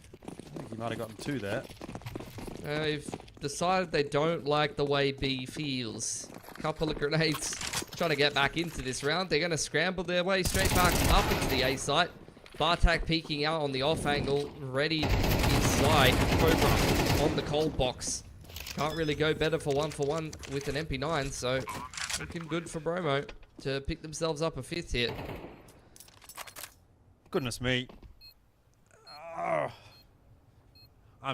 think he might have gotten two there. They've decided they don't like the way B feels. Couple of grenades trying to get back into this round. They're going to scramble their way straight back up into the A site. Bartak peeking out on the off angle, ready inside. Cobra on the cold box. Can't really go better for one with an MP9, so looking good for Bromo to pick themselves up a 5th here. Goodness me. I'll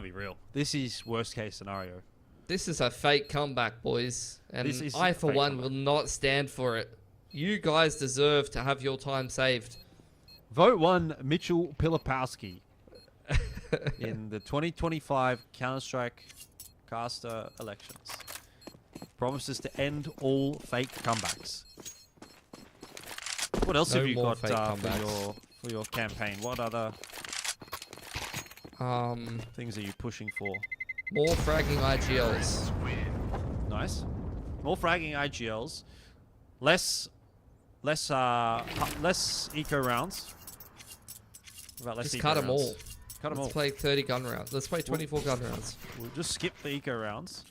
be real. This is worst case scenario. This is a fake comeback, boys. And This is I, a for fake one, comeback. will not stand for it. You guys deserve to have your time saved. Vote 1 Mitchell Pilipowski in the 2025 Counter-Strike caster elections. Promises to end all fake comebacks. What else No have you more got fake comebacks. for your campaign? What other things are you pushing for? More fragging IGLs. Nice. More fragging IGLs. Less eco rounds. What about less Just eco cut them rounds? all. Cut them all. Let's play 30 gun rounds. Let's play 24 gun rounds. We'll just skip the eco rounds.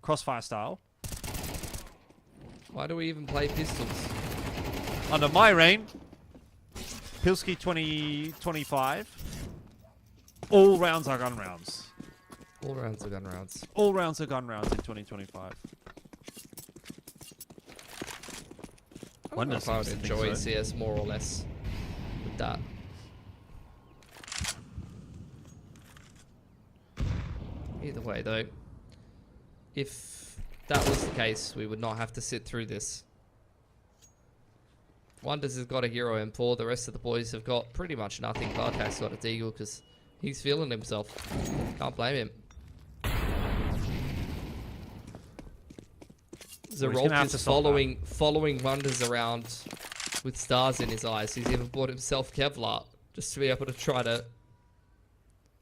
Crossfire style. Why do we even play pistols? Under my reign, Pilsky 2025. All rounds are gun rounds. All rounds are gun rounds. All rounds are gun rounds in 2025. I don't know if I would enjoy CS more or less with that. Either way, though, if that was the case, we would not have to sit through this. Wonders has got a hero M4. The rest of the boys have got pretty much nothing. Bartak's got a Deagle because he's feeling himself. Can't blame him. Zerolk is following Wonders around with stars in his eyes. He's even bought himself Kevlar just to be able to try to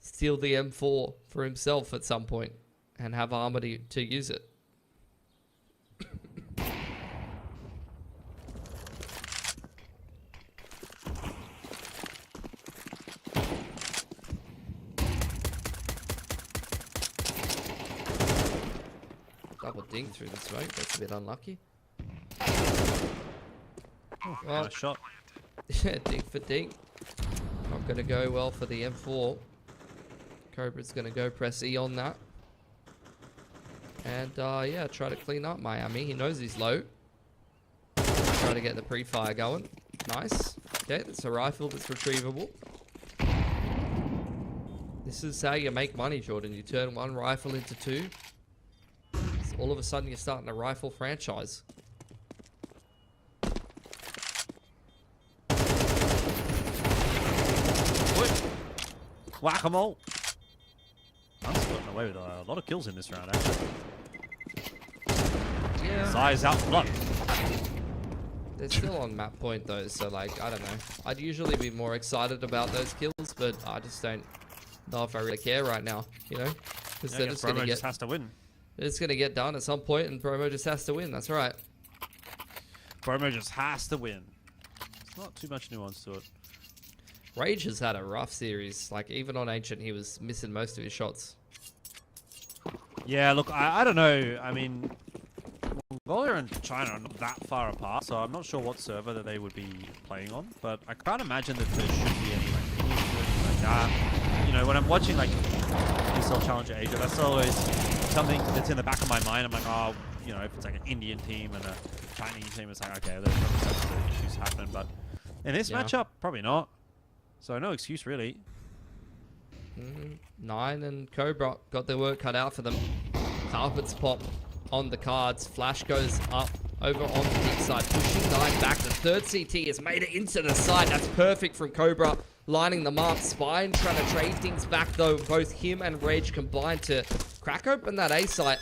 steal the M4 for himself at some point and have armor to use it. Double dink through the smoke. That's a bit unlucky. Oh, Well, nice shot. yeah, dink for dink. Not going to go well for the M4. Cobra's going to go press E on that. And, yeah, try to clean up Miami. He knows he's low. Try to get the pre-fire going. Nice. Okay, that's a rifle that's retrievable. This is how you make money, Jordan. You turn one rifle into two. All of a sudden, you're starting a rifle franchise. Whack-a-mole. Huns gotten away with a lot of kills in this round, actually. Yeah. Size out front. They're still on map point, though, so, like, I don't know. I'd usually be more excited about those kills, but I just don't know if I really care right now, you know? Because they're just going to just has to win. It's going to get done at some point, and Bromo just has to win. That's right. Bromo just has to win. There's not too much nuance to it. Rage has had a rough series. Like, even on Ancient, he was missing most of his shots. Yeah, look, I don't know. I mean, Mongolia and China are not that far apart, so I'm not sure what server that they would be playing on, but I can't imagine that there should be any like minions or anything like that. You know, when I'm watching like ESL Challenger Asia, that's always something that's in the back of my mind. I'm like, oh, you know, if it's like an Indian team and a Chinese team, it's like, okay, there's probably some sort of issues happening, but in this matchup, probably not. So no excuse, really. Nine and Cobra got their work cut out for them. Carpets pop on the cards. Flash goes up over on the big side, pushing Nine back. The third CT has made it into the side. That's perfect from Cobra, lining them up. Spine trying to trade things back, though. Both him and Rage combined to crack open that A site.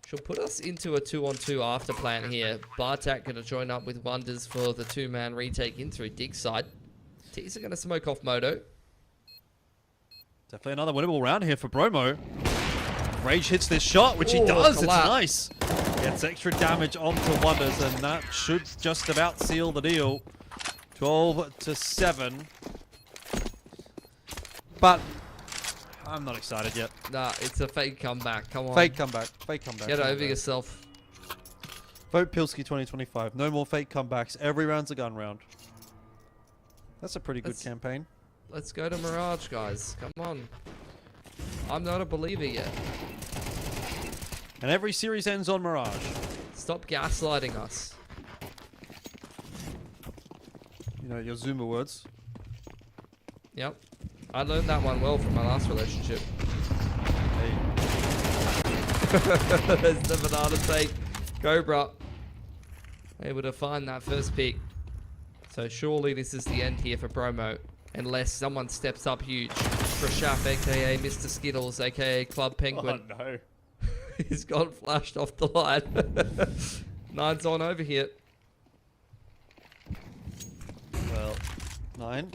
She'll put us into a 2-on-2 after plan here. Bartak going to join up with Wonders for the two-man retake in through Dig side. T's are going to smoke off Moto. Definitely another winnable round here for Bromo. Rage hits this shot, which he Oh, does. collapse. It's nice. Gets extra damage onto Wonders, and that should just about seal the deal. 12-7. But I'm not excited yet. Nah, it's a fake comeback. Come on. Fake comeback. Fake comeback. Get over yourself. Vote Pilsky 2025. No more fake comebacks. Every round's a gun round. That's a pretty good campaign. Let's go to Mirage, guys. Come on. I'm not a believer yet. And every series ends on Mirage. Stop gaslighting us. You know, your Zoomer words. Yep. I learned that one well from my last relationship. Hey. There's the banana take. Cobra. Able to find that first pick. So surely this is the end here for Bromo. Unless someone steps up huge. Rashaf, aka Mr. Skittles, aka Club Penguin. Oh no. He's got flashed off the line. 9's on over here. Well, 9.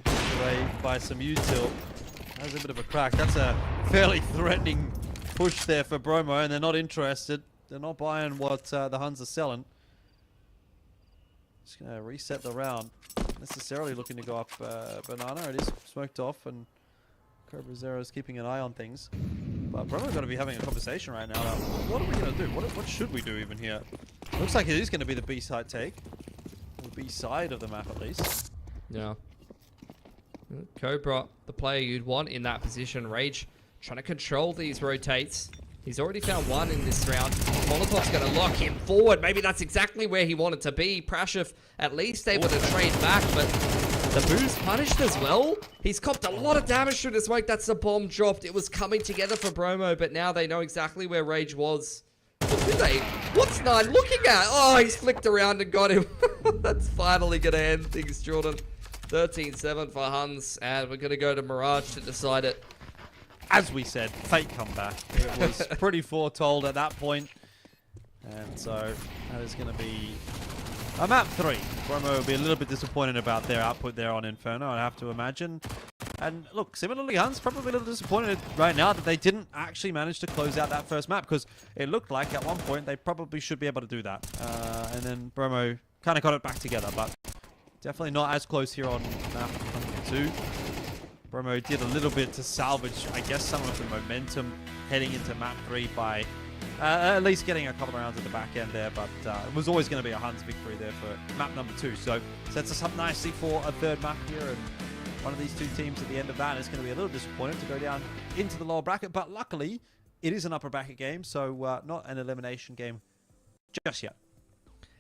Pushed away by some util. That's a bit of a crack. That's a fairly threatening push there for Bromo, and they're not interested. They're not buying what the Huns are selling. Just going to reset the round. Necessarily looking to go up Banana. It is smoked off, and Cobra Zero is keeping an eye on things. But Bromo going to be having a conversation right now about what are we going to do? What should we do even here? Looks like it is going to be the B-side take. The B-side of the map, at least. Yeah. Cobra, the player you'd want in that position. Rage trying to control these rotates. He's already found one in this round. Molotov's going to lock him forward. Maybe that's exactly where he wanted to be. Prashov at least able to trade back, but the boost punished as well. He's copped a lot of damage through the smoke. That's the bomb dropped. It was coming together for Bromo, but now they know exactly where Rage was. What did they? What's 9 looking at? Oh, he's flicked around and got him. That's finally going to end things, Jordan. 13-7 for Huns, and we're going to go to Mirage to decide it. As we said, fake comeback. It was pretty foretold at that point. And so that is going to be a map 3. Bromo will be a little bit disappointed about their output there on Inferno, I have to imagine. And look, similarly, Huns probably a little disappointed right now that they didn't actually manage to close out that first map, because it looked like at one point they probably should be able to do that. And then Bromo kind of got it back together, but definitely not as close here on map 2. Bromo did a little bit to salvage, I guess, some of the momentum heading into map 3 by at least getting a couple of rounds at the back end there, but it was always going to be a Huns victory there for map number 2. So sets us up nicely for a third map here, and one of these two teams at the end of that is going to be a little disappointed to go down into the lower bracket, but luckily it is an upper bracket game, so not an elimination game just yet.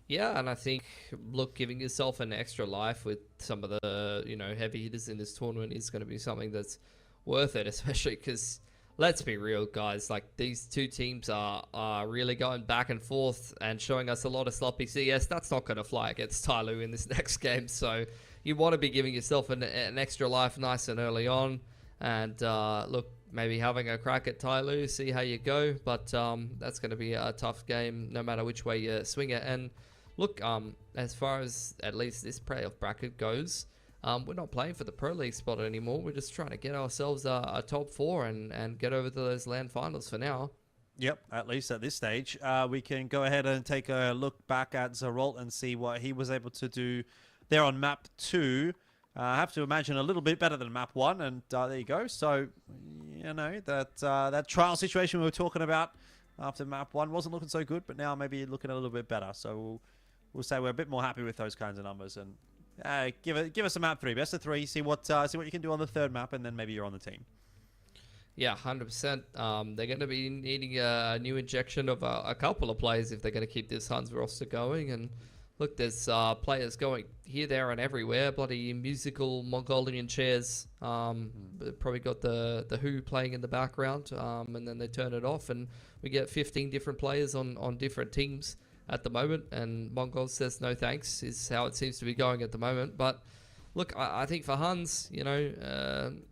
Yeah, and I think, look, giving yourself an extra life with some of the, heavy hitters in this tournament is going to be something that's worth it, especially because, let's be real, guys, like, these two teams are really going back and forth and showing us a lot of sloppy CS. That's not going to fly against Tyloo in this next game, so you want to be giving yourself an extra life nice and early on, and, look, maybe having a crack at Tyloo, see how you go, but that's going to be a tough game no matter which way you swing it. And look, as far as at least this playoff bracket goes, we're not playing for the Pro League spot anymore. We're just trying to get ourselves a top 4 and get over to those LAN finals for now. Yep, at least at this stage. We can go ahead and take a look back at Zerolt and see what he was able to do there on map 2. I have to imagine a little bit better than map 1, and there you go. So, that trial situation we were talking about after map 1 wasn't looking so good, but now maybe looking a little bit better. So we'll say we're a bit more happy with those kinds of numbers, and give us a map 3, best of 3. See what you can do on the third map, and then maybe you're on the team. Yeah, 100%. They're going to be needing a new injection of a couple of players if they're going to keep this Huns roster going. And look, there's players going here, there, and everywhere. Bloody musical Mongolian chairs. Probably got the Who playing in the background, and then they turn it off, and we get 15 different players on different teams at the moment. And Mongol says no thanks is how it seems to be going at the moment. But look, I think for Huns,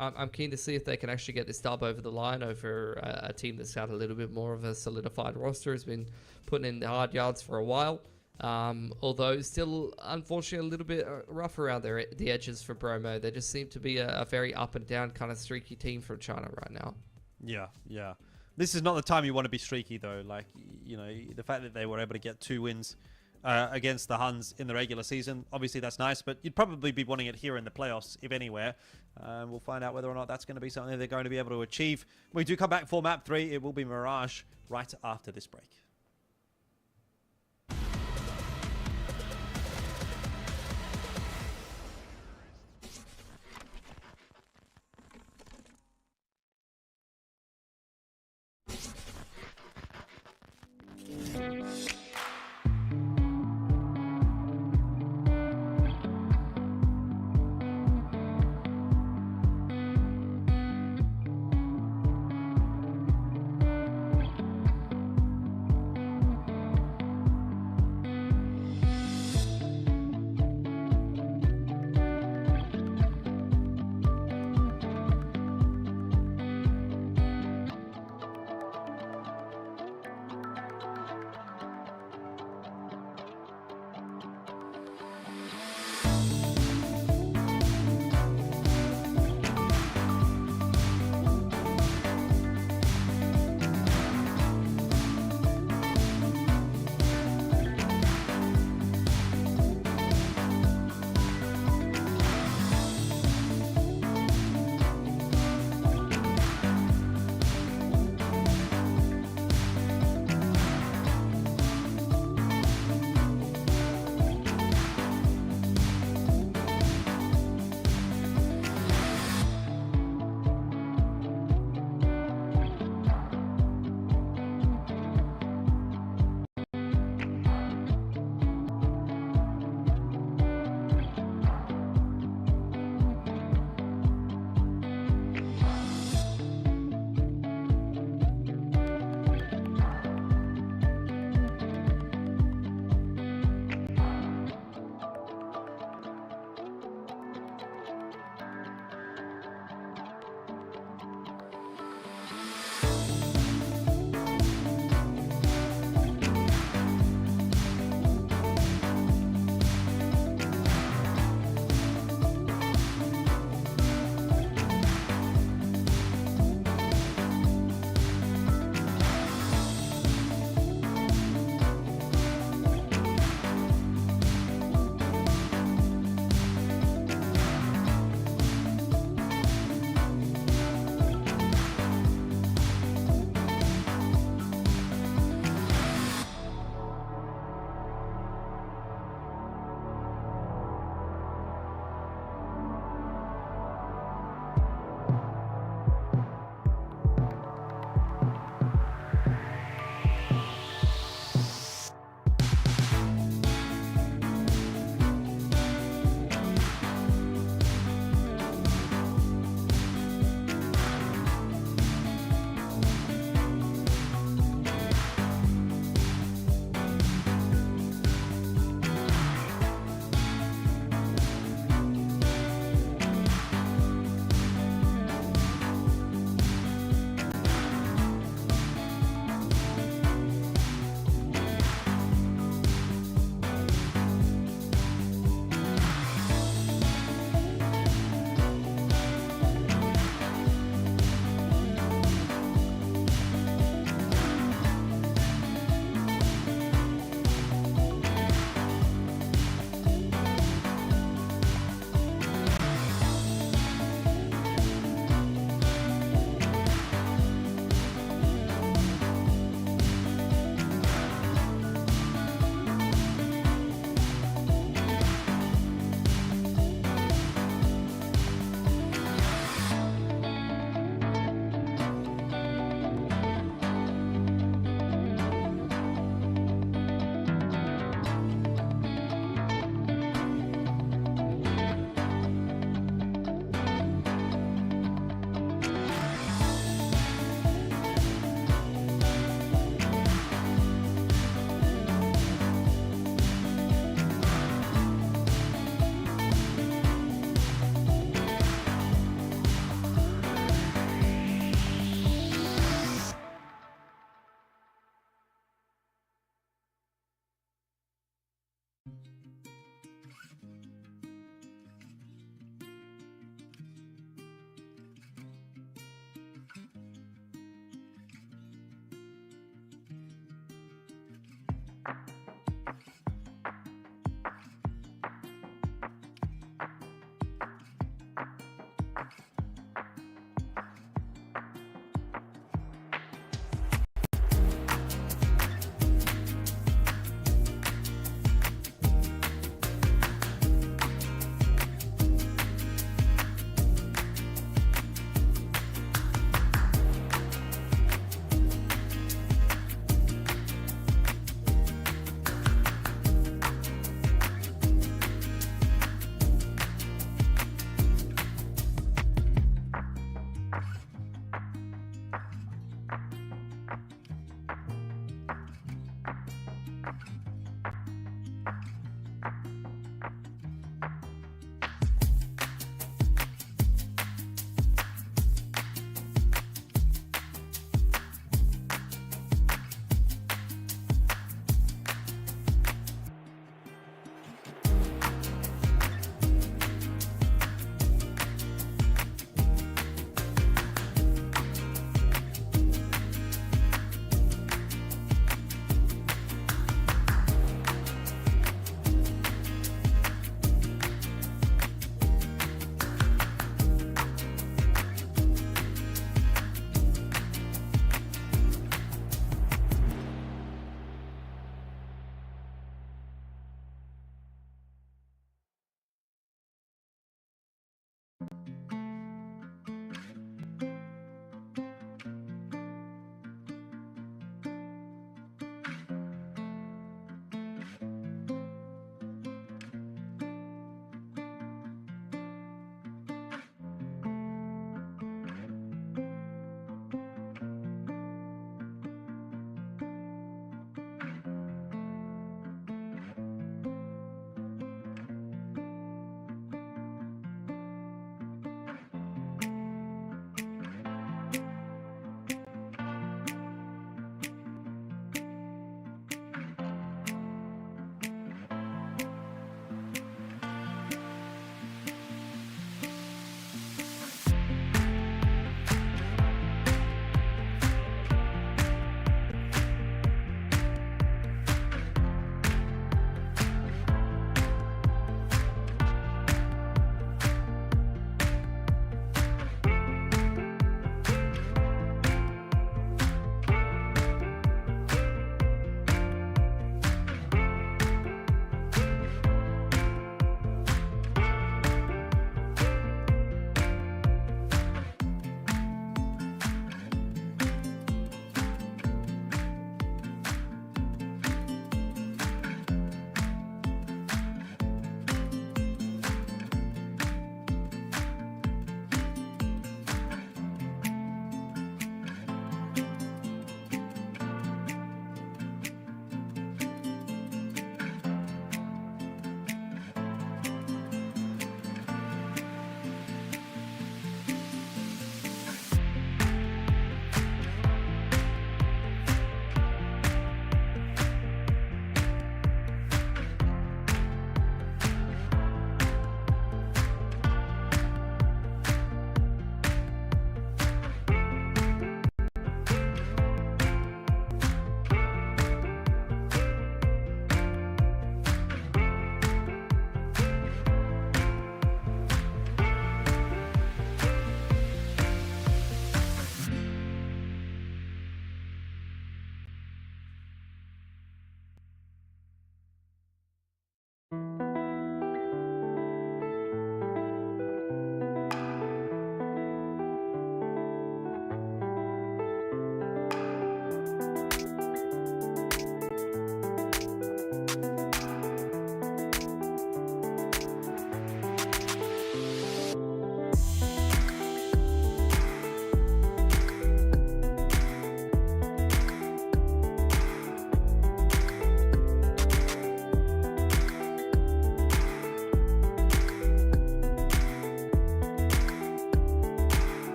I'm keen to see if they can actually get this dub over the line over a team that's got a little bit more of a solidified roster, has been putting in the hard yards for a while. Although still, unfortunately, a little bit rough around the edges for Bromo. They just seem to be a very up and down kind of streaky team from China right now. Yeah. This is not the time you want to be streaky, though. Like, the fact that they were able to get 2 wins against the Huns in the regular season, obviously that's nice, but you'd probably be wanting it here in the playoffs, if anywhere. We'll find out whether or not that's going to be something they're going to be able to achieve. When we do come back for map 3, it will be Mirage right after this break.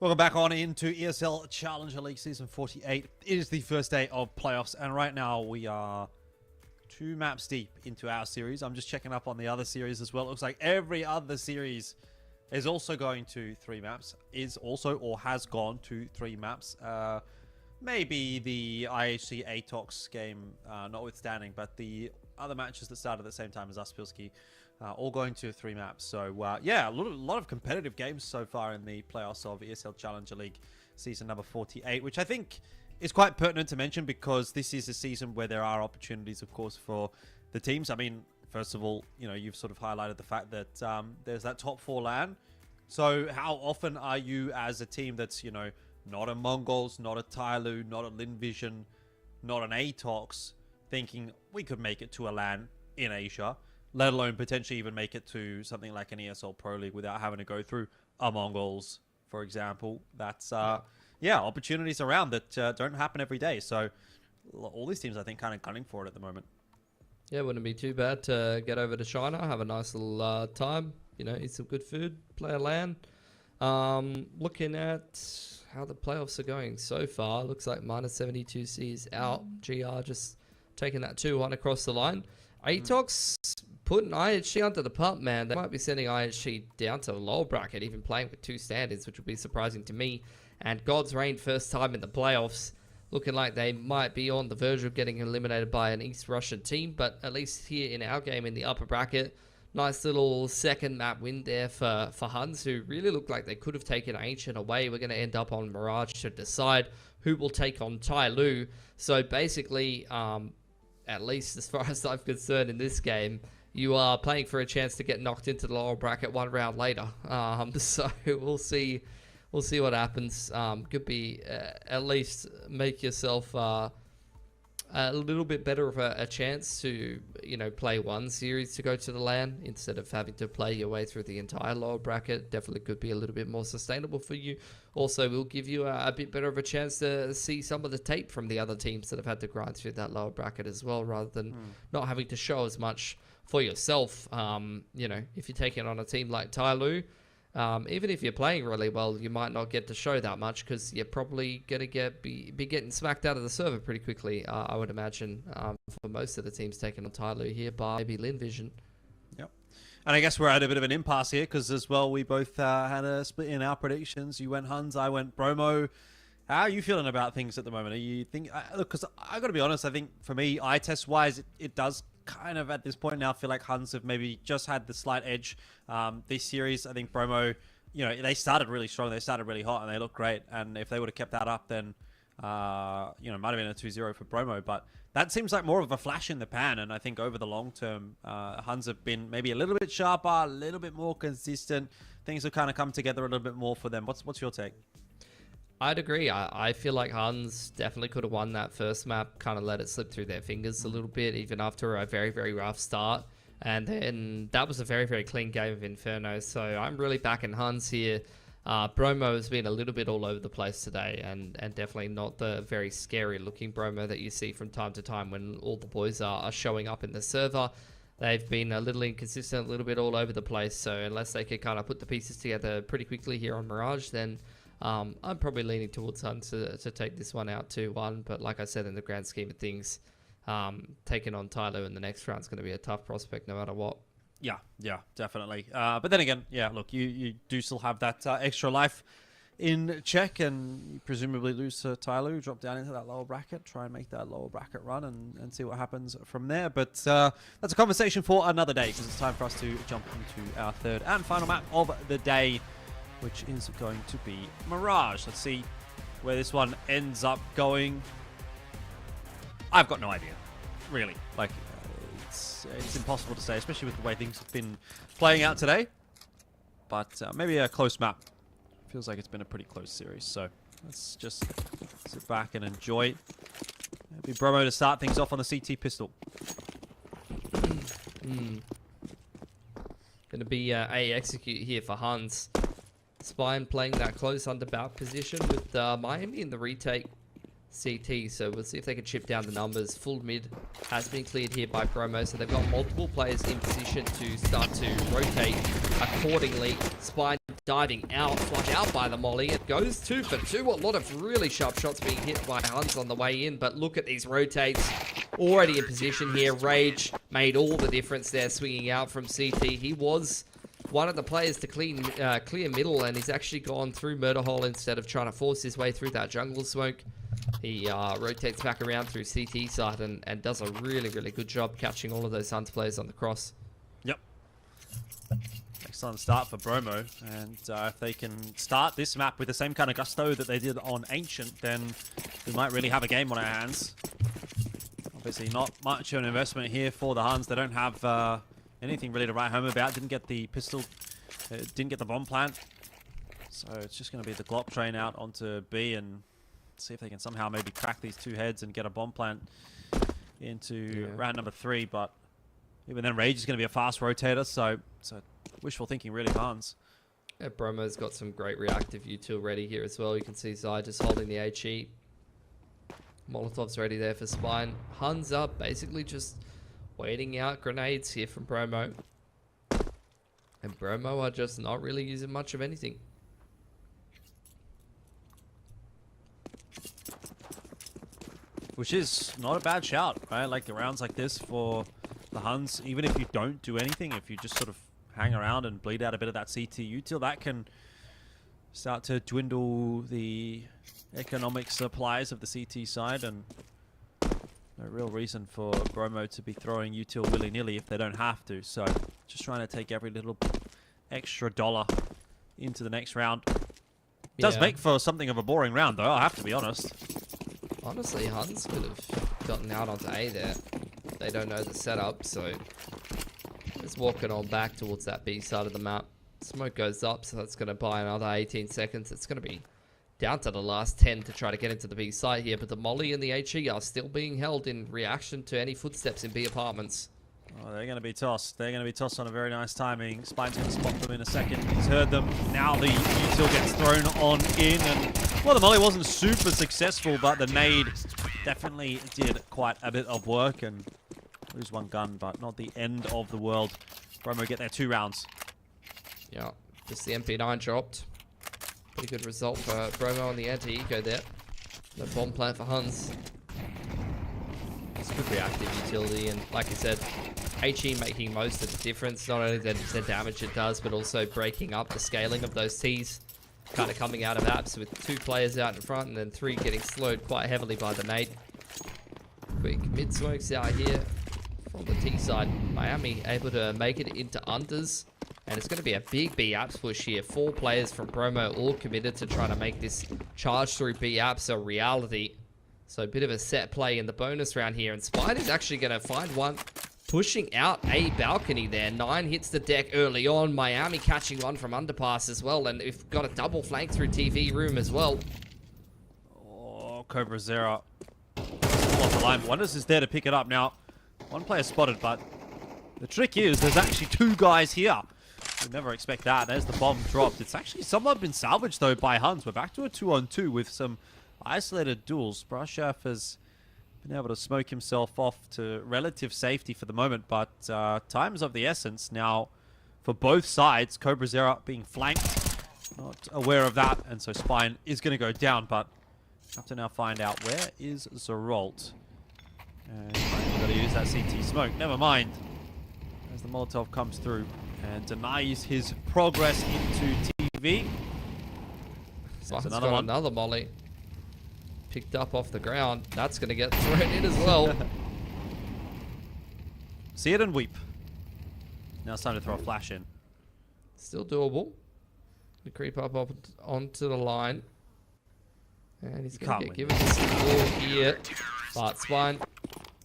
Welcome back on into ESL Challenger League Season 48. It is the first day of playoffs, and right now we are 2 maps deep into our series. I'm just checking up on the other series as well. It looks like every other series is also going to 3 maps, is also or has gone to 3 maps. Maybe the IHC ATOX game notwithstanding, but the other matches that started at the same time as us, Pilski, all going to 3 maps. So, yeah, a lot of competitive games so far in the playoffs of ESL Challenger League season number 48, which I think is quite pertinent to mention because this is a season where there are opportunities, of course, for the teams. I mean, first of all, you know, you've sort of highlighted the fact that there's that top 4 LAN. So how often are you as a team that's, you know, not a Mongols, not a Tyloo, not a Linvision, not an ATOX, thinking we could make it to a LAN in Asia, let alone potentially even make it to something like an ESL Pro League without having to go through a Mongols, for example. That's, yeah, opportunities around that don't happen every day. So all these teams, I think, kind of gunning for it at the moment. Yeah, wouldn't be too bad to get over to China, have a nice little time, you know, eat some good food, play a LAN. Looking at how the playoffs are going so far, looks like -72C is out. GR just taking that 2-1 across the line. ATOX putting IHG under the pump, man. They might be sending IHG down to the lower bracket, even playing with 2 standards, which would be surprising to me. And God's Reign, first time in the playoffs, looking like they might be on the verge of getting eliminated by an East Russian team. But at least here in our game in the upper bracket, nice little second map win there for Huns, who really looked like they could have taken Ancient away. We're going to end up on Mirage to decide who will take on Tyloo. So basically, at least as far as I'm concerned in this game, you are playing for a chance to get knocked into the lower bracket 1 round later. So we'll see what happens. Could be at least make yourself a little bit better of a chance to, you know, play 1 series to go to the LAN instead of having to play your way through the entire lower bracket. Definitely could be a little bit more sustainable for you. Also, will give you a bit better of a chance to see some of the tape from the other teams that have had to grind through that lower bracket as well, rather than not having to show as much for yourself. You know, if you're taking on a team like Tyloo, even if you're playing really well, you might not get to show that much because you're probably going to be getting smacked out of the server pretty quickly, I would imagine, for most of the teams taking on Tyloo here, by maybe Linvision. Yep. And I guess we're at a bit of an impasse here because as well, we both had a split in our predictions. You went Huns, I went Bromo. How are you feeling about things at the moment? Are you think? Look, because I got to be honest, I think for me, eye test wise, it does kind of at this point now feel like Huns have maybe just had the slight edge this series. I think Bromo, you know, they started really strong, they started really hot, and they look great. And if they would have kept that up, then you know, it might have been a 2-0 for Bromo. But that seems like more of a flash in the pan. And I think over the long term, Huns have been maybe a little bit sharper, a little bit more consistent. Things have kind of come together a little bit more for them. What's your take? I'd agree. I feel like Huns definitely could have won that first map, kind of let it slip through their fingers a little bit, even after a very, very rough start. And then that was a very, very clean game of Inferno. So I'm really backing Huns here. Bromo has been a little bit all over the place today, and definitely not the very scary looking Bromo that you see from time to time when all the boys are showing up in the server. They've been a little inconsistent, a little bit all over the place. So unless they could kind of put the pieces together pretty quickly here on Mirage, then I'm probably leaning towards Huns to take this one out 2-1. But like I said, in the grand scheme of things, taking on Tyloo in the next round is going to be a tough prospect no matter what. Yeah, definitely. But then again, yeah, look, you do still have that extra life in check, and you presumably lose to Tyloo, drop down into that lower bracket, try and make that lower bracket run and see what happens from there. But that's a conversation for another day, because it's time for us to jump into our third and final map of the day, which is going to be Mirage. Let's see where this one ends up going. I've got no idea, really. Like, it's impossible to say, especially with the way things have been playing out today. But maybe a close map. Feels like it's been a pretty close series, so let's just sit back and enjoy. Maybe Bromo to start things off on the CT pistol. Going to be a execute here for Huns. Spine playing that close underbout position with Miami in the retake CT, so we'll see if they can chip down the numbers. Full mid has been cleared here by Bromo, so they've got multiple players in position to start to rotate accordingly. Spine diving out, flush out by the molly. It goes 2 for 2. A lot of really sharp shots being hit by Huns on the way in, but look at these rotates. Already in position here. Rage made all the difference there, swinging out from CT. He was one of the players to clear middle, and he's actually gone through Murder Hole instead of trying to force his way through that jungle smoke. He rotates back around through CT side and does a really, really good job catching all of those Huns players on the cross. Yep. Excellent start for Bromo, and if they can start this map with the same kind of gusto that they did on Ancient, then we might really have a game on our hands. Obviously not much of an investment here for the Huns. They don't have anything really to write home about. Didn't get the pistol, didn't get the bomb plant. So it's just going to be the Glock train out onto B and see if they can somehow maybe crack these two heads and get a bomb plant into round number 3. But even then, Rage is going to be a fast rotator, so wishful thinking really, Huns. Yeah, Bromo's got some great reactive util ready here as well. You can see Zai just holding the HE. Molotov's ready there for Spine. Huns up, basically just waiting out grenades here from Bromo. And Bromo are just not really using much of anything. Which is not a bad shout, right? Like the rounds like this for the Huns, even if you don't do anything, if you just sort of hang around and bleed out a bit of that CT util, that can start to dwindle the economic supplies of the CT side, and no real reason for Bromo to be throwing util willy-nilly if they don't have to. So just trying to take every little extra dollar into the next round. Does make for something of a boring round, though, I have to be honest. Honestly, Huns could have gotten out onto A there. They don't know the setup, so just walking on back towards that B side of the map. Smoke goes up, so that's going to buy another 18 seconds. It's going to be down to the last 10 to try to get into the B side here, but the Molly and the HE are still being held in reaction to any footsteps in B apartments. Oh, they're going to be tossed. They're going to be tossed on a very nice timing. Spine's going to spot them in a second. He's heard them. Now the util gets thrown on in, and well, the Molly wasn't super successful, but the nade definitely did quite a bit of work, and lose one gun, but not the end of the world. Bromo get their 2 rounds. Yeah, just the MP9 dropped. Pretty good result for Bromo on the anti-eco there. No bomb plant for Huns. It's good reactive utility, and like I said, HE making most of the difference. Not only the damage it does, but also breaking up the scaling of those Ts. Kind of coming out of apps with 2 players out in front and then 3 getting slowed quite heavily by the nade. Quick mid smokes out here from the T side. Miami able to make it into unders, and it's going to be a big B apps push here. 4 players from Bromo all committed to trying to make this charge through B apps a reality. So a bit of a set play in the bonus round here, and Spider's actually going to find one pushing out a balcony there. 9 hits the deck early on. Miami catching one from underpass as well, and we've got a double flank through TV room as well. Oh, Cobra Zera off the line. Wonders is there to pick it up. Now, 1 player spotted, but the trick is there's actually 2 guys here. You'd never expect that. There's the bomb dropped. It's actually somewhat been salvaged, though, by Huns. We're back to a 2-on-2 with some isolated duels. Brashaf has been able to smoke himself off to relative safety for the moment, but time's of the essence now for both sides. Cobra Zera being flanked, not aware of that, and so Spine is going to go down, but have to now find out where is Zerolt. And he's got to use that CT smoke. Never mind, as the Molotov comes through and denies his progress into TV. There's another molly. Picked up off the ground. That's going to get thrown in as well. See it and weep. Now it's time to throw a flash in. Still doable. To creep up onto the line. And he's going to get given this ball here. But Spine,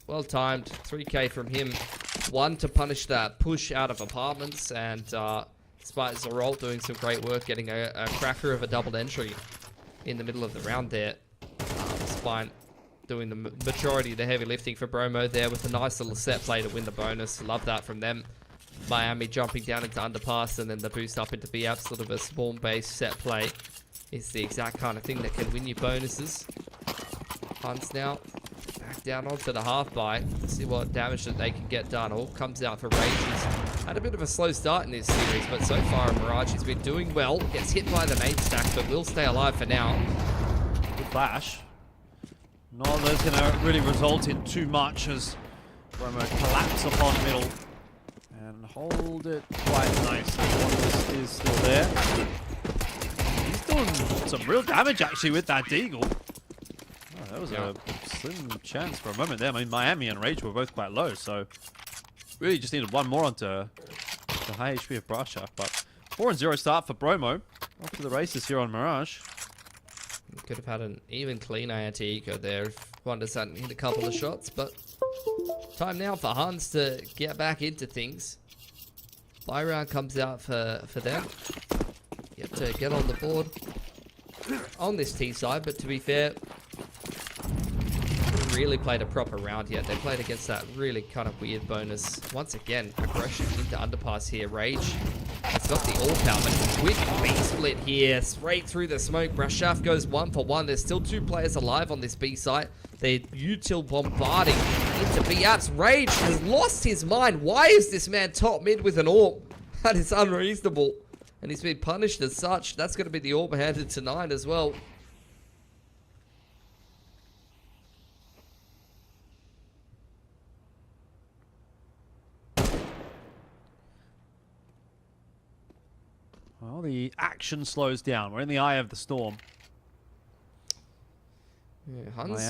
well timed. 3k from him. 1 to punish that push out of apartments. And Spine Zerolt doing some great work, getting a cracker of a double entry in the middle of the round there. Spine doing the majority of the heavy lifting for Bromo there with a nice little set play to win the bonus. Love that from them. Miami jumping down into underpass and then the boost up into B-App, sort of a spawn-based set play. It's the exact kind of thing that can win you bonuses. Huns now back down onto the half by. See what damage that they can get done. All comes out for Rage. He's had a bit of a slow start in this series, but so far Mirage has been doing well. Gets hit by the nade stack, but will stay alive for now. Good flash. Not that's going to really result in too much as Bromo collapse upon middle and hold it quite nicely. Wonders is still there. He's doing some real damage actually with that Deagle. Oh, that was a slim chance for a moment there. I mean, Miami and Rage were both quite low, so really just needed one more onto the high HP of Brasha. But 4-0 start for Bromo. Off to the races here on Mirage. Could have had an even cleaner anti-eco there if Wonders hadn't hit a couple of shots, but time now for Huns to get back into things. Buy round comes out for them. You have to get on the board on this T side, but to be fair, haven't really played a proper round yet. They played against that really kind of weird bonus. Once again, aggression into underpass here. Rage has got the AWP out, but quick B split here, straight through the smoke. Brashaf goes 1 for 1. There's still 2 players alive on this B site. They're util bombarding into B apps. Rage has lost his mind. Why is this man top mid with an AWP? That is unreasonable. And he's been punished as such. That's going to be the AWP handed to 9 as well. Well, the action slows down. We're in the eye of the storm. Yeah, Huns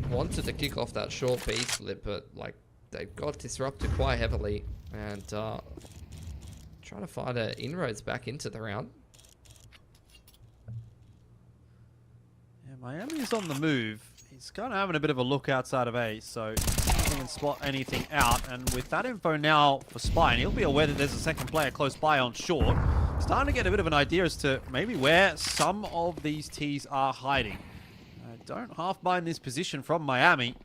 wanted to kick off that short B split, but like they got disrupted quite heavily, and trying to find inroads back into the round. Yeah, Miami's on the move. He's kind of having a bit of a look outside of A, so he can spot anything out. And with that info now for Spine, he'll be aware that there's a second player close by on short. Starting to get a bit of an idea as to maybe where some of these Ts are hiding. Don't half mind this position from Miami.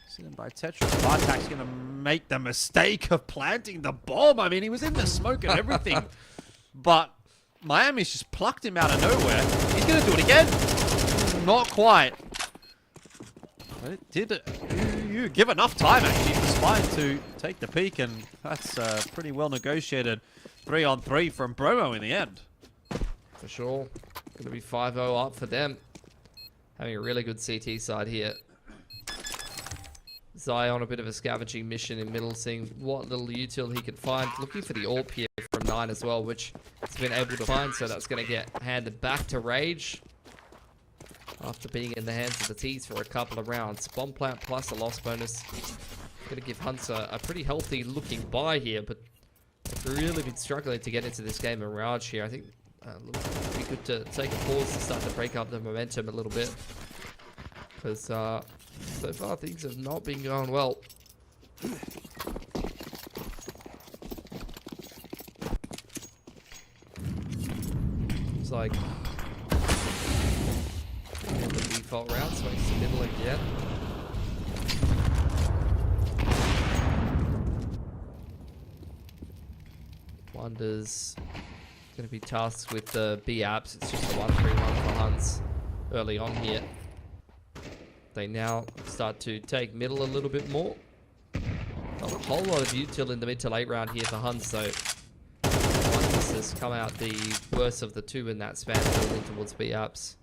Sitting by Tetra. Bartak's going to make the mistake of planting the bomb. I mean, he was in the smoke and everything. But Miami's just plucked him out of nowhere. He's going to do it again. Not quite. But it did. You give enough time, actually, for Spine to take the peak. And that's a pretty well negotiated 3-on-3 from Bromo in the end. For sure. Going to be 5-0 up for them. Having a really good CT side here. Zai on a bit of a scavenging mission in middle, seeing what little util he can find. Looking for the AWP here from 9 as well, which he's been able to find. So that's going to get handed back to Rage. After being in the hands of the T's for a couple of rounds. Bomb plant plus a loss bonus. Going to give Huns a pretty healthy looking buy here, but they've really been struggling to get into this game of Mirage here. I think it would be good to take a pause to start to break up the momentum a little bit. Because so far things have not been going well. It's like the default round, swings to middle again. Wonders going to be tasked with the B apps. It's just a 1-3-1 for Huns early on here. They now start to take middle a little bit more. Not a whole lot of util in the mid to late round here for Huns, so Wonders has come out the worst of the two in that span, building towards B apps.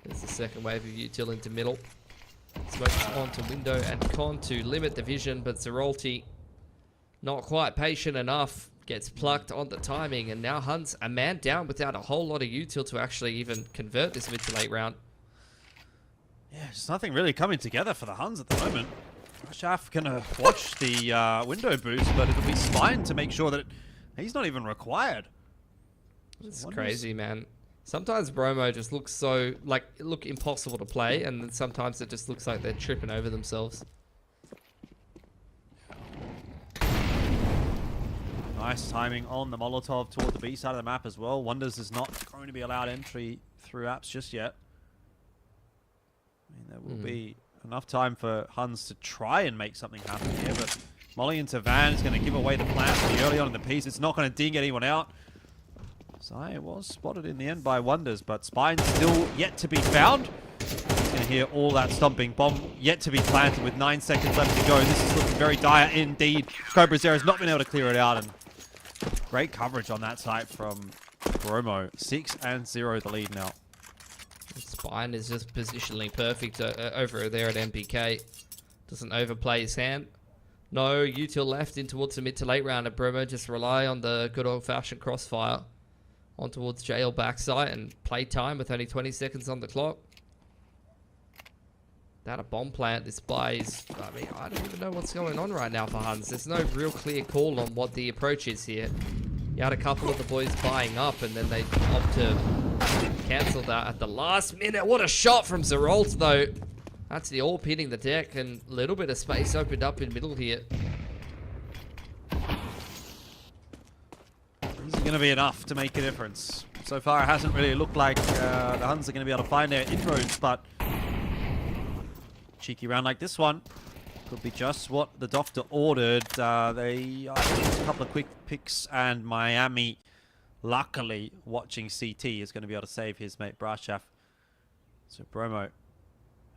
There's the second wave of util into middle. Smoke onto window and con to limit the vision, but Zerolti not quite patient enough. Gets plucked on the timing, and now Huns a man down without a whole lot of util to actually even convert this mid to late round. Yeah, just nothing really coming together for the Huns at the moment. Rashaf gonna watch the window boost, but it'll be Spine to make sure that he's not even required. It's crazy, man. Sometimes Bromo just looks so, look impossible to play, and then sometimes it just looks like they're tripping over themselves. Nice timing on the Molotov toward the B side of the map as well. Wonders is not going to be allowed entry through apps just yet. I mean, there will be enough time for Huns to try and make something happen here, but Molly into Van is going to give away the plant pretty early on in the piece. It's not going to ding anyone out. Sai was spotted in the end by Wonders, but Spine's still yet to be found. He's going to hear all that stomping. Bomb yet to be planted with 9 seconds left to go. This is looking very dire indeed. Cobra Zero has not been able to clear it out, and great coverage on that side from Bromo. 6-0 the lead now. Spine is just positionally perfect over there at MPK. Doesn't overplay his hand. No, util left in towards the mid to late round, and Bromo just rely on the good old-fashioned crossfire on towards jail backside and play time with only 20 seconds on the clock. That a bomb plant, this buys. I mean, I don't even know what's going on right now for Huns. There's no real clear call on what the approach is here. You had a couple of the boys buying up, and then they opt to cancel that at the last minute. What a shot from Zeralt, though. That's the AWP hitting the deck, and a little bit of space opened up in middle here. This is going to be enough to make a difference. So far, it hasn't really looked like the Huns are going to be able to find their inroads, but cheeky round like this one could be just what the doctor ordered. They a couple of quick picks, and Miami, luckily, watching CT, is going to be able to save his mate Brashaf. So Bromo,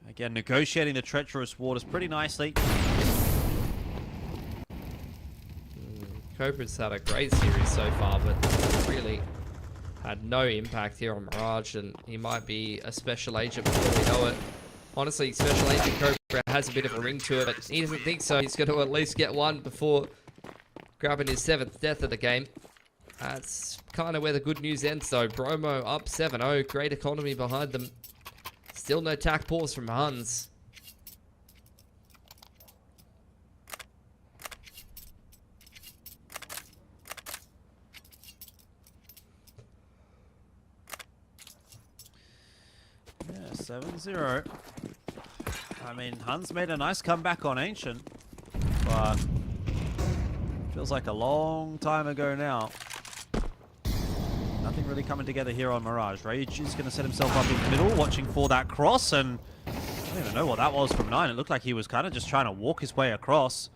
again, negotiating the treacherous waters pretty nicely. Cobra's had a great series so far, but really had no impact here on Mirage, and he might be a special agent before we know it. Honestly, special agent Cobra has a bit of a ring to it, but he doesn't think so. He's going to at least get one before grabbing his 7th death of the game. That's kind of where the good news ends, though. Bromo up 7-0, great economy behind them. Still no tack pause from Huns. Yeah, 7-0. I mean, Huns made a nice comeback on Ancient, but feels like a long time ago now. Nothing really coming together here on Mirage. Rage is going to set himself up in the middle, watching for that cross, and I don't even know what that was from 9. It looked like he was kind of just trying to walk his way across.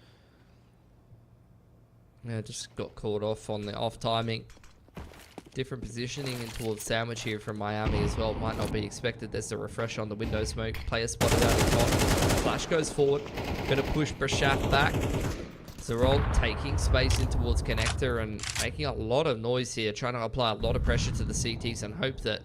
Yeah, just got caught off on the off timing. Different positioning in towards sandwich here from Miami as well. Might not be expected. There's a refresh on the window smoke. Player spotted out in top. Flash goes forward. Gonna push Brashaf back. Zerol taking space in towards connector and making a lot of noise here, trying to apply a lot of pressure to the CTs and hope that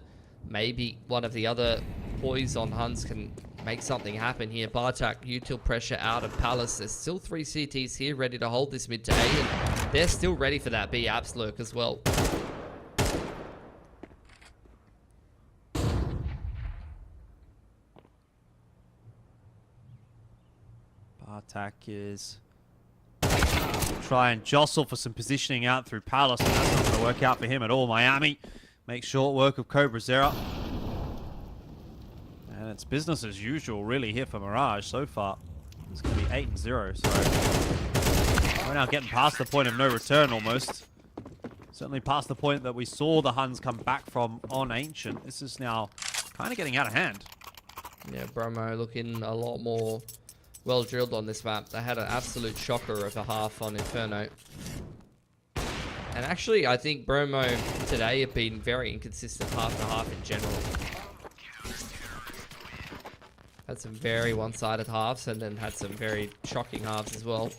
maybe one of the other boys on Huns can make something happen here. Bartak, util pressure out of Palace. There's still 3 CTs here ready to hold this mid to A, and they're still ready for that B apps lurk as well. Bartak is try and jostle for some positioning out through Palace, and that's not going to work out for him at all. Miami makes short work of Cobra Zero. And it's business as usual, really, here for Mirage so far. It's going to be 8-0, so we're now getting past the point of no return almost. Certainly past the point that we saw the Huns come back from on Ancient. This is now kind of getting out of hand. Yeah, Bromo looking a lot more well drilled on this map. They had an absolute shocker of a half on Inferno. And actually, I think Bromo today have been very inconsistent half to half in general. Had some very one-sided halves and then had some very shocking halves as well.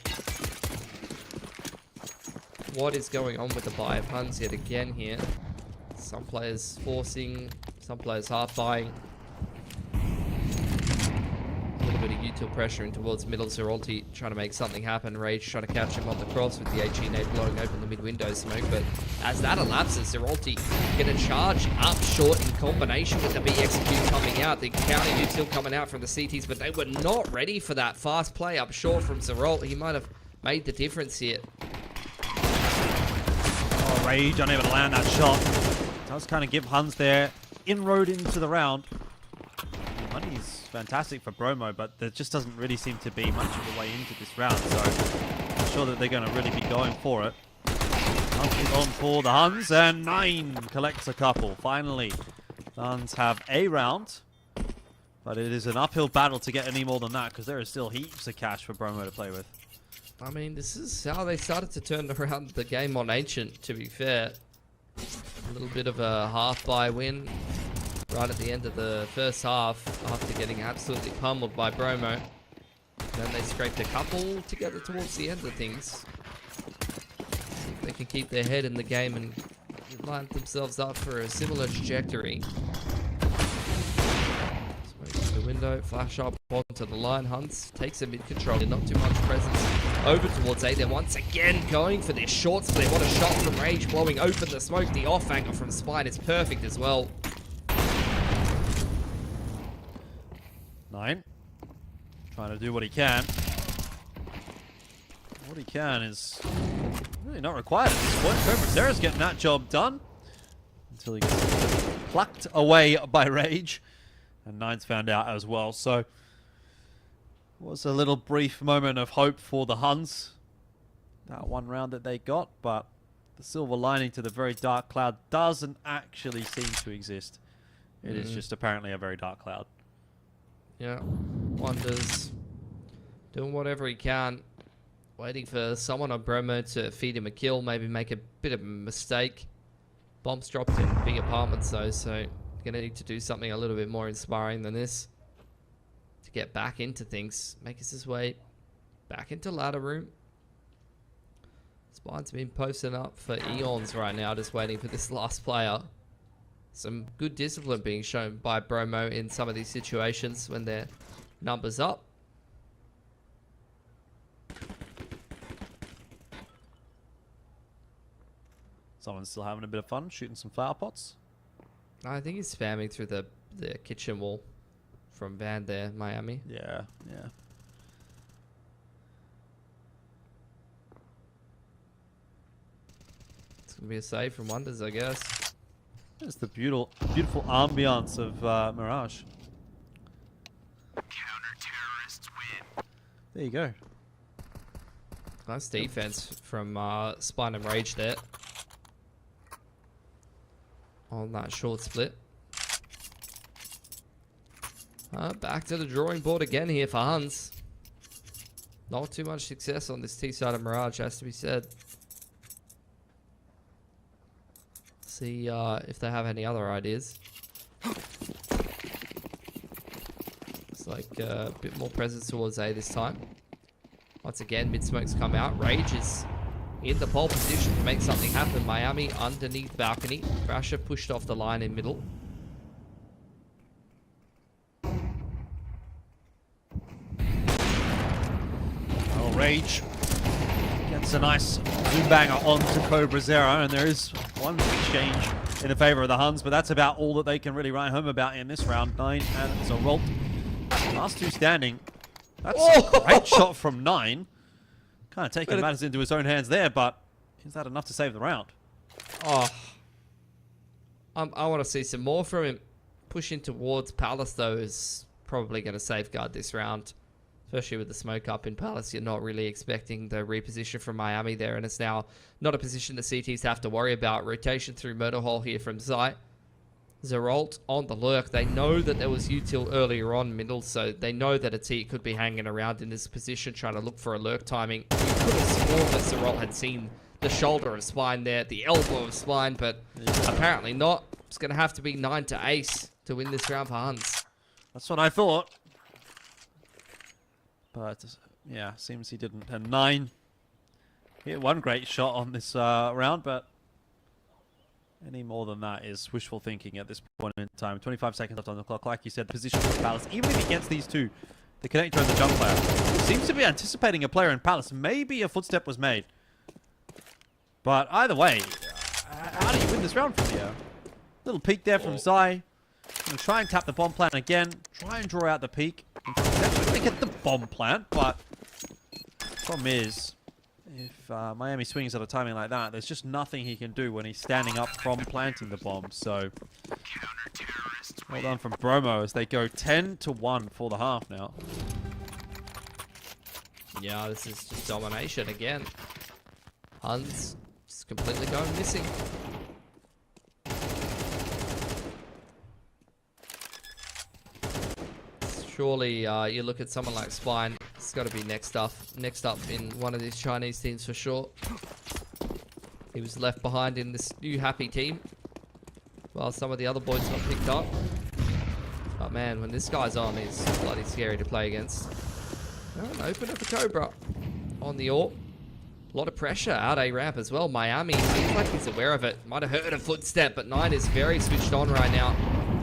What is going on with the buy of Huns yet again here? Some players forcing, some players half buying. A little bit of util pressure in towards middle. Zerolti trying to make something happen. Rage trying to catch him on the cross with the HE nade blowing open the mid-window smoke. But as that elapses, Zerolti going to charge up short in combination with the B execute coming out. The counter util coming out from the CTs, but they were not ready for that fast play up short from Zerolt. He might have made the difference here. Oh, Rage unable to land that shot. Does kind of give Huns their inroad into the round. Money's fantastic for Bromo, but there just doesn't really seem to be much of a way into this round, so I'm sure that they're going to really be going for it. Huns is on for the Huns, and 9 collects a couple. Finally, the Huns have a round, but it is an uphill battle to get any more than that, because there is still heaps of cash for Bromo to play with. I mean, this is how they started to turn around the game on Ancient, to be fair. A little bit of a half-buy win right at the end of the first half after getting absolutely pummeled by Bromo. And then they scraped a couple together towards the end of things. They can keep their head in the game and line themselves up for a similar trajectory. Smoke to the window, flash up onto the line. Huns takes a mid-control, not too much presence. Over towards A, they're once again going for this short split. What a shot from Rage, blowing open the smoke. The off angle from Spine is perfect as well. 9. Trying to do what he can. What he can is really not required at this point. Cobra's getting that job done until he gets plucked away by Rage. And 9's found out as well. So it was a little brief moment of hope for the Huns. That one round that they got, but the silver lining to the very dark cloud doesn't actually seem to exist. It is just apparently a very dark cloud. Yeah, Wonders doing whatever he can, waiting for someone on Bromo to feed him a kill, maybe make a bit of a mistake. Bombs dropped in big apartments though, so gonna need to do something a little bit more inspiring than this to get back into things. Makes his way back into ladder room. Spine's been posting up for eons right now, just waiting for this last player. Some good discipline being shown by Bromo in some of these situations when their numbers up. Someone's still having a bit of fun, shooting some flower pots. I think he's spamming through the kitchen wall from Van there, Miami. Yeah, yeah. It's going to be a save from Wonders, I guess. It's the beautiful ambiance of Mirage. Counter-terrorists win. There you go. Nice defense from Spine and Rage there. On that short split. Back to the drawing board again here for Huns. Not too much success on this T side of Mirage, has to be said. See if they have any other ideas. It's like a bit more presence towards A this time. Once again, mid-smokes come out. Rage is in the pole position to make something happen. Miami underneath balcony. Thrasher pushed off the line in middle. Oh, Rage gets a nice zoom banger onto Cobra Zero, and there is one exchange in the favor of the Huns, but that's about all that they can really write home about in this round. 9 and Zerolt. Last two standing. That's a great shot from 9. Kind of taking matters into his own hands there, but is that enough to save the round? Oh, I want to see some more from him. Pushing towards Palace, though, is probably going to safeguard this round. Especially with the smoke up in Palace, you're not really expecting the reposition from Miami there, and it's now not a position the CTs have to worry about. Rotation through Murder Hole here from Zai. Zerolt on the lurk. They know that there was util earlier on middle, so they know that a T could be hanging around in this position, trying to look for a lurk timing. You could have sworn that Zerolt had seen the shoulder of Spine there, the elbow of Spine, but apparently not. It's going to have to be 9 to ace to win this round for Huns. That's what I thought. But, yeah, seems he didn't. And 9 hit one great shot on this round, but any more than that is wishful thinking at this point in time. 25 seconds left on the clock. Like you said, the position for Palace, even if he gets these two, the connector and the jump player, seems to be anticipating a player in Palace. Maybe a footstep was made. But either way, how do you win this round from here? Little peek there from Zai. Gonna try and tap the bomb plant again. Try and draw out the peak. Definitely get the bomb plant, but problem is, if Miami swings at a timing like that, there's just nothing he can do when he's standing up from planting the bomb. So, well done from Bromo as they go 10 to 1 for the half now. Yeah, this is just domination again. Huns just completely going missing. Surely you look at someone like Spine, it's got to be next up in one of these Chinese teams for sure. He was left behind in this new happy team. while some of the other boys got picked up. But man, when this guy's on, he's bloody scary to play against. Oh, an opener for Cobra on the AWP. A lot of pressure out A ramp as well. Miami seems like he's aware of it. Might have heard a footstep, but Nine is very switched on right now.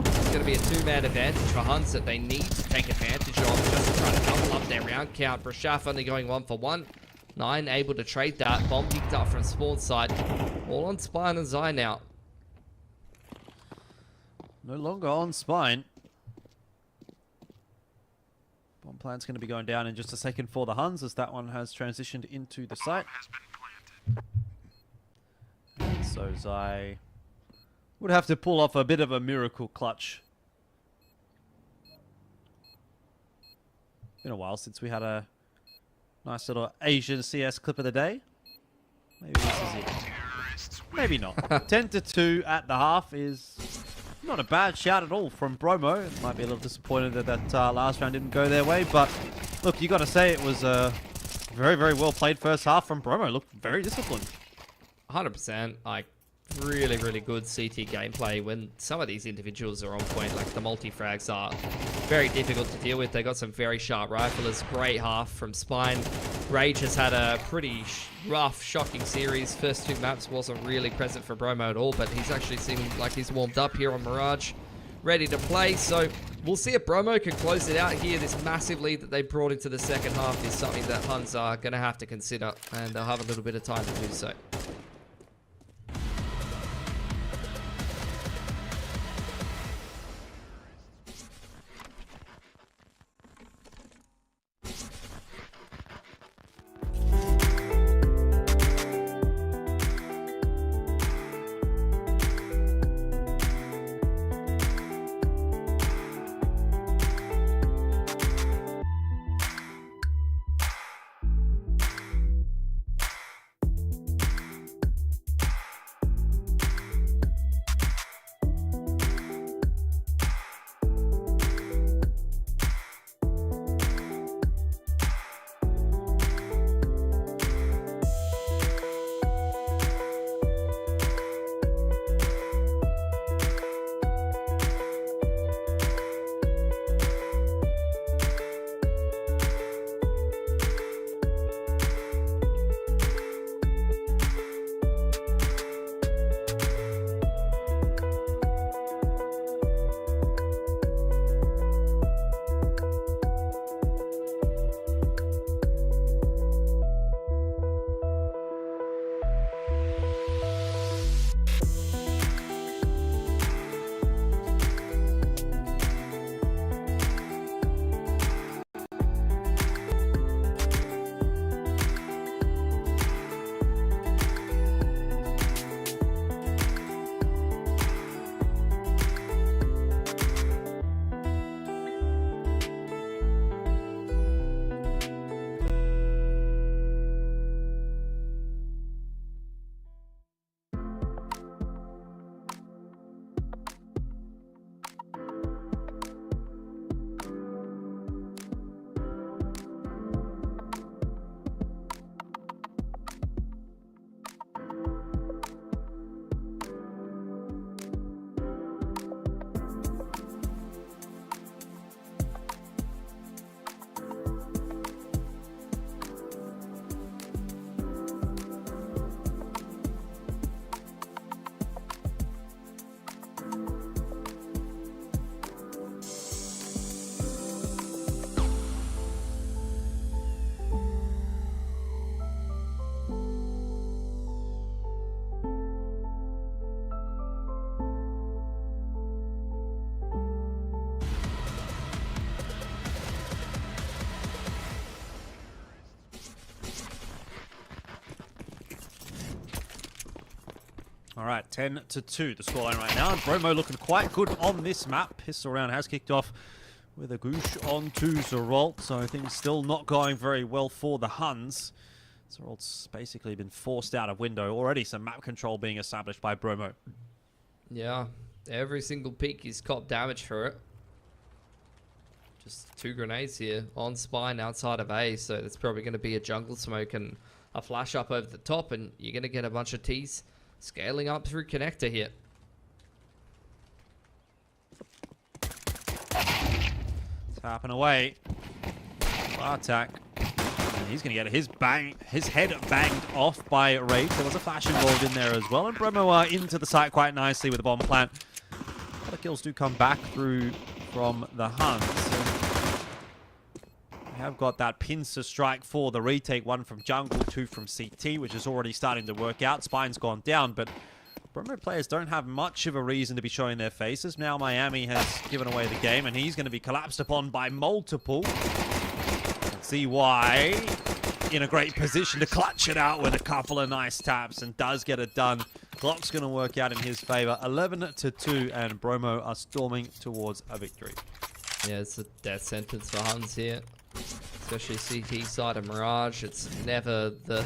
It's going to be a two-man advantage for Huns that they need to take advantage of just to try to double up their round count. Brashaf only going 1 for 1. Nine able to trade that. Bomb picked up from spawn side. All on Spine and Zai now. No longer on Spine. Bomb plant's going to be going down in just a second for the Huns as that one has transitioned into the site. And so Zai would have to pull off a bit of a miracle clutch. Been a while since we had a nice little Asian CS clip of the day. Maybe this is it. Maybe not. 10-2 at the half is not a bad shout at all from Bromo. Might be a little disappointed that that last round didn't go their way, but look, you got to say it was a very, very well played first half from Bromo. Looked very disciplined. 100%. Like, really, really good CT gameplay when some of these individuals are on point. Like, the multi-frags are very difficult to deal with. They got some very sharp riflers. Great half from Spine. Rage has had a pretty rough, shocking series. First 2 maps wasn't really present for Bromo at all, but he's actually seeming like he's warmed up here on Mirage, ready to play. So we'll see if Bromo can close it out here. This massive lead that they brought into the second half is something that Huns are going to have to consider, and they'll have a little bit of time to do so. All right, 10-2 the scoreline right now. Bromo looking quite good on this map. Pistol round has kicked off with a goosh onto Zeralt, so things still not going very well for the Huns. Zeralt's basically been forced out of window. Already some map control being established by Bromo. Yeah, every single peek is cop damage for it. Just 2 grenades here on Spine outside of A, so it's probably going to be a jungle smoke and a flash up over the top, and you're going to get a bunch of T's scaling up through connector here. Tapping away. Attack. And he's going to get his head banged off by Rage. There was a flash involved in there as well. And Bromo into the site quite nicely with the bomb plant. A lot of kills do come back through from the Huns. We have got that pincer strike for the retake. 1 from jungle, 2 from CT, which is already starting to work out. Spine's gone down, but Bromo players don't have much of a reason to be showing their faces. Now Miami has given away the game, and he's going to be collapsed upon by multiple. Let's see why. In a great position to clutch it out with a couple of nice taps, and does get it done. Clock's going to work out in his favor. 11-2, and Bromo are storming towards a victory. Yeah, it's a death sentence for Huns here. Especially CT side of Mirage. It's never the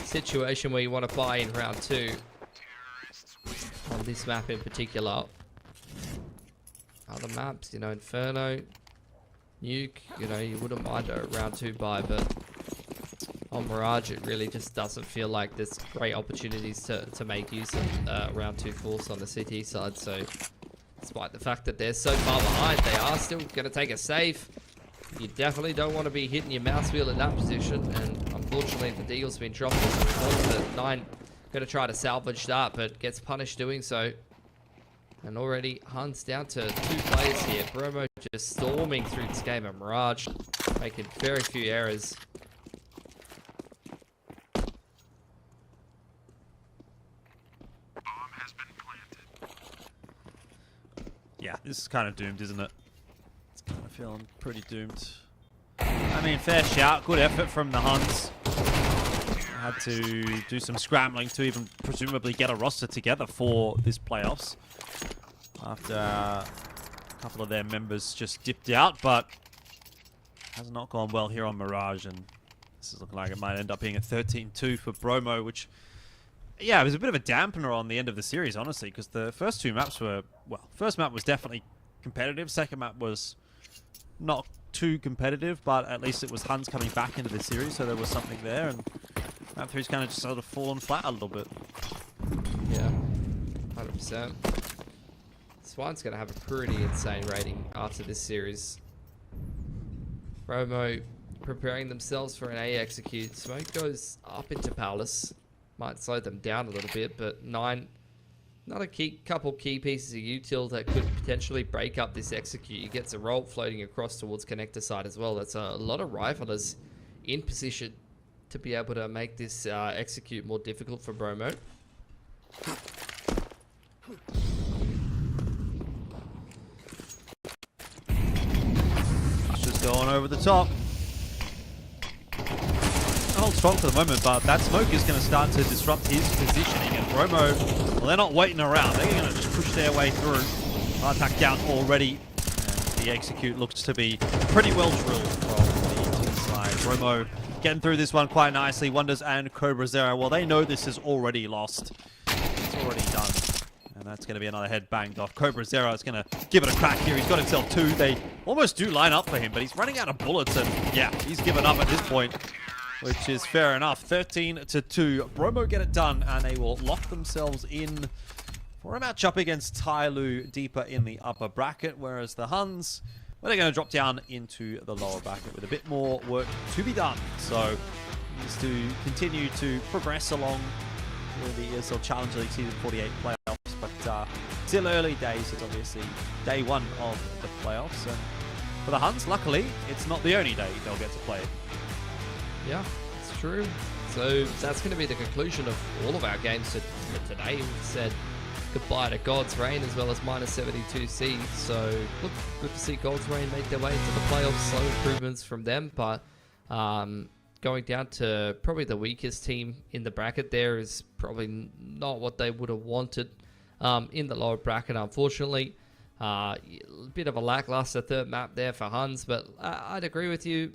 situation where you want to buy in round 2. On this map in particular. Other maps, you know, Inferno, Nuke, you know, you wouldn't mind a round 2 buy, but on Mirage it really just doesn't feel like there's great opportunities to make use of round 2 force on the CT side. So despite the fact that they're so far behind, they are still going to take a safe. You definitely don't want to be hitting your mouse wheel in that position, and unfortunately the deal's been dropped as a result of it. 9 going to try to salvage that, but gets punished doing so. And already Huns down to 2 players here. Bromo just storming through this game, and Mirage making very few errors. Bomb has been planted. Yeah, this is kind of doomed, isn't it? It's kind of feeling pretty doomed. I mean, fair shout. Good effort from the Huns. Had to do some scrambling to even presumably get a roster together for this playoffs. After a couple of their members just dipped out, but has not gone well here on Mirage, and this is looking like it might end up being a 13-2 for Bromo, which, yeah, it was a bit of a dampener on the end of the series, honestly, because the first 2 maps were, well, first map was definitely competitive, second map was not too competitive, but at least it was Huns coming back into the series, so there was something there, and map 3's kind of just sort of fallen flat a little bit. Yeah, 100%. Swine's going to have a pretty insane rating after this series. Bromo preparing themselves for an A execute. Smoke goes up into Palace. Might slow them down a little bit, but 9, not a couple key pieces of util that could potentially break up this execute. He gets a roll floating across towards connector side as well. That's a lot of riflers in position to be able to make this execute more difficult for Bromo. Just going over the top. Hold strong for the moment, but that smoke is going to start to disrupt his positioning, and Bromo, well, they're not waiting around. They're going to just push their way through. Attack down already, and the execute looks to be pretty well drilled from the side. Bromo getting through this one quite nicely. Wonders and Cobra Zero, well, they know this is already lost. It's already done. And that's going to be another head banged off. Cobra Zero is going to give it a crack here. He's got himself 2. They almost do line up for him, but he's running out of bullets, and yeah, he's given up at this point, which is fair enough. 13-2. Bromo get it done, and they will lock themselves in for a matchup against Tyloo deeper in the upper bracket, whereas the Huns, well, they're going to drop down into the lower bracket with a bit more work to be done. So, needs to continue to progress along with the ESL Challenger League Season 48 playoffs, but still early days. It's obviously day 1 of the playoffs, and for the Huns, luckily, it's not the only day they'll get to play it. Yeah, it's true. So that's going to be the conclusion of all of our games for today. We've said goodbye to God's Reign as well as -72C. So look, good to see God's Reign make their way into the playoffs. Slow improvements from them, but going down to probably the weakest team in the bracket there is probably not what they would have wanted in the lower bracket, unfortunately. A bit of a lackluster 3rd map there for Huns, but I'd agree with you.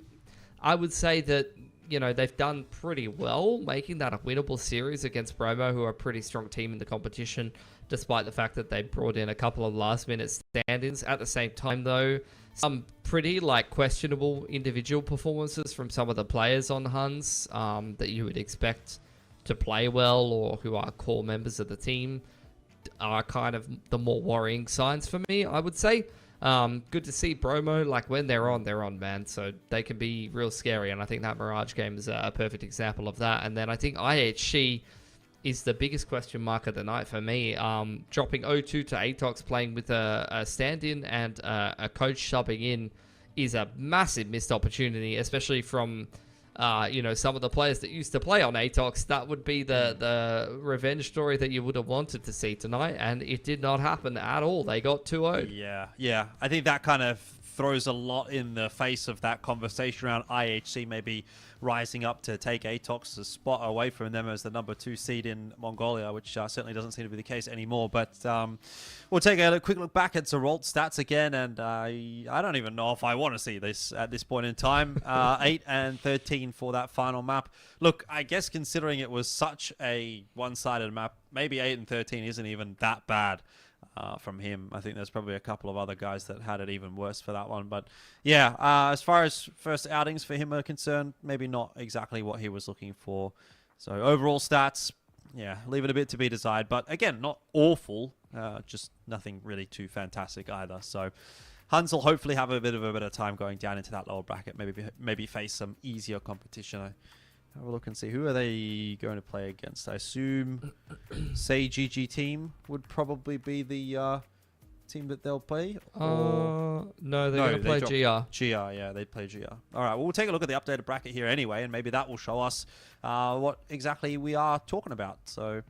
I would say that, you know, they've done pretty well making that a winnable series against Bromo, who are a pretty strong team in the competition, despite the fact that they brought in a couple of last-minute stand-ins. At the same time, though, some pretty, questionable individual performances from some of the players on Huns that you would expect to play well or who are core members of the team are kind of the more worrying signs for me, I would say. Good to see Bromo. Like, when they're on, man. So they can be real scary. And I think that Mirage game is a perfect example of that. And then I think IHC is the biggest question mark of the night for me. Dropping O2 to Atox, playing with a stand-in and a coach subbing in is a massive missed opportunity, especially from some of the players that used to play on Atox. That would be the revenge story that you would have wanted to see tonight, and it did not happen at all. They got 2-0. Yeah. I think that kind of throws a lot in the face of that conversation around IHC maybe rising up to take Atox's spot away from them as the number 2 seed in Mongolia, which certainly doesn't seem to be the case anymore. But we'll take a quick look back at Zeralt stats again, and I don't even know if I want to see this at this point in time. 8 and 13 for that final map. Look, I guess considering it was such a one-sided map, maybe 8 and 13 isn't even that bad. From him. I think there's probably a couple of other guys that had it even worse for that one. But yeah, as far as first outings for him are concerned, maybe not exactly what he was looking for. So overall stats, yeah, leave it a bit to be desired. But again, not awful, just nothing really too fantastic either. So Huns will hopefully have a bit of a better time going down into that lower bracket, maybe face some easier competition. Have a look and see, who are they going to play against? I assume say GG team would probably be the team that they'll play. No, they're going to play GR. GR, yeah, they'd play GR. All right, well, we'll take a look at the updated bracket here anyway, and maybe that will show us what exactly we are talking about. So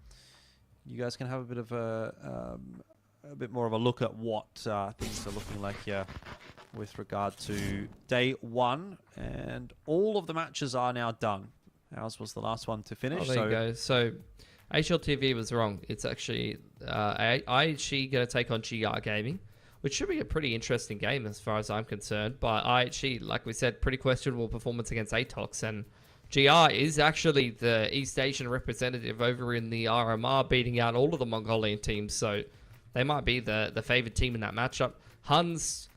you guys can have a bit of a bit more of a look at what things are looking like here with regard to day 1, and all of the matches are now done. Ours was the last one to finish. Oh, there you go. So HLTV was wrong. It's actually IHC going to take on GR Gaming, which should be a pretty interesting game as far as I'm concerned. But IHC, like we said, pretty questionable performance against Atox. And GR is actually the East Asian representative over in the RMR, beating out all of the Mongolian teams. So they might be the favored team in that matchup. Huns,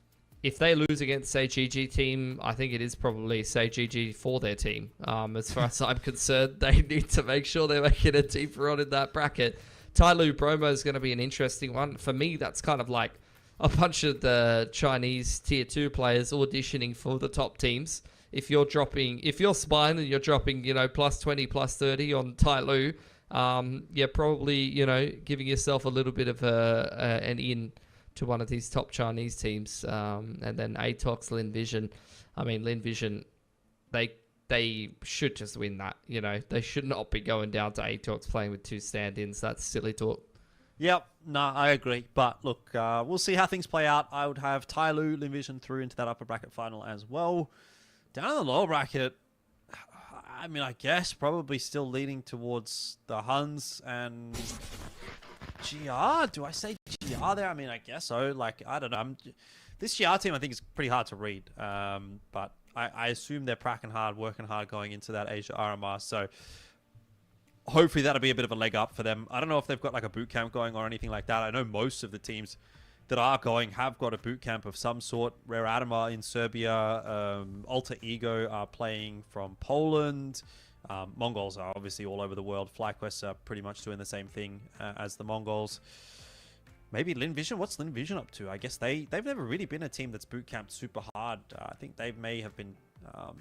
if they lose against say GG team, I think it is probably say GG for their team. As far as I'm concerned, they need to make sure they're making a deeper run in that bracket. Tyloo Bromo is going to be an interesting one. For me, that's kind of like a bunch of the Chinese tier 2 players auditioning for the top teams. If you're Spine and you're dropping, plus 20, plus 30 on Tyloo, you're probably, giving yourself a little bit of an in to one of these top Chinese teams. And then Atox, Linvision. I mean, Linvision, they should just win that. They should not be going down to Atox playing with 2 stand-ins. That's silly talk. Yep, no, I agree. But look, we'll see how things play out. I would have Tyloo, Linvision through into that upper bracket final as well. Down in the lower bracket, I mean, I guess probably still leaning towards the Huns and GR. Do I say GR there? I mean, I guess so. Like, I don't know. This GR team, I think, is pretty hard to read. But I assume they're working hard going into that Asia RMR. So hopefully that'll be a bit of a leg up for them. I don't know if they've got like a boot camp going or anything like that. I know most of the teams that are going have got a boot camp of some sort. Rare Atom are in Serbia. Alter Ego are playing from Poland. Mongols are obviously all over the world. FlyQuest are pretty much doing the same thing as the Mongols. Maybe Linvision. What's Linvision up to? I guess they've never really been a team that's boot camped super hard. I think they may have been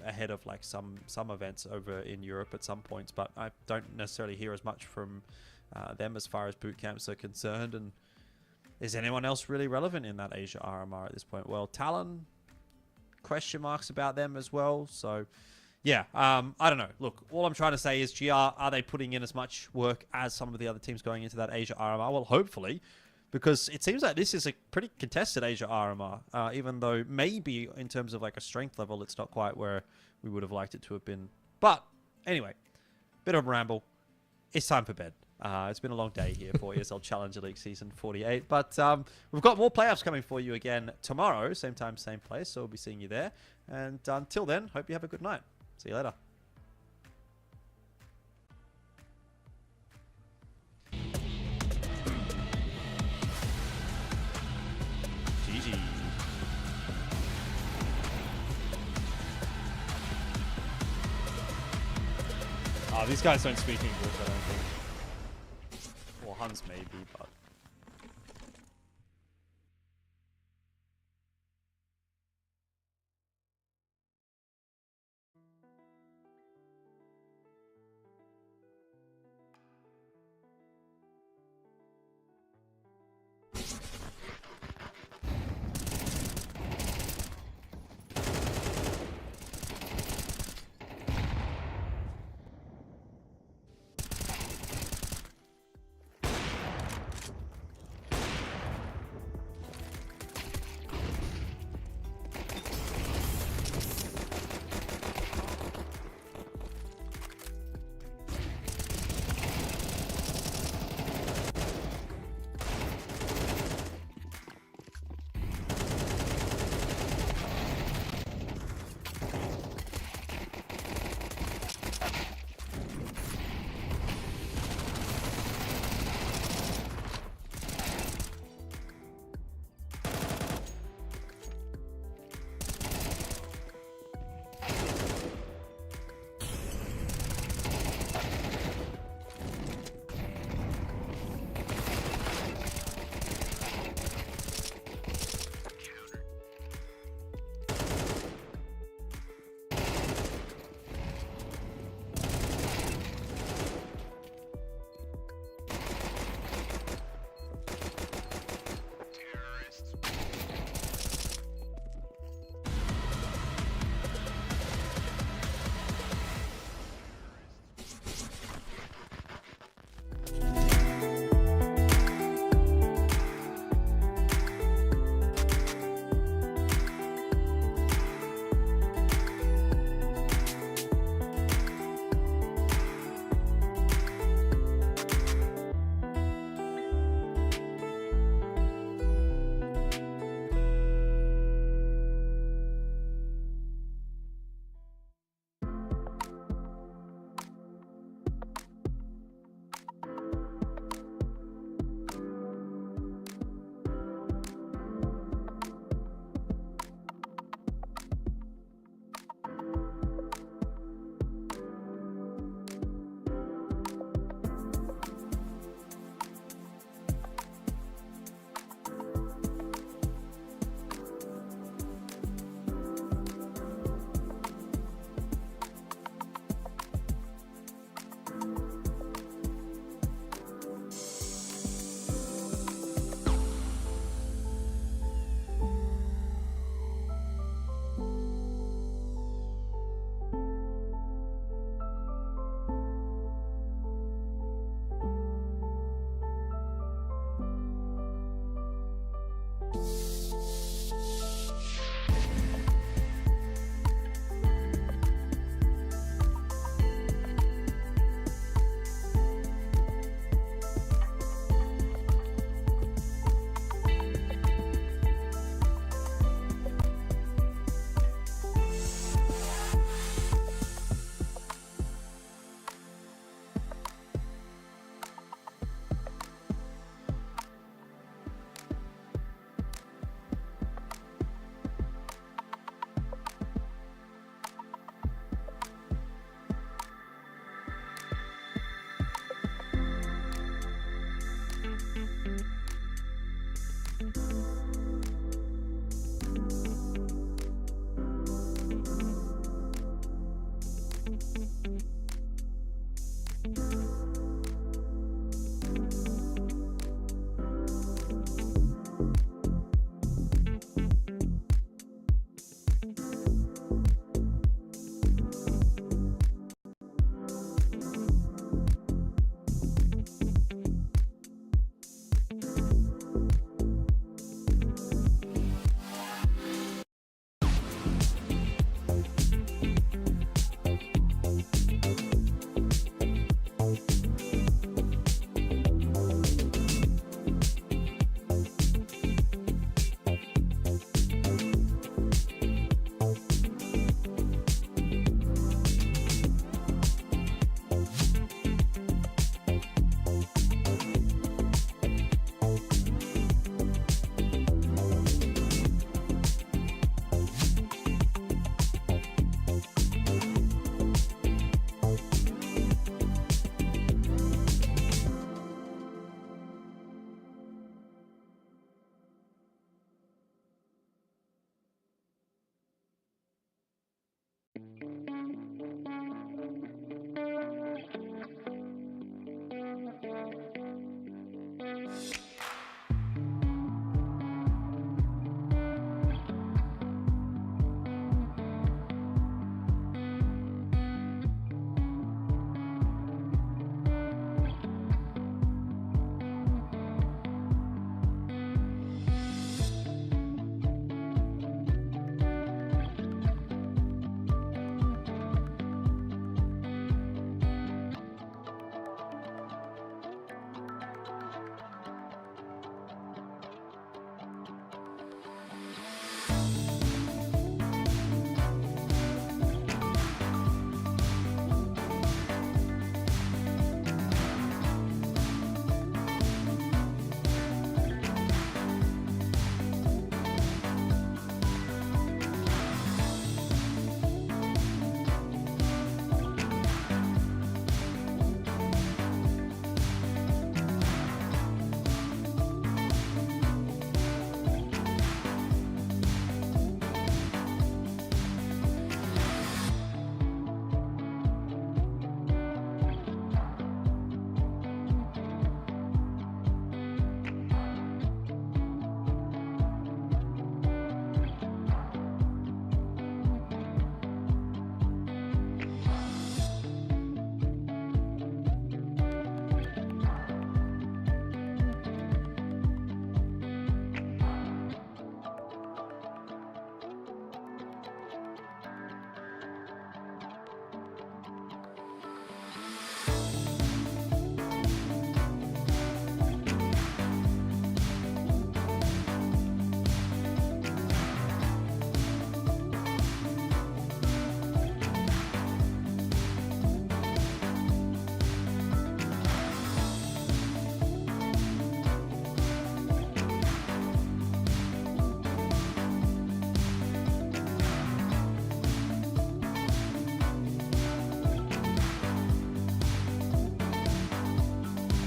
ahead of like some events over in Europe at some points, but I don't necessarily hear as much from them as far as boot camps are concerned. And is anyone else really relevant in that Asia RMR at this point? Well, Talon, question marks about them as well. So yeah, I don't know. Look, all I'm trying to say is GR, are they putting in as much work as some of the other teams going into that Asia RMR? Well, hopefully, because it seems like this is a pretty contested Asia RMR, even though maybe in terms of like a strength level, it's not quite where we would have liked it to have been. But anyway, bit of a ramble. It's time for bed. It's been a long day here for ESL Challenger League Season 48. But we've got more playoffs coming for you again tomorrow. Same time, same place. So we'll be seeing you there. And until then, hope you have a good night. See you later. GG. Oh, these guys don't speak English, I don't think. Well, Huns maybe, but